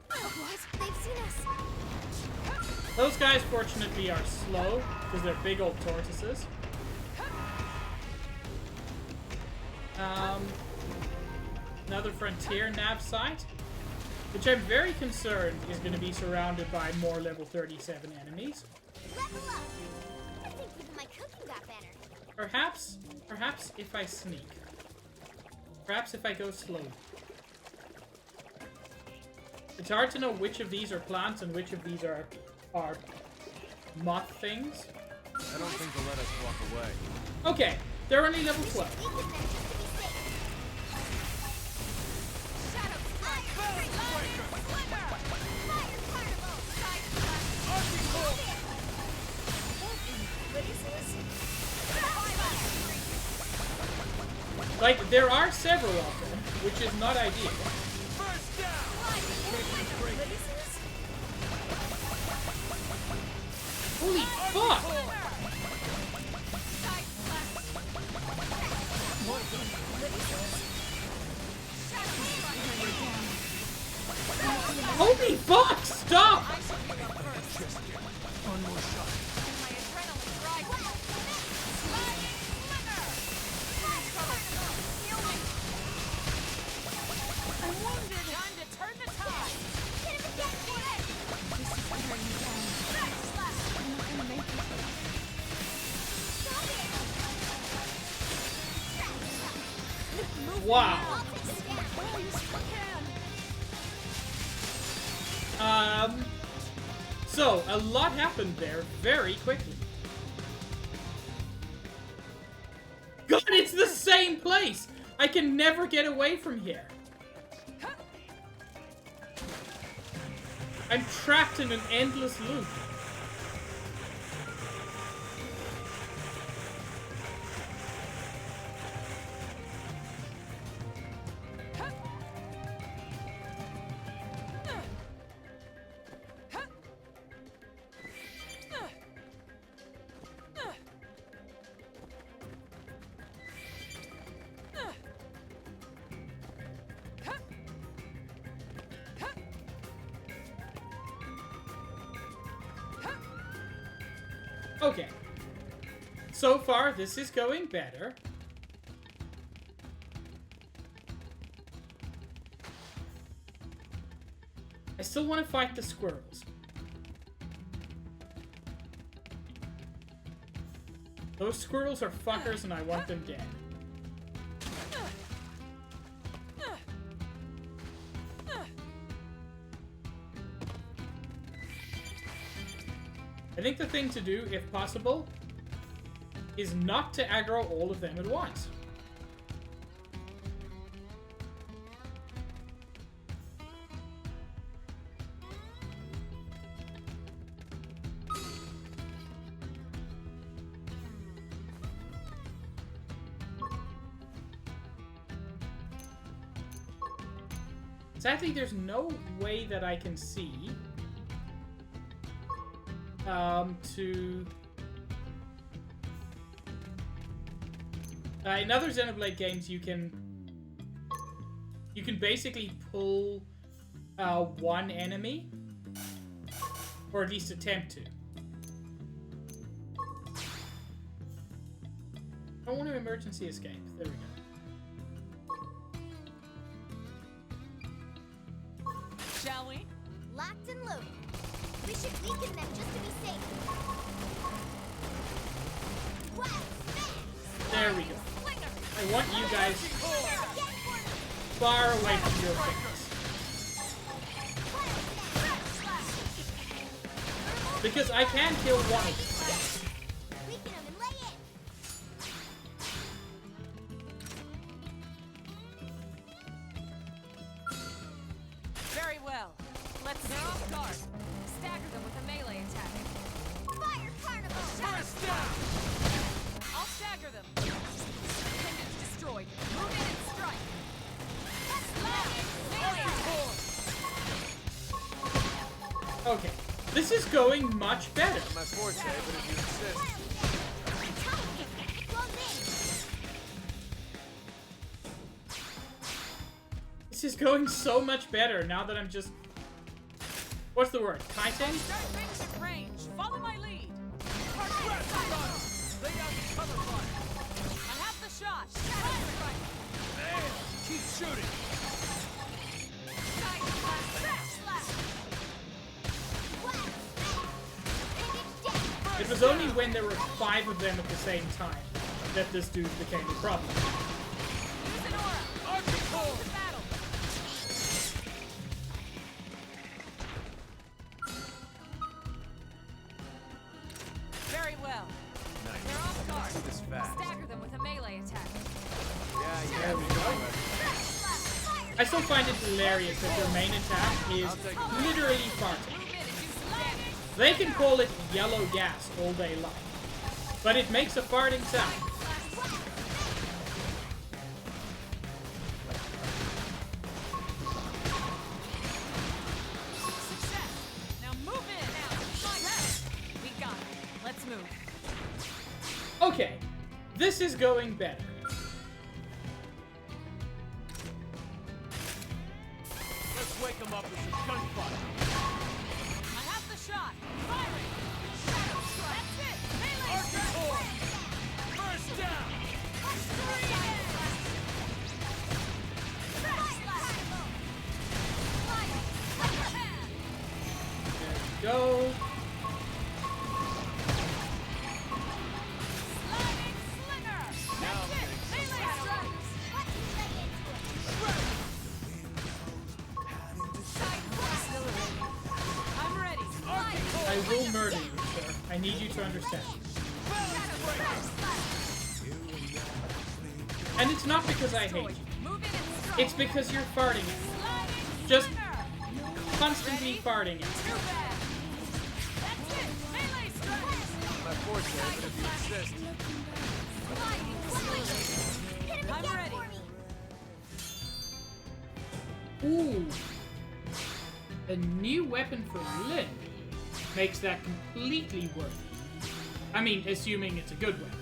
What? They've seen us. Those guys, fortunately, are slow because they're big old tortoises. Another frontier nav site, which I'm very concerned is going to be surrounded by more level 37 enemies. Level up. I think even my cooking got better. Perhaps if I sneak. Perhaps if I go slow. It's hard to know which of these are plants and which of these are moth things. I don't think they'll let us walk away. Okay, they're only level 12. We can then just to be safe. Shadow strike. Balance breaker! Fire carnival. Side slash. Archie core! Lasers? Violent streak. Like, there are several of them, which is not ideal. First down! Lasers? Holy fuck! Side slash. Lasers? Shadow strike. Holy fuck! Stop! I should be up first. Wow. I'll take a stand. So, a lot happened there very quickly. God, it's the same place! I can never get away from here. I'm trapped in an endless loop. Okay. So far, this is going better. I still want to fight the squirrels. Those squirrels are fuckers and I want them dead. I think the thing to do, if possible, is not to aggro all of them at once. Sadly, there's no way that I can see in other Xenoblade games, you can basically pull one enemy, or at least attempt to. I want to emergency escape. There we go. Shall we? Locked and loaded. We should weaken them just to be safe. Wow, smash! There we go. I want you guys far away from your things. Because I can kill one of them. Weaken them and lay in. Very well. Let's they're off guard. Stagger them with a melee attack. Fire carnival! Press down! I'll stagger them. Appendage destroyed. Move in and strike. Okay, this is going much better. My forte, but if you insist. This is going so much better now that I'm just... What's the word? Titan? Start things at range. Follow my lead. Lay down the cover fire! I have the shot. Fire! Man, keep shooting! It was only when there were 5 of them at the same time that this dude became a problem. Use an aura. Archie To battle. Very well. Nice. They're off guard. Do this fast. Stagger them with a melee attack. Yeah, There we go. I still find it hilarious that their main attack is literally farting. Move in and do some damage. They can call it yellow gas all day long, but it makes a farting sound. Success. Now move in. Now, we got it. Let's move. Okay, this is going better. Let's wake them up with some gunfire! I have the shot. Firing. Shadow strike. That's it. Melee strike. First down! Go. will murder you, sir. I need you to understand. And it's not because I hate you. It's because you're farting it. Just constantly farting it. My forte, but if you insist. Hit him I'm again ready. for me. Ooh. A new weapon for Lynn makes that completely worth it. I mean, assuming it's a good weapon.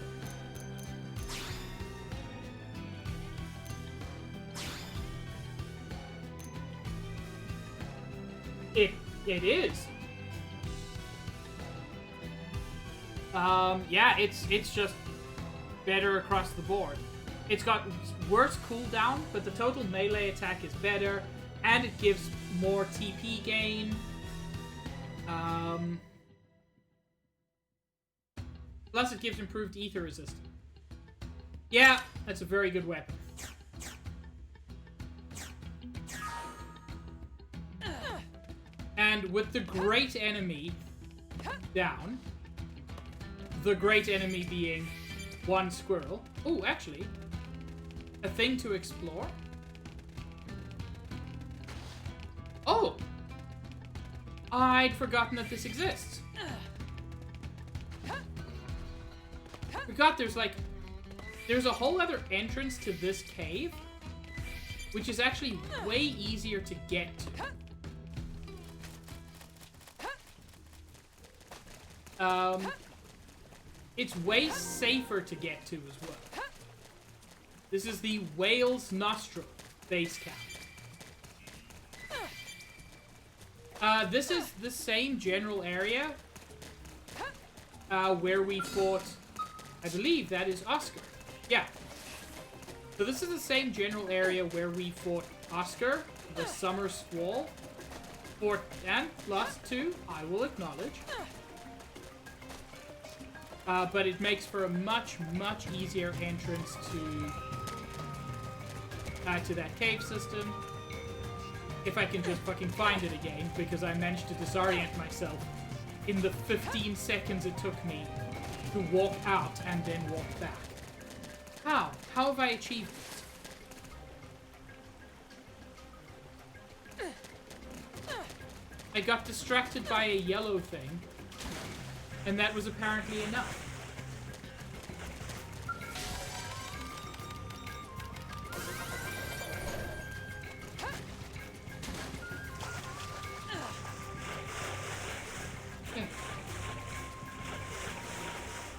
It is. Yeah, it's just better across the board. It's got worse cooldown, but the total melee attack is better, and it gives more TP gain. Plus it gives improved ether resistance. Yeah, that's a very good weapon. And with the great enemy down, the great enemy being one squirrel. Oh, actually, a thing to explore. Oh! I'd forgotten that this exists. Forgot there's a whole other entrance to this cave, which is actually way easier to get to. It's way safer to get to as well. This is the Whale's Nostril base camp. This is the same general area where we fought, I believe that is Oscar. Yeah. So this is the same general area where we fought Oscar, the Summer Squall. Fought and lost to, I will acknowledge. But it makes for a much, much easier entrance to that cave system. If I can just fucking find it again, because I managed to disorient myself in the 15 seconds it took me to walk out and then walk back. How? How have I achieved this? I got distracted by a yellow thing, and that was apparently enough.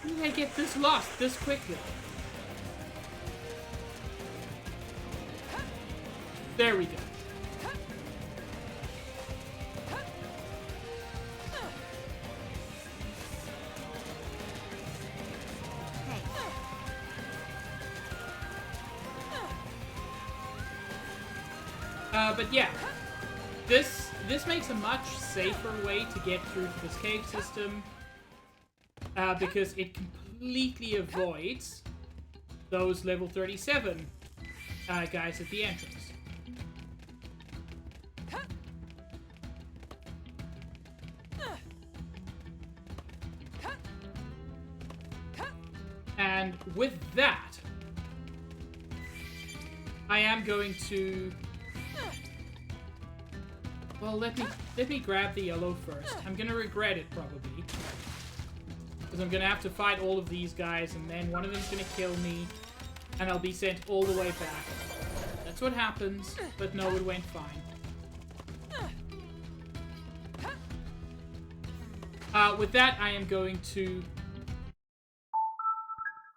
How did I get this lost this quickly? There we go. But yeah, this makes a much safer way to get through to this cave system, because it completely avoids those level 37 guys at the entrance. And with that, I am going to... Well, let me grab the yellow first. I'm gonna regret it, probably. Because I'm gonna have to fight all of these guys, and then one of them's gonna kill me, and I'll be sent all the way back. That's what happens, but no, it went fine. With that, I am going to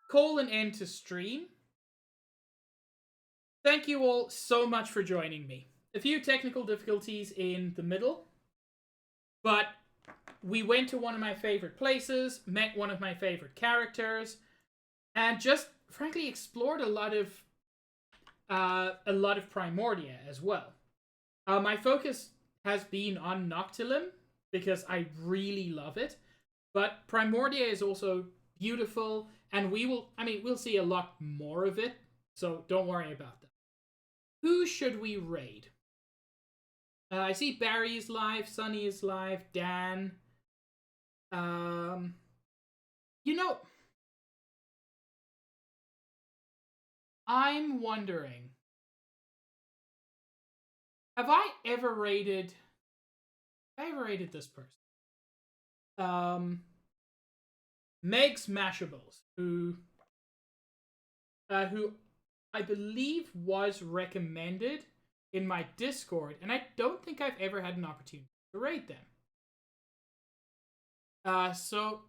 call an end to stream. Thank you all so much for joining me. A few technical difficulties in the middle, but we went to one of my favorite places, met one of my favorite characters, and just frankly explored a lot of Primordia as well. My focus has been on Noctilum because I really love it, but Primordia is also beautiful, and we'll see a lot more of it, so don't worry about that. Who should we raid? I see Barry is live, Sunny is live, Dan. You know, I'm wondering, have I ever rated this person? Meg Smashables, who I believe was recommended in my Discord, and I don't think I've ever had an opportunity to rate them. So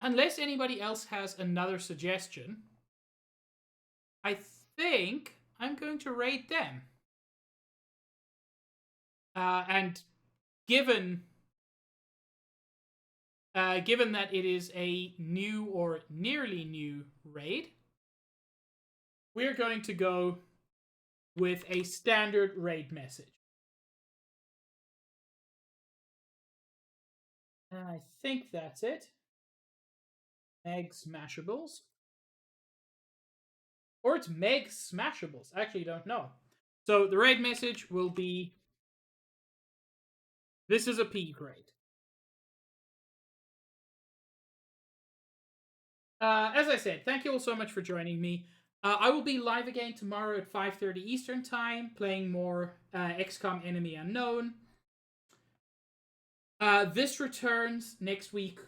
unless anybody else has another suggestion, I think I'm going to rate them. And given that it is a new or nearly new raid, we're going to go with a standard raid message. And I think that's it. Meg Smashables. Or it's Meg Smashables. I actually don't know. So the raid message will be, this is a peak raid. As I said, thank you all so much for joining me. I will be live again tomorrow at 5:30 Eastern Time, playing more XCOM Enemy Unknown. This returns next week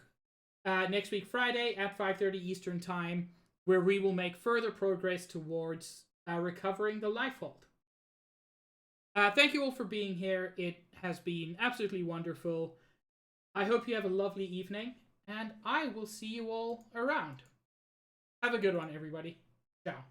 Friday at 5:30 Eastern Time, where we will make further progress towards recovering the Lifehold. Thank you all for being here. It has been absolutely wonderful. I hope you have a lovely evening, and I will see you all around. Have a good one, everybody. Ciao.